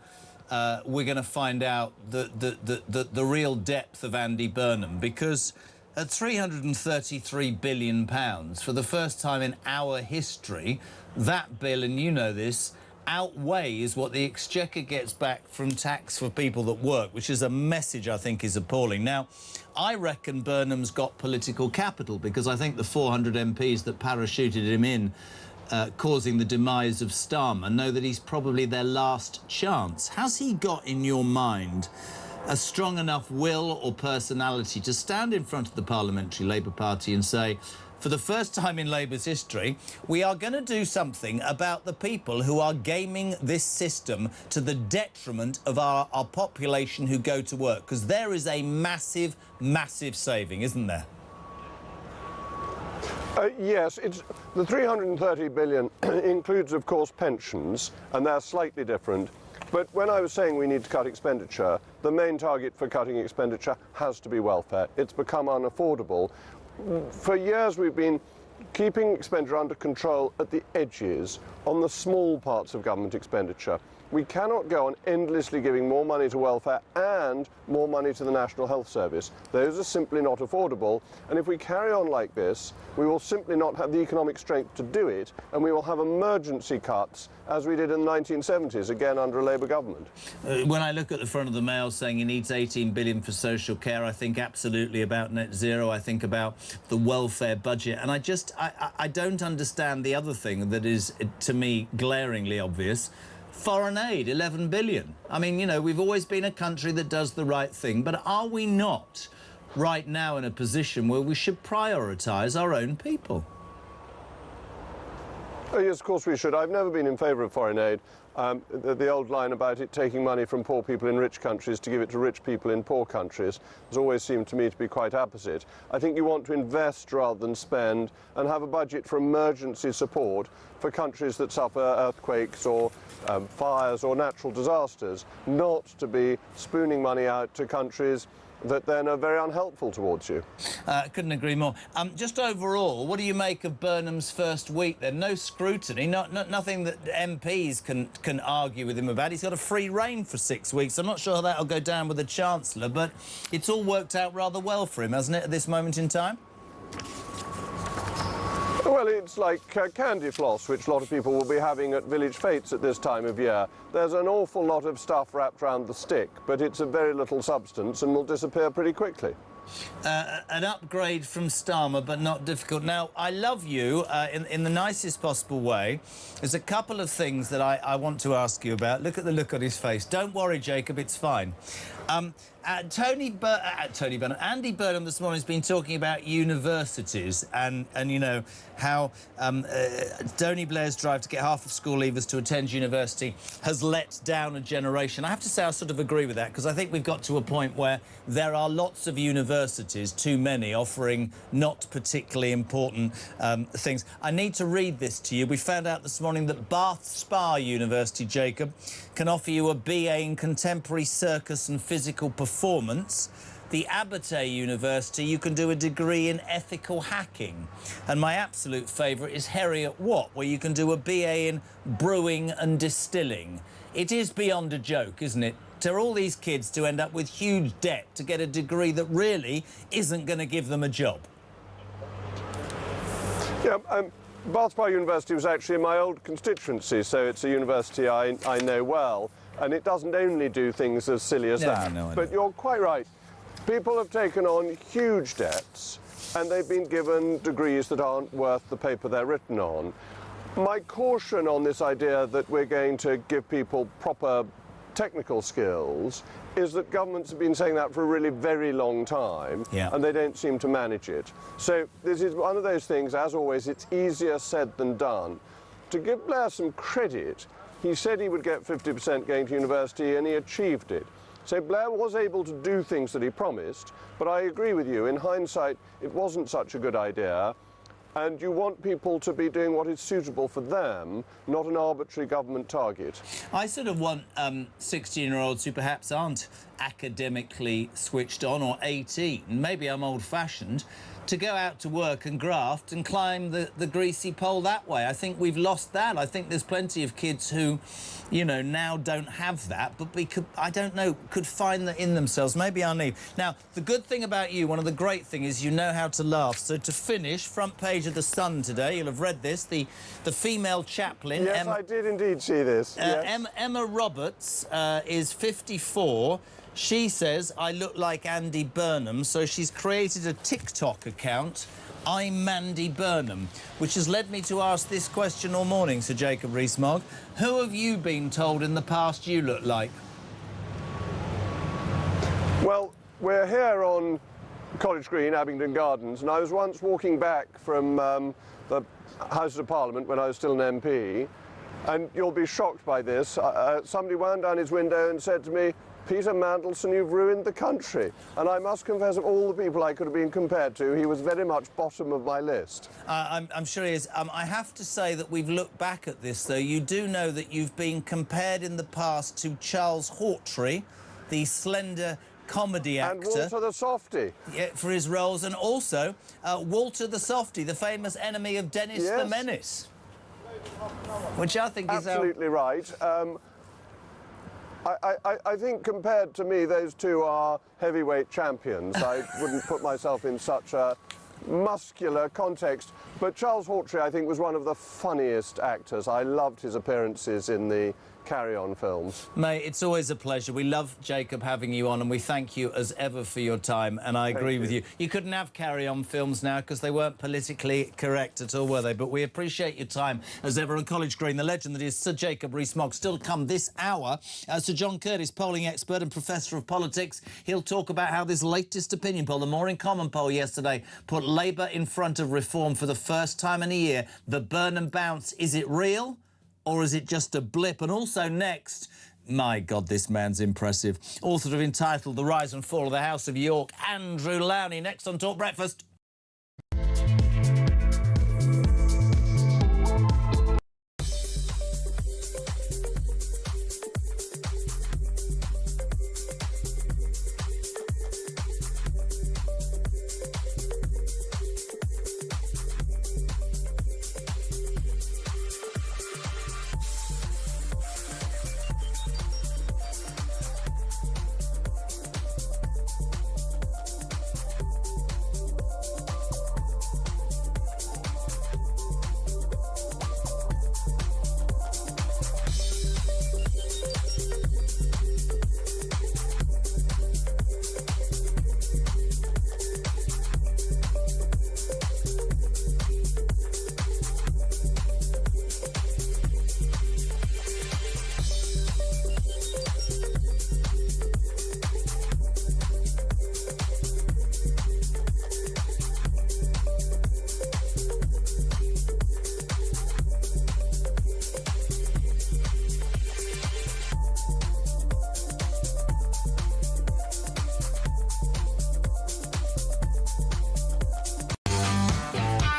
Speaker 2: we're going to find out the real depth of Andy Burnham, because at £333 billion, for the first time in our history, that bill, and you know this, outweighs what the Exchequer gets back from tax for people that work, which is a message I think is appalling. Now, I reckon Burnham's got political capital, because I think the 400 MPs that parachuted him in, causing the demise of Starmer, know that he's probably their last chance. Has he got, in your mind, a strong enough will or personality to stand in front of the Parliamentary Labour Party and say, for the first time in Labour's history, we are going to do something about the people who are gaming this system to the detriment of our population who go to work? Because there is a massive, massive saving, isn't there?
Speaker 6: Yes, it's the 330 billion includes, of course, pensions, and they're slightly different. But when I was saying we need to cut expenditure, the main target for cutting expenditure has to be welfare. It's become unaffordable. For years we've been keeping expenditure under control at the edges, on the small parts of government expenditure. We cannot go on endlessly giving more money to welfare and more money to the National Health Service. Those are simply not affordable, and if we carry on like this, we will simply not have the economic strength to do it, and we will have emergency cuts, as we did in the 1970s, again under a Labour government.
Speaker 2: When I look at the front of the Mail saying he needs 18 billion for social care, I think absolutely about net zero, I think about the welfare budget, and I don't understand the other thing that is, to me, glaringly obvious. Foreign aid, 11 billion. I mean, you know, we've always been a country that does the right thing, but are we not right now in a position where we should prioritise our own people?
Speaker 6: Oh, yes, of course we should. I've never been in favour of foreign aid. The old line about it taking money from poor people in rich countries to give it to rich people in poor countries has always seemed to me to be quite opposite. I think you want to invest rather than spend, and have a budget for emergency support for countries that suffer earthquakes or fires or natural disasters, not to be spooning money out to countries that then are very unhelpful towards you.
Speaker 2: Couldn't agree more. Just overall, what do you make of Burnham's first week then? No scrutiny, nothing that MPs can argue with him about. He's got a free rein for 6 weeks. I'm not sure how that'll go down with the Chancellor, but it's all worked out rather well for him, hasn't it, at this moment in time?
Speaker 6: Well, it's like candy floss, which a lot of people will be having at village fetes at this time of year. There's an awful lot of stuff wrapped around the stick, but it's of very little substance and will disappear pretty quickly.
Speaker 2: An upgrade from Starmer, but not difficult. Now, I love you in the nicest possible way. There's a couple of things that I want to ask you about. Look at the look on his face. Don't worry, Jacob, it's fine. Andy Burnham this morning has been talking about universities and you know, how Tony Blair's drive to get half of school leavers to attend university has let down a generation. I have to say I sort of agree with that, because I think we've got to a point where there are lots of universities, too many, offering not particularly important things. I need to read this to you. We found out this morning that Bath Spa University, Jacob, can offer you a BA in Contemporary Circus and Physical Performance. The Abertay University, you can do a degree in ethical hacking. And my absolute favourite is Heriot Watt, where you can do a BA in brewing and distilling. It is beyond a joke, isn't it? To all these kids to end up with huge debt to get a degree that really isn't going to give them a job.
Speaker 6: Yeah, Bath Spa University was actually in my old constituency, so it's a university I know well, and it doesn't only do things as silly as that. But you're quite right. People have taken on huge debts, and they've been given degrees that aren't worth the paper they're written on. My caution on this idea that we're going to give people proper technical skills is that governments have been saying that for a really very long time, and they don't seem to manage it. So this is one of those things, as always, it's easier said than done. To give Blair some credit, he said he would get 50% going to university, and he achieved it. So Blair was able to do things that he promised, but I agree with you, in hindsight, it wasn't such a good idea. and you want people to be doing what is suitable for them, not an arbitrary government target.
Speaker 2: I sort of want 16-year-olds who perhaps aren't academically switched on, or 18, maybe I'm old-fashioned, to go out to work and graft and climb the greasy pole that way. I think we've lost that. I think there's plenty of kids who, you know, now don't have that, but we could, I don't know, could find that in themselves. Maybe our need. Now, the good thing about you, one of the great things, is you know how to laugh. So to finish, front page of The Sun today, you'll have read this, the female chaplain...
Speaker 6: Yes, I did indeed see this. Yes.
Speaker 2: Emma Roberts is 54. She says, I look like Andy Burnham, so she's created a TikTok account, I'm Mandy Burnham, which has led me to ask this question all morning, Sir Jacob Rees-Mogg. Who have you been told in the past you look like?
Speaker 6: Well, we're here on College Green, Abingdon Gardens, and I was once walking back from the Houses of Parliament when I was still an MP, and you'll be shocked by this. Somebody wound down his window and said to me, Peter Mandelson, you've ruined the country. And I must confess, of all the people I could have been compared to, he was very much bottom of my list.
Speaker 2: I'm sure he is. I have to say that we've looked back at this, though. You do know that you've been compared in the past to Charles Hawtrey, the slender comedy actor.
Speaker 6: And Walter the Softy.
Speaker 2: Yeah, for his roles. And also Walter the Softy, the famous enemy of Dennis the Menace. Which I think is...
Speaker 6: Absolutely right. I think compared to me, those two are heavyweight champions. I wouldn't put myself in such a muscular context. But Charles Hawtrey, I think, was one of the funniest actors. I loved his appearances in the Carry On films.
Speaker 2: Mate, it's always a pleasure. We love, Jacob, having you on, and we thank you as ever for your time, and I agree with you. You couldn't have Carry On films now because they weren't politically correct at all, were they? But we appreciate your time as ever on College Green. The legend that is Sir Jacob Rees-Mogg. Still to come this hour, Sir John Curtis, polling expert and professor of politics. He'll talk about how this latest opinion poll, the More in Common poll yesterday, put Labour in front of Reform for the first time in a year. The Burnham bounce, is it real? Or is it just a blip? And also next, my God, this man's impressive. Author of entitled The Rise and Fall of the House of York, Andrew Lowney. Next on Talk Breakfast.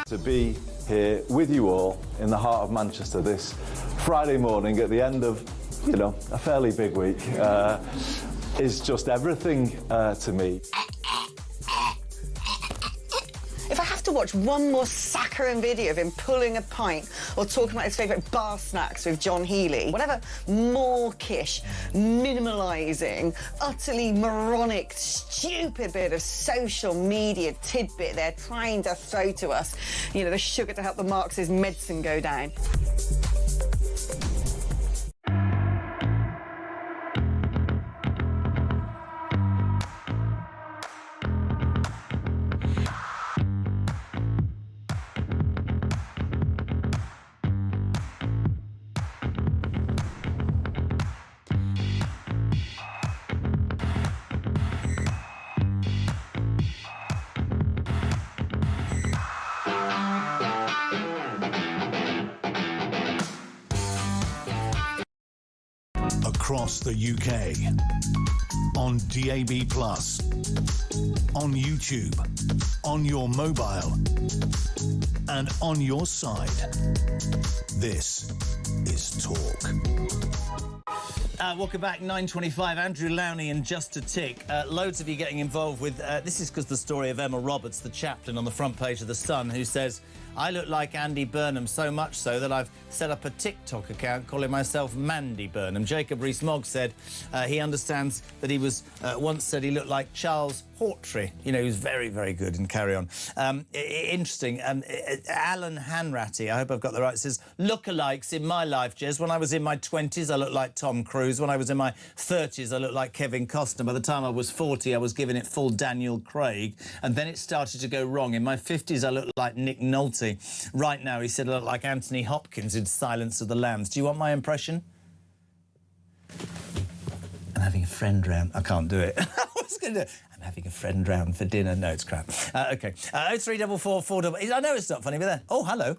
Speaker 21: To be here with you all in the heart of Manchester this Friday morning at the end of, you know, a fairly big week is just everything to me.
Speaker 7: If I have to watch one more saccharine video of him pulling a pint or talking about his favourite bar snacks with John Healy, whatever mawkish, minimalising, utterly moronic, stupid bit of social media tidbit they're trying to throw to us, you know, the sugar to help the Marxist medicine go down.
Speaker 1: across the UK. On DAB+, on YouTube, on your mobile, and on your side. This is Talk.
Speaker 2: Welcome back, 9:25. Andrew Lowney and Just a Tick. Loads of you getting involved with... this is because the story of Emma Roberts, the chaplain on the front page of The Sun, who says, I look like Andy Burnham, so much so that I've set up a TikTok account calling myself Mandy Burnham. Jacob Rees-Mogg said he understands that he was once said he looked like Charles Hawtrey. You know, he was very, very good, and carry on. Interesting. Alan Hanratty, I hope I've got the right, says, lookalikes in my life, Jez. When I was in my 20s, I looked like Tom Cruise. When I was in my 30s, I looked like Kevin Costner. By the time I was 40, I was giving it full Daniel Craig, and then it started to go wrong. In my 50s, I looked like Nick Nolte. Right now, he said, I look like Anthony Hopkins in Silence of the Lambs. Do you want my impression? I'm having a friend round. I can't do it. I was going to do it. I'm having a friend round for dinner. No, it's crap. OK. 0344 488. I know it's not funny, but then... Oh, hello.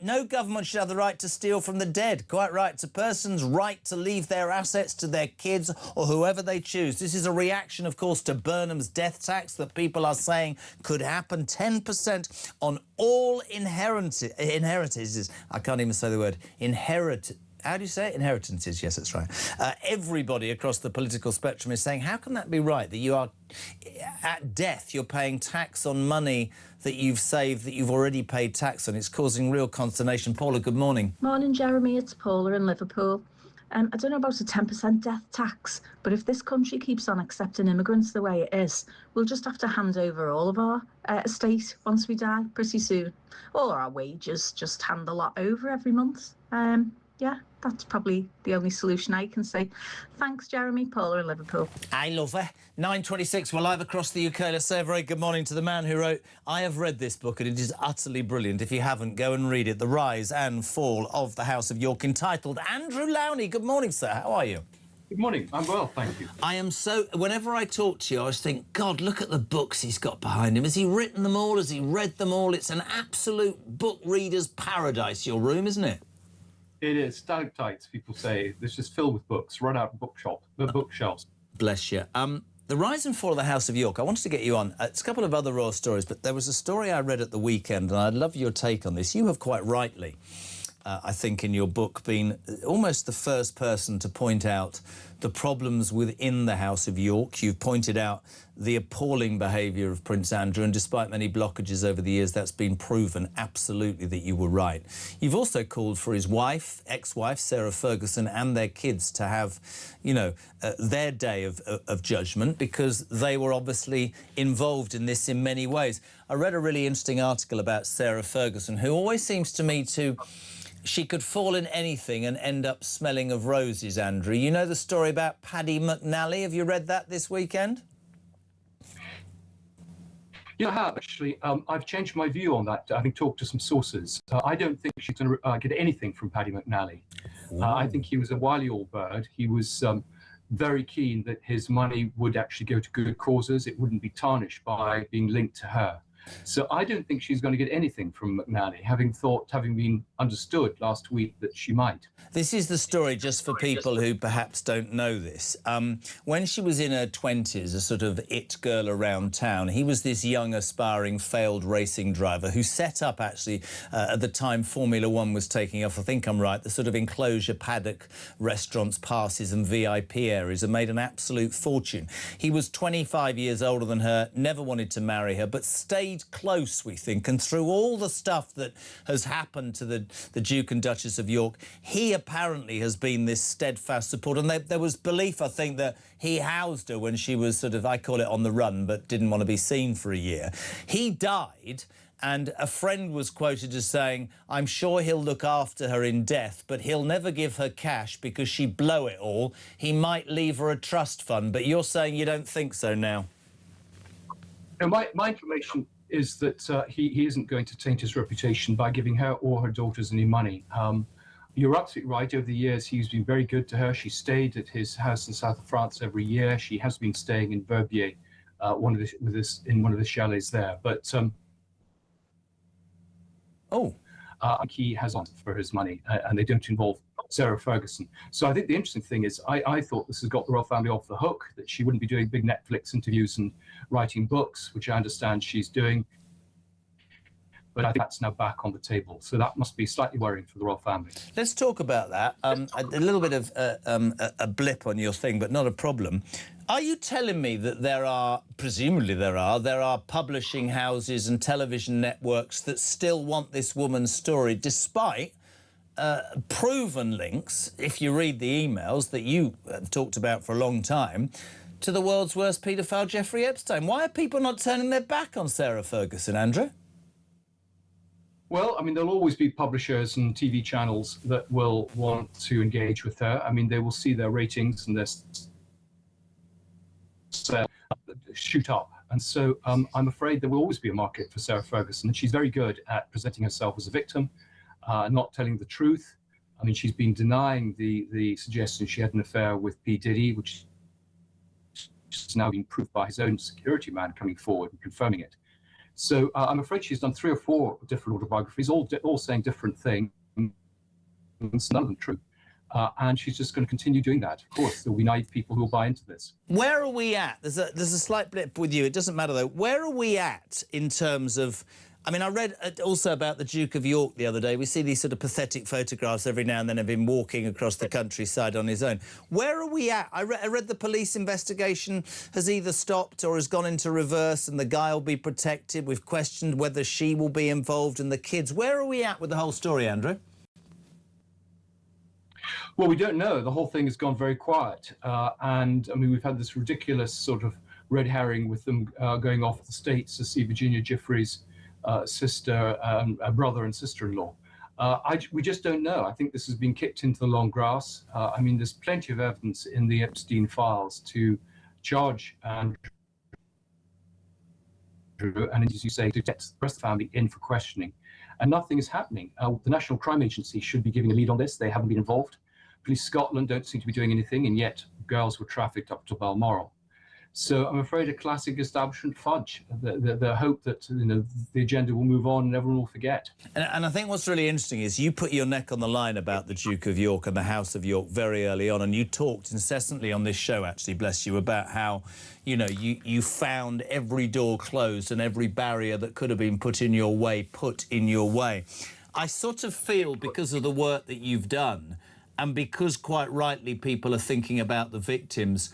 Speaker 2: No government should have the right to steal from the dead. Quite right. It's a person's right to leave their assets to their kids or whoever they choose. This is a reaction, of course, to Burnham's death tax that people are saying could happen. 10% on all inheritances. I can't even say the word. How do you say it? Inheritances, yes, that's right. Everybody across the political spectrum is saying, how can that be right, that you are, at death, you're paying tax on money that you've saved, that you've already paid tax on? It's causing real consternation. Paula, good morning.
Speaker 8: Morning, Jeremy. It's Paula in Liverpool. I don't know about a 10% death tax, but if this country keeps on accepting immigrants the way it is, we'll just have to hand over all of our estate once we die pretty soon. All our wages, just hand a lot over every month. Yeah, that's probably the only solution I can see. Thanks, Jeremy. Paula in Liverpool.
Speaker 2: I love her. 9:26, we're live across the UK. Let's say a very good morning to the man who wrote, I have read this book and it is utterly brilliant. If you haven't, go and read it. The Rise and Fall of the House of York, entitled Andrew Lowney. Good morning, sir. How are you?
Speaker 10: Good morning. I'm well, thank you.
Speaker 2: I am so... Whenever I talk to you, I always think, God, look at the books he's got behind him. Has he written them all? Has he read them all? It's an absolute book reader's paradise, your room, isn't it?
Speaker 10: It is stalactites, people say. It's just filled with books, run out of bookshelves.
Speaker 2: Bless you. The Rise and Fall of the House of York, I wanted to get you on. It's a couple of other raw stories, but there was a story I read at the weekend, and I'd love your take on this. You have quite rightly, I think, in your book, been almost the first person to point out the problems within the House of York. You've pointed out the appalling behaviour of Prince Andrew, and despite many blockages over the years, that's been proven absolutely that you were right. You've also called for his wife, ex-wife, Sarah Ferguson, and their kids to have, you know, their day of judgment, because they were obviously involved in this in many ways. I read a really interesting article about Sarah Ferguson, who always seems to me to... She could fall in anything and end up smelling of roses, Andrew. You know the story about Paddy McNally? Have you read that this weekend?
Speaker 10: Yeah, I have, actually. I've changed my view on that, having talked to some sources. I don't think she's going to get anything from Paddy McNally. I think he was a wily old bird. He was very keen that his money would actually go to good causes. It wouldn't be tarnished by being linked to her. So I don't think she's going to get anything from McNally, having been understood last week that she might.
Speaker 2: This is the story, just for people who perhaps don't know this. When she was in her 20s, a sort of it girl around town, he was this young, aspiring, failed racing driver who set up, actually, at the time Formula One was taking off, I think I'm right, the sort of enclosure paddock restaurants, passes and VIP areas, and made an absolute fortune. He was 25 years older than her, never wanted to marry her, but stayed close, we think, and through all the stuff that has happened to the Duke and Duchess of York, he apparently has been this steadfast support. And there was belief, I think, that he housed her when she was sort of, I call it on the run, but didn't want to be seen for a year. He died, and a friend was quoted as saying, I'm sure he'll look after her in death, but he'll never give her cash because she'd blow it all. He might leave her a trust fund. But you're saying you don't think so now?
Speaker 10: Now, my information is that he isn't going to taint his reputation by giving her or her daughters any money. You're absolutely right. Over the years, he's been very good to her. She stayed at his house in south of France every year. She has been staying in Verbier, in one of the chalets there. But he has on for his money, and they don't involve Sarah Ferguson. So I think the interesting thing is I thought this has got the royal family off the hook, that she wouldn't be doing big Netflix interviews and writing books, which I understand she's doing. But I think that's now back on the table. So that must be slightly worrying for the royal family.
Speaker 2: Let's talk about that. A little bit of a blip on your thing, but not a problem. Are you telling me that presumably there are publishing houses and television networks that still want this woman's story, despite proven links, if you read the emails that you have talked about for a long time, to the world's worst paedophile, Jeffrey Epstein? Why are people not turning their back on Sarah Ferguson, Andrew?
Speaker 10: Well, I mean, there'll always be publishers and TV channels that will want to engage with her. I mean, they will see their ratings and their shoot up. And so I'm afraid there will always be a market for Sarah Ferguson. And she's very good at presenting herself as a victim, not telling the truth. I mean, she's been denying the suggestion she had an affair with P. Diddy, which has now been proved by his own security man coming forward and confirming it. So I'm afraid she's done 3 or 4 different autobiographies, all saying different things, none of them true. And she's just going to continue doing that. Of course, there will be naive people who will buy into this.
Speaker 2: Where are we at? There's a slight blip with you. It doesn't matter, though. Where are we at in terms of... I mean, I read also about the Duke of York the other day. We see these sort of pathetic photographs every now and then of him walking across the countryside on his own. Where are we at? I read the police investigation has either stopped or has gone into reverse, and the guy will be protected. We've questioned whether she will be involved and the kids. Where are we at with the whole story, Andrew?
Speaker 10: Well, we don't know. The whole thing has gone very quiet. And, I mean, we've had this ridiculous sort of red herring with them going off to the States to see Virginia Giuffre's sister, brother and sister-in-law. We just don't know. I think this has been kicked into the long grass. I mean, there's plenty of evidence in the Epstein files to charge Andrew, and as you say, to get the rest of the family in for questioning. And nothing is happening. The National Crime Agency should be giving a lead on this. They haven't been involved. Police Scotland don't seem to be doing anything, and yet girls were trafficked up to Balmoral. So I'm afraid a classic establishment fudge. The hope that the agenda will move on and everyone will forget.
Speaker 2: And I think what's really interesting is you put your neck on the line about the Duke of York and the House of York very early on, and you talked incessantly on this show, actually, bless you, about how, you found every door closed and every barrier that could have been put in your way. I sort of feel, because of the work that you've done, and because quite rightly people are thinking about the victims,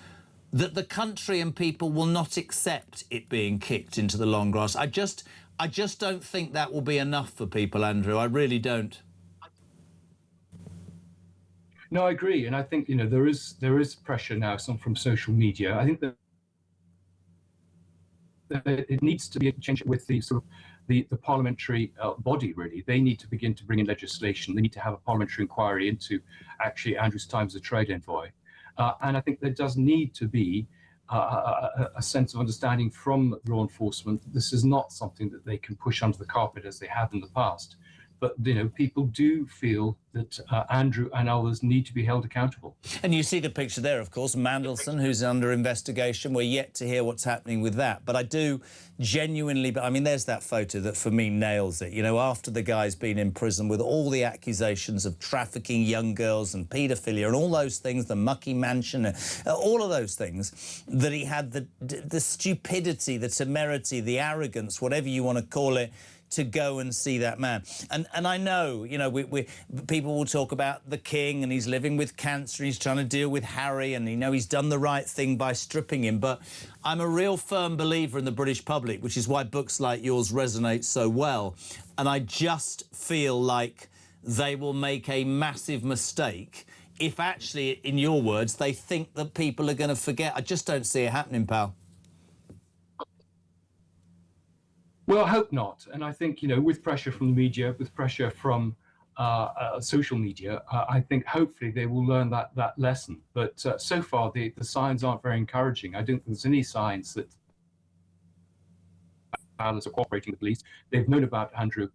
Speaker 2: that the country and people will not accept it being kicked into the long grass. I just don't think that will be enough for people, Andrew. I really don't.
Speaker 10: No, I agree, and I think there is pressure now, from social media. I think that it needs to be a change with the sort of the parliamentary body. Really, they need to begin to bring in legislation. They need to have a parliamentary inquiry into actually Andrew's time as a trade envoy. And I think there does need to be a sense of understanding from law enforcement that this is not something that they can push under the carpet as they have in the past. But, people do feel that Andrew and others need to be held accountable.
Speaker 2: And you see the picture there, of course, Mandelson, who's under investigation. We're yet to hear what's happening with that. But I do genuinely... I mean, there's that photo that, for me, nails it. After the guy's been in prison with all the accusations of trafficking young girls and paedophilia and all those things, the mucky mansion, all of those things, that he had the stupidity, the temerity, the arrogance, whatever you want to call it, to go and see that man. And I know, people will talk about the king and he's living with cancer, he's trying to deal with Harry, and he's done the right thing by stripping him. But I'm a real firm believer in the British public, which is why books like yours resonate so well. And I just feel like they will make a massive mistake if actually, in your words, they think that people are going to forget. I just don't see it happening, pal.
Speaker 10: Well, I hope not. And I think, with pressure from the media, with pressure from social media, I think hopefully they will learn that lesson. But so far, the signs aren't very encouraging. I don't think there's any signs that pilots are cooperating with the police. They've known about Andrew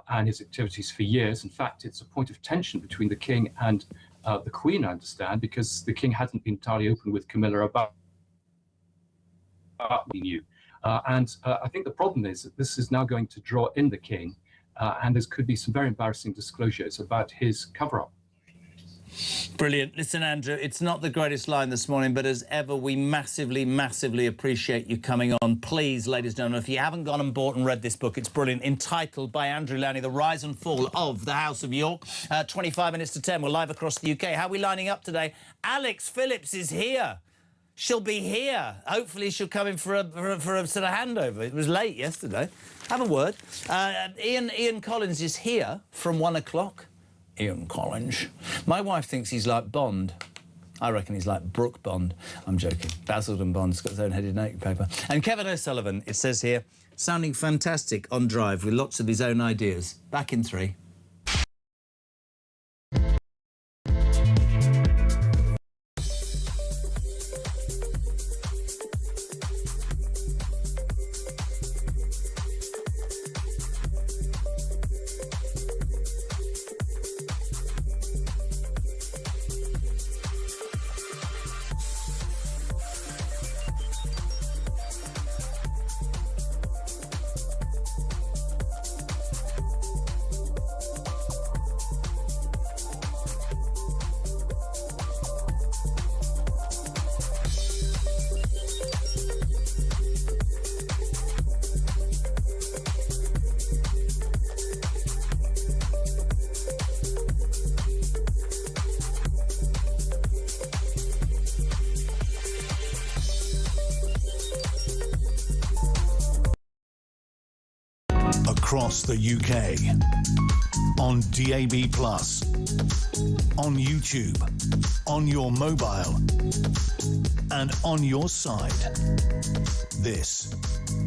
Speaker 10: and his activities for years. In fact, it's a point of tension between the king and the Queen, I understand, because the king hasn't been entirely open with Camilla about what he knew. And I think the problem is that this is now going to draw in the king, and there could be some very embarrassing disclosures about his cover-up.
Speaker 2: Brilliant. Listen, Andrew, it's not the greatest line this morning, but as ever, we massively, massively appreciate you coming on. Please, ladies and gentlemen, if you haven't gone and bought and read this book, it's brilliant, entitled by Andrew Lownie, The Rise and Fall of the House of York. 25 minutes to 10, we're live across the UK. How are we lining up today? Alex Phillips is here. She'll be here. Hopefully she'll come in for a sort of handover. It was late yesterday. Have a word. Ian Collins is here from 1 o'clock. Ian Collins. My wife thinks he's like Bond. I reckon he's like Brooke Bond. I'm joking. Basildon Bond's got his own headed naked paper. And Kevin O'Sullivan, it says here, sounding fantastic on Drive with lots of his own ideas. Back in 3.
Speaker 1: Across the UK, on DAB+, on YouTube, on your mobile, and on your side. This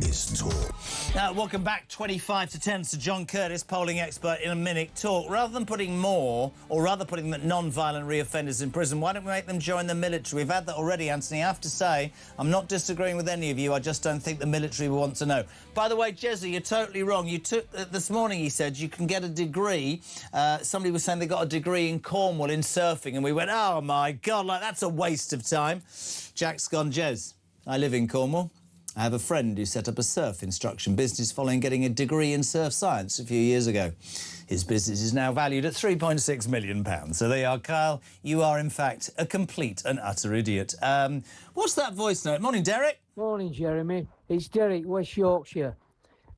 Speaker 1: is Talk.
Speaker 2: Welcome back, 25 to 10. Sir John Curtis, polling expert, in a minute. Talk. Rather than putting putting non-violent reoffenders in prison, why don't we make them join the military? We've had that already, Anthony. I have to say, I'm not disagreeing with any of you. I just don't think the military will want to know. By the way, Jezza, you're totally wrong. You took this morning, he said, you can get a degree. Somebody was saying they got a degree in Cornwall in surfing, and we went, oh, my God, like, that's a waste of time. Jack's gone, Jez, I live in Cornwall. I have a friend who set up a surf instruction business following getting a degree in surf science a few years ago. His business is now valued at £3.6 million. So there you are, Kyle. You are, in fact, a complete and utter idiot. What's that voice note? Morning, Derek.
Speaker 3: Morning, Jeremy. It's Derek, West Yorkshire.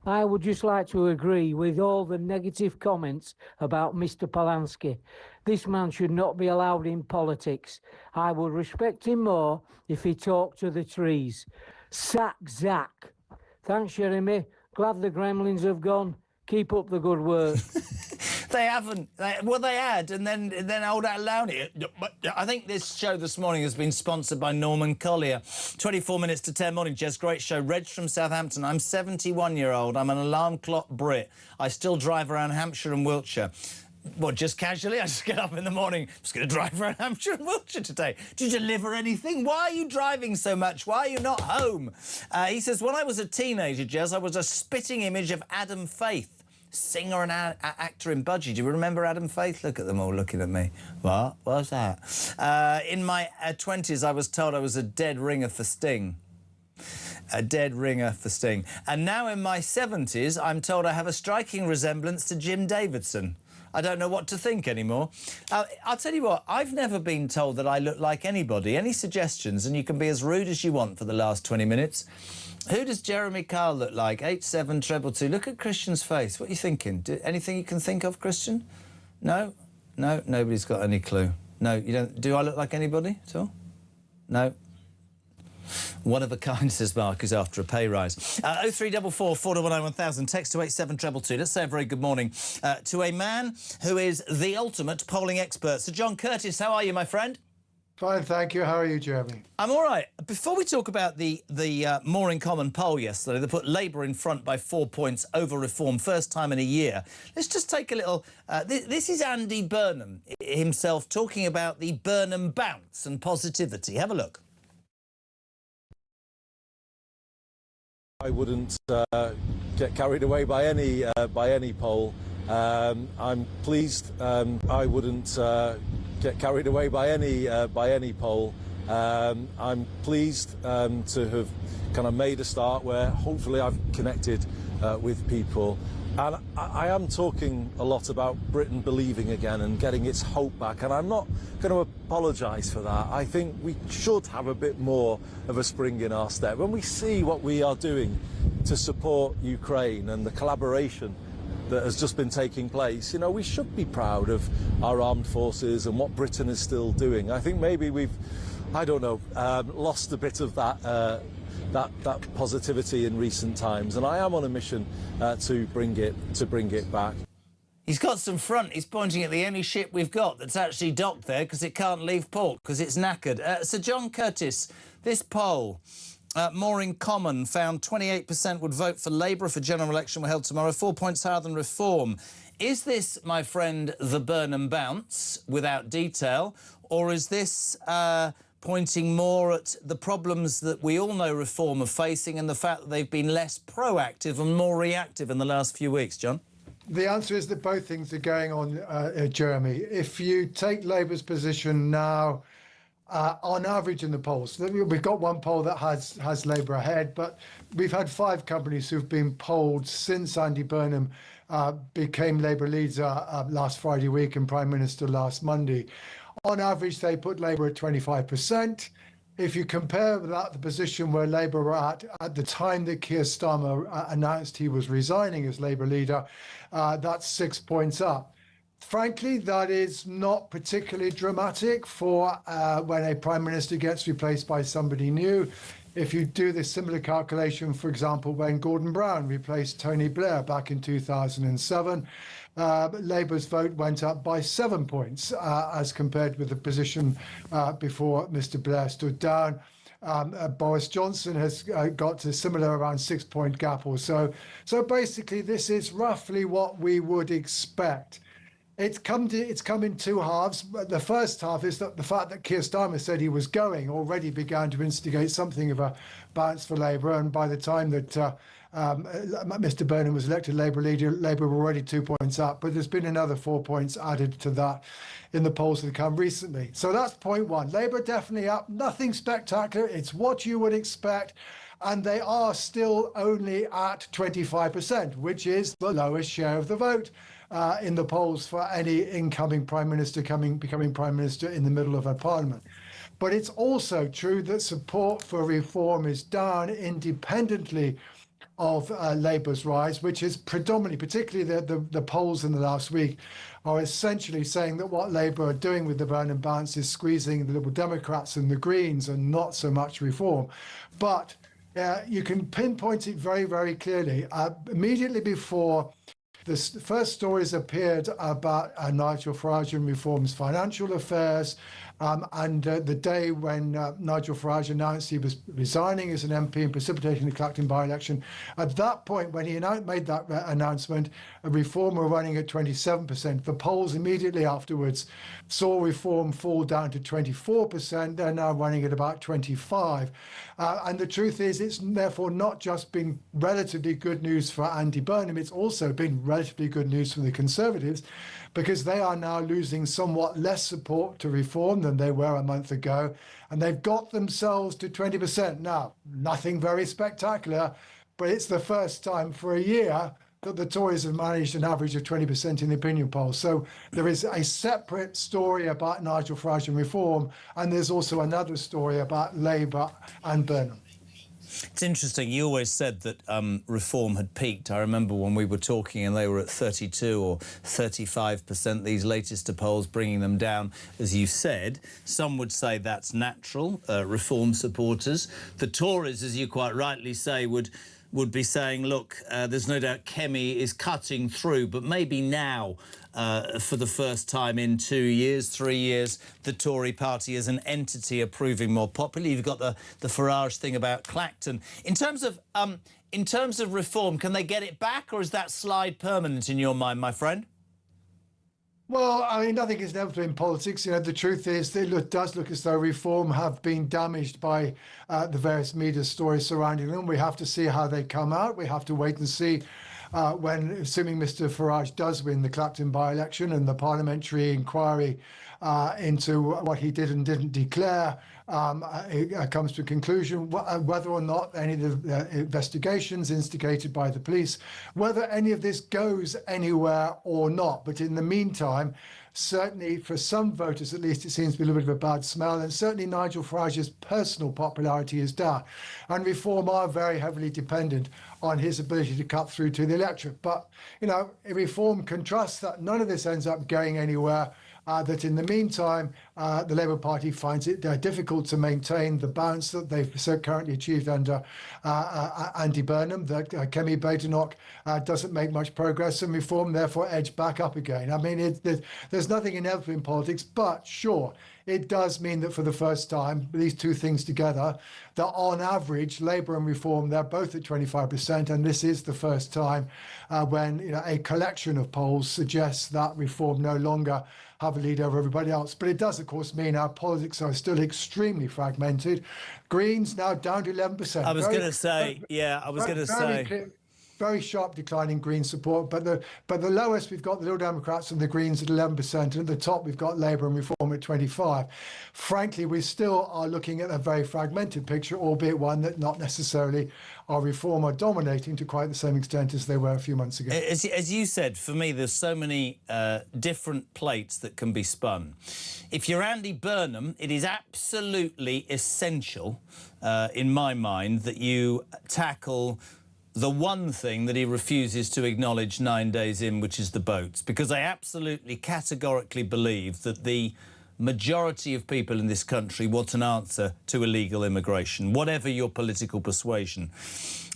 Speaker 3: I would just like to agree with all the negative comments about Mr. Polanski. This man should not be allowed in politics. I would respect him more if he talked to the trees. Sack Zach. Thanks, Jeremy. Glad the gremlins have gone. Keep up the good work.
Speaker 2: They haven't. They had, and then old Lowney. I think this show this morning has been sponsored by Norman Collier. 24 minutes to 10 morning, Jez. Great show. Reg from Southampton. I'm 71-year-old. I'm an alarm clock Brit. I still drive around Hampshire and Wiltshire. What, just casually? I just get up in the morning, I'm just going to drive around Hampshire and Wiltshire today. Do you deliver anything? Why are you driving so much? Why are you not home? He says, when I was a teenager, Jez, I was a spitting image of Adam Faith, singer and actor in Budgie. Do you remember Adam Faith? Look at them all looking at me. What? What's that? In my 20s, I was told I was a dead ringer for Sting. A dead ringer for Sting. And now in my 70s, I'm told I have a striking resemblance to Jim Davidson. I don't know what to think anymore. I'll tell you what, I've never been told that I look like anybody. Any suggestions? And you can be as rude as you want for the last 20 minutes. Who does Jeremy Kyle look like? 87222. Look at Christian's face. What are you thinking? Anything you can think of, Christian? No? No? Nobody's got any clue. No, you don't. Do I look like anybody at all? No? One of a kind, says Mark, is after a pay rise. 0344 419 1000, text to 87222. Let's say a very good morning to a man who is the ultimate polling expert. Sir John Curtis, how are you, my friend?
Speaker 11: Fine, thank you. How are you, Jeremy?
Speaker 2: I'm all right. Before we talk about the More in Common poll yesterday, they put Labour in front by 4 points over Reform, first time in a year. Let's just take a little... this is Andy Burnham himself talking about the Burnham bounce and positivity. Have a look.
Speaker 21: I wouldn't get carried away by any poll. I'm pleased. I wouldn't get carried away by any poll. I'm pleased to have kind of made a start where hopefully I've connected with people.
Speaker 12: And I am talking a lot about Britain believing again and getting its hope back, and I'm not going to apologise for that. I think we should have a bit more of a spring in our step. When we see what we are doing to support Ukraine and the collaboration that has just been taking place, you know, we should be proud of our armed forces and what Britain is still doing. I think maybe we've, I don't know, lost a bit of that that positivity in recent times, and I am on a mission to bring it back.
Speaker 2: He's got some front. He's pointing at the only ship we've got that's actually docked there because it can't leave port because it's knackered. Sir John Curtis, this poll, More in Common, found 28% would vote for Labour if a general election were held tomorrow, 4 points higher than Reform. Is this, my friend, the Burnham bounce without detail, or is this pointing more at the problems that we all know Reform are facing and the fact that they've been less proactive and more reactive in the last few weeks, John?
Speaker 11: The answer is that both things are going on, Jeremy. If you take Labour's position now, on average in the polls, we've got one poll that has Labour ahead, but we've had 5 companies who've been polled since Andy Burnham became Labour leader last Friday week and Prime Minister last Monday. On average, they put Labour at 25%. If you compare that the position where Labour were at the time that Keir Starmer announced he was resigning as Labour leader, that's 6 points up. Frankly, that is not particularly dramatic for when a Prime Minister gets replaced by somebody new. If you do this similar calculation, for example, when Gordon Brown replaced Tony Blair back in 2007, Labour's vote went up by 7 points as compared with the position before Mr Blair stood down. Boris Johnson has got a similar around 6 point gap or so. So basically, this is roughly what we would expect. It's come in 2 halves. The first half is that the fact that Keir Starmer said he was going already began to instigate something of a bounce for Labour, and by the time that Mr Burnham was elected Labour leader, Labour were already 2 points up, but there's been another 4 points added to that in the polls that have come recently. So that's point one. Labour definitely up, nothing spectacular, it's what you would expect, and they are still only at 25%, which is the lowest share of the vote in the polls for any incoming Prime Minister becoming Prime Minister in the middle of a parliament. But it's also true that support for reform is down independently of Labour's rise, which is predominantly, particularly the polls in the last week, are essentially saying that what Labour are doing with the Burnham bounce is squeezing the Liberal Democrats and the Greens and not so much reform. But you can pinpoint it very, very clearly. Immediately before the first stories appeared about Nigel Farage and Reform's financial affairs, and the day when Nigel Farage announced he was resigning as an MP and precipitating the Clacton by-election. At that point, when he made that announcement, Reform were running at 27%. The polls immediately afterwards saw Reform fall down to 24%. They're now running at about 25%. And the truth is, it's therefore not just been relatively good news for Andy Burnham, it's also been relatively good news for the Conservatives, because they are now losing somewhat less support to reform than they were a month ago, and they've got themselves to 20%. Now, nothing very spectacular, but it's the first time for a year that the Tories have managed an average of 20% in the opinion polls. So there is a separate story about Nigel Farage and reform, and there's also another story about Labour and Burnham.
Speaker 2: It's interesting. You always said that Reform had peaked. I remember when we were talking and they were at 32 or 35%, these latest polls bringing them down. As you said, some would say that's natural, Reform supporters. The Tories, as you quite rightly say, would be saying, look, there's no doubt Kemi is cutting through, but maybe now, for the first time in 2 years, 3 years, the Tory party as an entity are proving more popular. You've got the Farage thing about Clacton. In terms of reform, can they get it back, or is that slide permanent in your mind, my friend?
Speaker 11: Well, I mean, nothing is inevitable in politics. You know, the truth is that it does look as though reform have been damaged by the various media stories surrounding them. We have to see how they come out. We have to wait and see when, assuming Mr Farage does win the Clacton by-election and the parliamentary inquiry into what he did and didn't declare it comes to a conclusion, whether or not any of the investigations instigated by the police, whether any of this goes anywhere or not. But in the meantime, certainly for some voters at least, it seems to be a little bit of a bad smell, and certainly Nigel Farage's personal popularity is down. And Reform are very heavily dependent on his ability to cut through to the electorate. But, you know, Reform can trust that none of this ends up going anywhere, that in the meantime, the Labour Party finds it difficult to maintain the balance that they've so currently achieved under Andy Burnham, that Kemi Badenoch doesn't make much progress, and Reform therefore edge back up again. I mean, there's nothing inevitable in politics, but sure, it does mean that for the first time, these two things together, that on average, Labour and Reform, they're both at 25%, and this is the first time when, you know, a collection of polls suggests that Reform no longer have a lead over everybody else. But it does, of course, mean our politics are still extremely fragmented. Greens now down to 11%.
Speaker 2: I was going to say,
Speaker 11: very sharp decline in Green support, but the lowest we've got the Liberal Democrats and the Greens at 11%, and at the top we've got Labour and Reform at 25%. Frankly, we still are looking at a very fragmented picture, albeit one that not necessarily are Reform are dominating to quite the same extent as they were a few months ago.
Speaker 2: As you said, for me, there's so many different plates that can be spun. If you're Andy Burnham, it is absolutely essential, in my mind, that you tackle the one thing that he refuses to acknowledge 9 days in, which is the boats, because I absolutely categorically believe that the majority of people in this country want an answer to illegal immigration, whatever your political persuasion.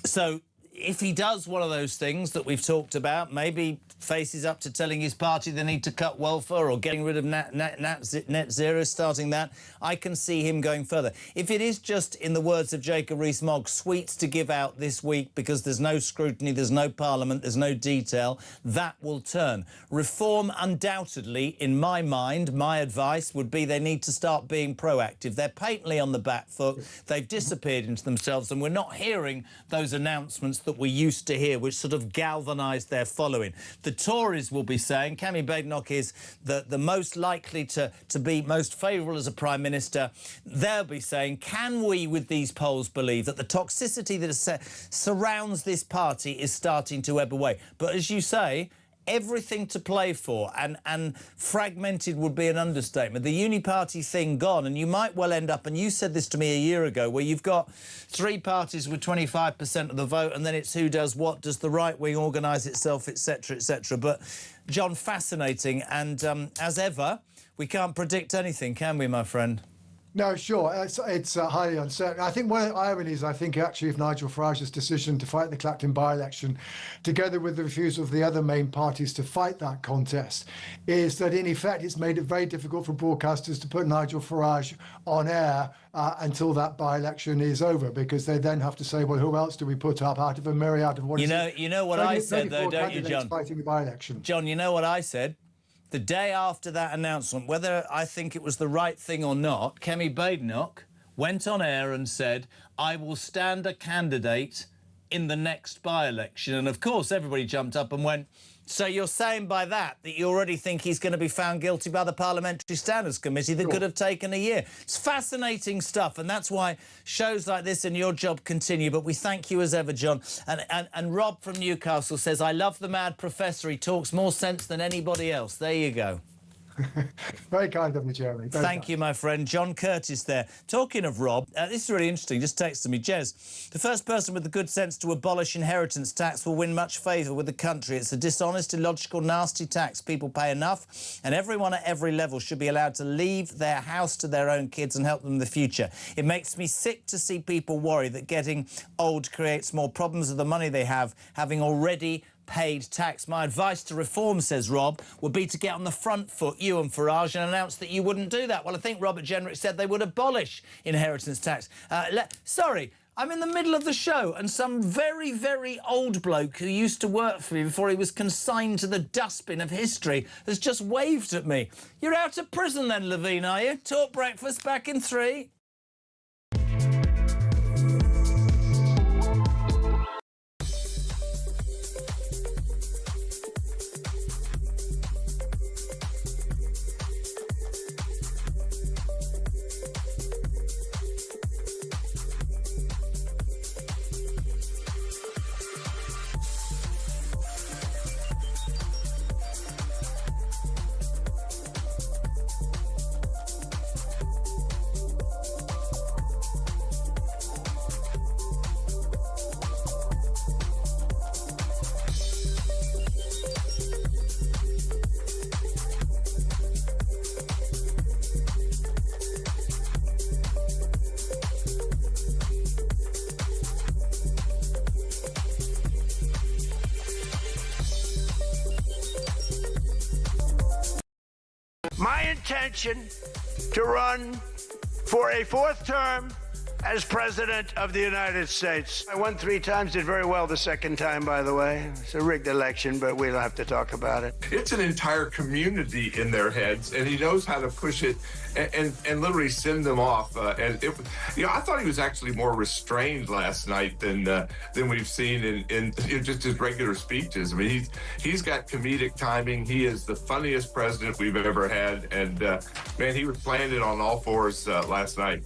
Speaker 2: So if he does one of those things that we've talked about, maybe faces up to telling his party they need to cut welfare or getting rid of net zero, starting that, I can see him going further. If it is just, in the words of Jacob Rees-Mogg, sweets to give out this week because there's no scrutiny, there's no parliament, there's no detail, that will turn. Reform, undoubtedly, in my mind, my advice would be they need to start being proactive. They're patently on the back foot. They've disappeared into themselves, and we're not hearing those announcements that we used to hear, which sort of galvanised their following. The Tories will be saying Kemi Badenoch is the most likely to be most favourable as a Prime Minister. They'll be saying, can we, with these polls, believe that the toxicity that surrounds this party is starting to ebb away? But as you say, everything to play for, and fragmented would be an understatement. The uni-party thing gone, and you might well end up, and you said this to me a year ago, where you've got three parties with 25% of the vote, and then it's who does what, does the right wing organise itself, etc., etc. But, John, fascinating, and as ever, we can't predict anything, can we, my friend?
Speaker 11: No, sure. It's highly uncertain. I think one of the ironies, actually, of Nigel Farage's decision to fight the Clacton by-election, together with the refusal of the other main parties to fight that contest, is that, in effect, it's made it very difficult for broadcasters to put Nigel Farage on air until that by-election is over, because they then have to say, well, who else do we put up out of a myriad of what
Speaker 2: you know what I said, though, don't you, John?
Speaker 11: Fighting the by-election.
Speaker 2: John, you know what I said? The day after that announcement, whether I think it was the right thing or not, Kemi Badenoch went on air and said, I will stand a candidate in the next by-election. And, of course, everybody jumped up and went, so you're saying by that you already think he's going to be found guilty by the Parliamentary Standards Committee that could have taken a year? It's fascinating stuff, and that's why shows like this and your job continue. But we thank you as ever, John. And Rob from Newcastle says, I love the mad professor. He talks more sense than anybody else. There you go.
Speaker 11: Very kind of you, Jeremy.
Speaker 2: Thank you, my friend. John Curtis there. Talking of Rob, this is really interesting. Just texted me. Jez, the first person with the good sense to abolish inheritance tax will win much favour with the country. It's a dishonest, illogical, nasty tax. People pay enough, and everyone at every level should be allowed to leave their house to their own kids and help them in the future. It makes me sick to see people worry that getting old creates more problems with the money they have, having already paid tax. My advice to Reform, says Rob, would be to get on the front foot, you and Farage, and announce that you wouldn't do that. Well, I think Robert Jenrick said they would abolish inheritance tax. Sorry, I'm in the middle of the show, and some very, very old bloke who used to work for me before he was consigned to the dustbin of history has just waved at me. You're out of prison then, Levine, are you? Talk breakfast back in 3.
Speaker 13: my intention to run for a 4th term as President of the United States. I won 3 times, did very well the 2nd time, by the way. It's a rigged election, but we don't have to talk about it.
Speaker 14: It's an entire community in their heads, and he knows how to push it and literally send them off. I thought he was actually more restrained last night than we've seen in just his regular speeches. I mean, he's got comedic timing. He is the funniest president we've ever had, and man, he was playing it on all fours last night.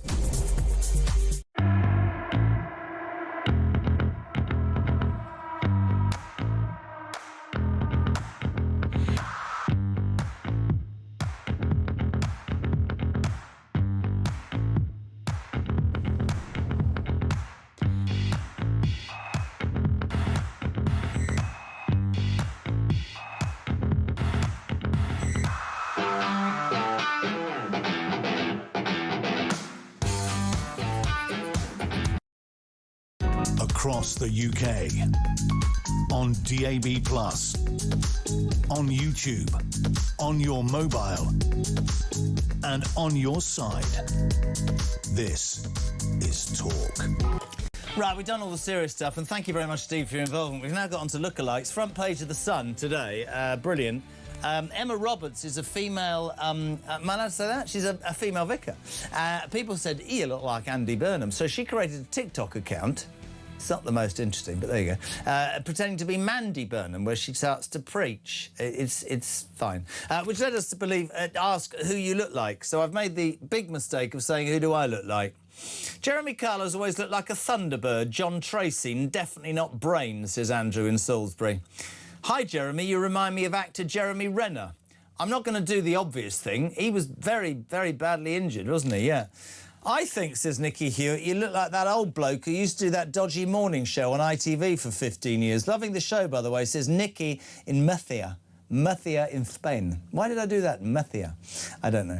Speaker 1: Across the UK, on DAB+, on YouTube, on your mobile, and on your side. This is Talk.
Speaker 2: Right, we've done all the serious stuff, and thank you very much, Steve, for your involvement. We've now got on to lookalikes. Front page of The Sun today, brilliant. Emma Roberts is a female, am I allowed to say that? She's a female vicar. People said, you look like Andy Burnham, so she created a TikTok account. It's not the most interesting, but there you go. Pretending to be Mandy Burnham, where she starts to preach. It's fine. Which led us to ask who you look like. So I've made the big mistake of saying, who do I look like? Jeremy Kyle has always looked like a Thunderbird. John Tracy, definitely not Brain, says Andrew in Salisbury. Hi, Jeremy, you remind me of actor Jeremy Renner. I'm not going to do the obvious thing. He was very, very badly injured, wasn't he? Yeah. I think, says Nicky Hewitt, you look like that old bloke who used to do that dodgy morning show on ITV for 15 years. Loving the show, by the way, says Nicky in Murcia. Murcia in Spain. Why did I do that? Murcia. I don't know.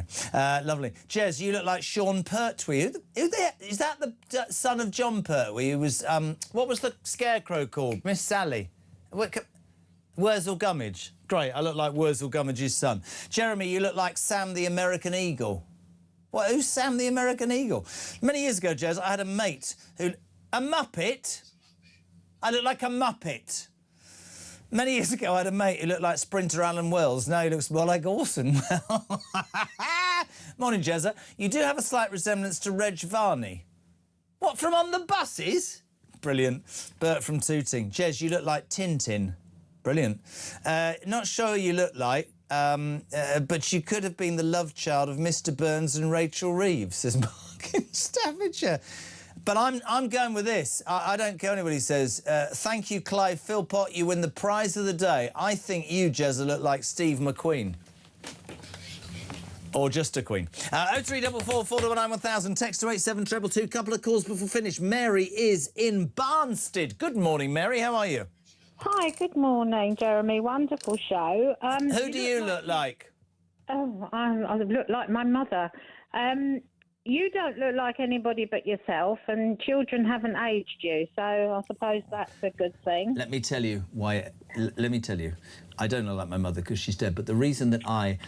Speaker 2: Lovely. Jez, you look like Sean Pertwee. Is that the son of John Pertwee, who was... what was the scarecrow called? Miss Sally. Wurzel Gummidge. Great, I look like Wurzel Gummidge's son. Jeremy, you look like Sam the American Eagle. What, who's Sam the American Eagle? Many years ago, Jez, I had a mate who... A Muppet? I look like a Muppet. Many years ago, I had a mate who looked like Sprinter Alan Wells. Now he looks more like Orson Welles. Morning, Jezza. You do have a slight resemblance to Reg Varney. What, from On the Buses? Brilliant. Bert from Tooting. Jez, you look like Tintin. Brilliant. Not sure who you look like, but you could have been the love child of Mr. Burns and Rachel Reeves, says Mark in Staffordshire. But I'm going with this. I don't care what anybody says. Thank you, Clive Philpott. You win the prize of the day. I think you, Jezza, look like Steve McQueen. Or just a Queen. 0344 499 1000. Text to 87222. Couple of calls before finish. Mary is in Barnstead. Good morning, Mary. How are you?
Speaker 22: Hi, good morning, Jeremy. Wonderful show.
Speaker 2: Who do you look like?
Speaker 22: Oh, I look like my mother. You don't look like anybody but yourself, and children haven't aged you, so I suppose that's a good thing.
Speaker 2: Let me tell you why. Let me tell you. I don't look like my mother because she's dead, but the reason that I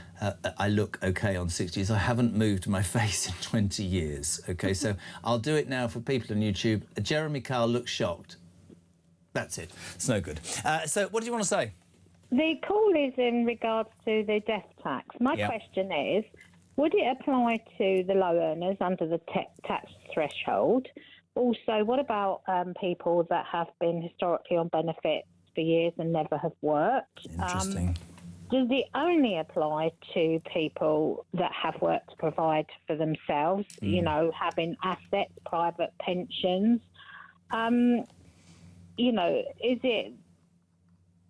Speaker 2: look okay on 60 is I haven't moved my face in 20 years, OK? So I'll do it now for people on YouTube. Jeremy Kyle looks shocked. That's it. It's no good. So what do you want to say?
Speaker 22: The call is in regards to the death tax. My question is, would it apply to the low earners under the tax threshold? Also, what about people that have been historically on benefits for years and never have worked?
Speaker 2: Interesting.
Speaker 22: Does it only apply to people that have worked to provide for themselves, you know, having assets, private pensions? You know, is it...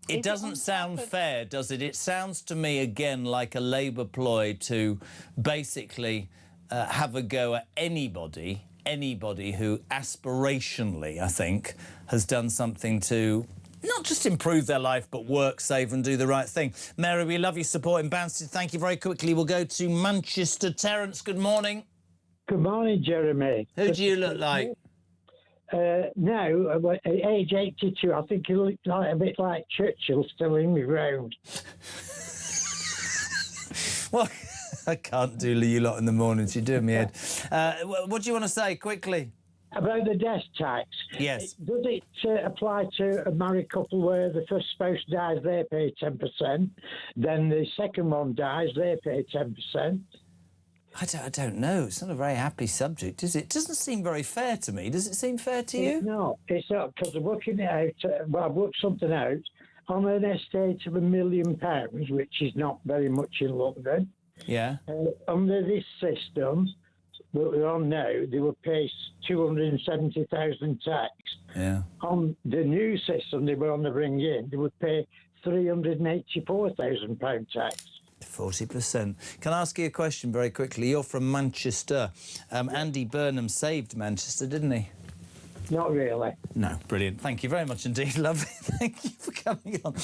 Speaker 2: It doesn't sound fair, does it? It sounds to me, again, like a Labour ploy to basically have a go at anybody who aspirationally, I think, has done something to not just improve their life, but work, save and do the right thing. Mary, we love your support in Barnstead. Thank you very quickly. We'll go to Manchester. Terence, good morning.
Speaker 24: Good morning, Jeremy.
Speaker 2: Who do you look like?
Speaker 24: Now, at age 82, I think you look like a bit like Churchill still in the ground.
Speaker 2: Well, I can't do you lot in the mornings. You're doing me head. What do you want to say, quickly?
Speaker 24: About the death tax.
Speaker 2: Yes.
Speaker 24: Does it apply to a married couple where the first spouse dies, they pay 10%, then the second one dies, they pay 10%?
Speaker 2: I don't know. It's not a very happy subject, is it? It doesn't seem very fair to me. Does it seem fair to you?
Speaker 24: No, it's not, because I'm working it out. I've worked something out. On an estate of £1 million, which is not very much in London,
Speaker 2: Yeah.
Speaker 24: under this system that we're on now, they would pay 270,000 tax.
Speaker 2: Yeah.
Speaker 24: On the new system they were on the ring in, they would pay £384,000 tax.
Speaker 2: 40%. Can I ask you a question very quickly? You're from Manchester. Andy Burnham saved Manchester, didn't he?
Speaker 24: Not really.
Speaker 2: No, brilliant. Thank you very much indeed. Lovely. Thank you for coming on.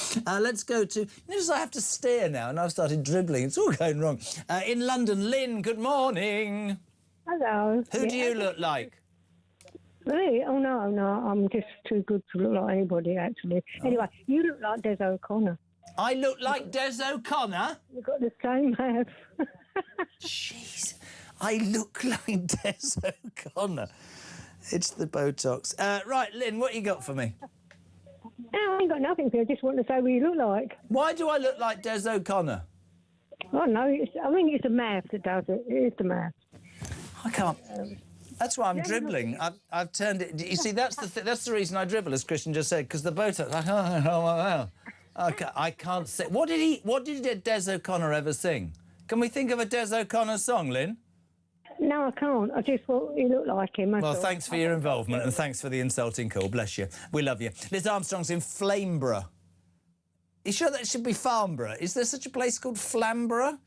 Speaker 2: Let's go to... Notice I have to steer now and I've started dribbling. It's all going wrong. In London, Lynn, good morning.
Speaker 4: Hello.
Speaker 2: Who do you look like?
Speaker 4: Me? Oh, no, I'm just too good to look like anybody, actually.
Speaker 2: Oh.
Speaker 4: Anyway, you look like Des O'Connor.
Speaker 2: I look like Des O'Connor?
Speaker 4: You've got the same mouth.
Speaker 2: Jeez. I look like Des O'Connor. It's the Botox. Right, Lynn, what you got for me?
Speaker 4: No, I ain't got nothing for you. I just want to say what you look like.
Speaker 2: Why do I look like Des O'Connor?
Speaker 4: Oh, no, I think it's the mouth that does it. It is the mouth.
Speaker 2: I can't... That's why I'm dribbling. I've turned it... You see, that's the reason I dribble, as Christian just said, because the Botox... I can't say... What did Des O'Connor ever sing? Can we think of a Des O'Connor song, Lynn?
Speaker 4: No, I can't. I just thought you look like him.
Speaker 2: Well, thanks for your involvement and thanks for the insulting call. Bless you. We love you. Liz Armstrong's in Flamborough. You sure that should be Farnborough? Is there such a place called Flamborough?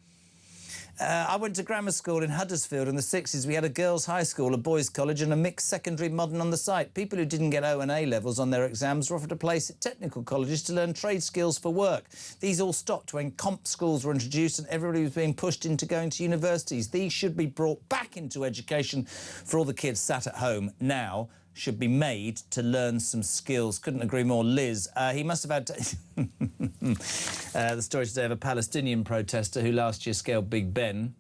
Speaker 2: I went to grammar school in Huddersfield in the 60s. We had a girls' high school, a boys' college and a mixed secondary modern on the site. People who didn't get O and A levels on their exams were offered a place at technical colleges to learn trade skills for work. These all stopped when comp schools were introduced and everybody was being pushed into going to universities. These should be brought back into education for all the kids sat at home now. Should be made to learn some skills. Couldn't agree more. Liz, he must have had... the story today of a Palestinian protester who last year scaled Big Ben,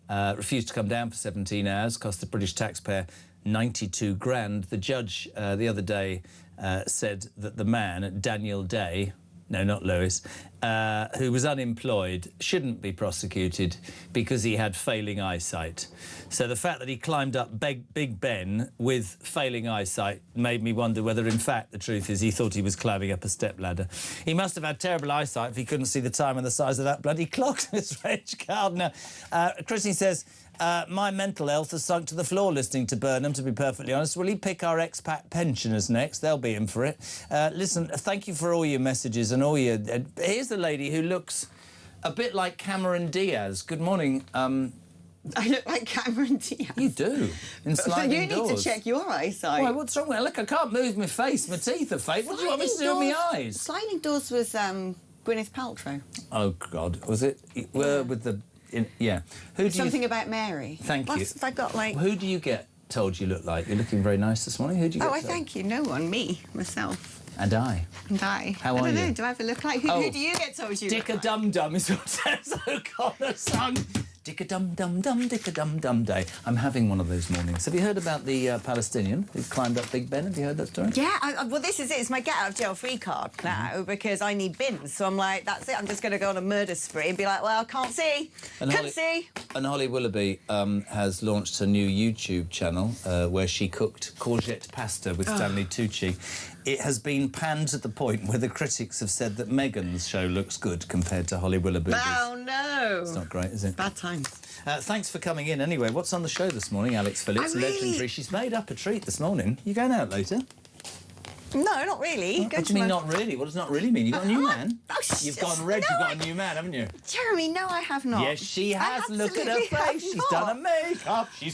Speaker 2: refused to come down for 17 hours, cost the British taxpayer 92 grand. The judge the other day said that the man, Daniel Day, no, not Lewis, who was unemployed, shouldn't be prosecuted because he had failing eyesight. So the fact that he climbed up Big Ben with failing eyesight made me wonder whether, in fact, the truth is he thought he was climbing up a stepladder. He must have had terrible eyesight if he couldn't see the time and the size of that bloody clock, Miss Reg Gardner. Chrissy says... my mental health has sunk to the floor listening to Burnham, to be perfectly honest. Will he pick our expat pensioners next? They'll be in for it. Listen, thank you for all your messages and all your... here's the lady who looks a bit like Cameron Diaz. Good morning.
Speaker 7: I look like Cameron Diaz.
Speaker 2: You do. In sliding
Speaker 7: you
Speaker 2: doors.
Speaker 7: need to check your eyesight.
Speaker 2: Why, what's wrong with it? Look, I can't move my face. My teeth are fake. What do you want me to do with my eyes?
Speaker 7: Sliding doors was Gwyneth Paltrow.
Speaker 2: Oh, God. Was it? With the... yeah. Who do
Speaker 7: Something
Speaker 2: you...
Speaker 7: about Mary.
Speaker 2: Thank you.
Speaker 7: Have I got, like...
Speaker 2: Who do you get told you look like? You're looking very nice this morning. Who do you get told?
Speaker 7: Thank you. No one. Me. Myself.
Speaker 2: And I.
Speaker 7: And I.
Speaker 2: How are you?
Speaker 7: I don't know. Do I ever look like... Who do you get told you look like?
Speaker 2: Dick-a-dum-dum is what Des O'Connor sung. Dick-a-dum-dum-dum, dick-a-dum-dum day. I'm having one of those mornings. Have you heard about the Palestinian who climbed up Big Ben? Have you heard that story?
Speaker 7: Yeah, well, this is it. It's my get-out-of-jail-free card now because I need bins. So I'm like, that's it. I'm just going to go on a murder spree and be like, well, I can't see. Couldn't see.
Speaker 2: And Holly Willoughby has launched a new YouTube channel where she cooked courgette pasta with Stanley Tucci. It has been panned to the point where the critics have said that Meghan's show looks good compared to Holly Willoughby's.
Speaker 7: Oh, no.
Speaker 2: It's not great, is it?
Speaker 7: Bad times.
Speaker 2: Thanks for coming in. Anyway, what's on the show this morning, Alex Phillips? Legendary. She's made up a treat this morning. You going out later?
Speaker 7: No, not really.
Speaker 2: What do you mean, not really? What does not really mean? You've got a new man?
Speaker 7: Oh,
Speaker 2: You've gone red, you've got a new man, haven't you?
Speaker 7: Jeremy, no, I have not.
Speaker 2: Yes, she has. Look at her
Speaker 7: absolutely
Speaker 2: face. She's done her makeup. She's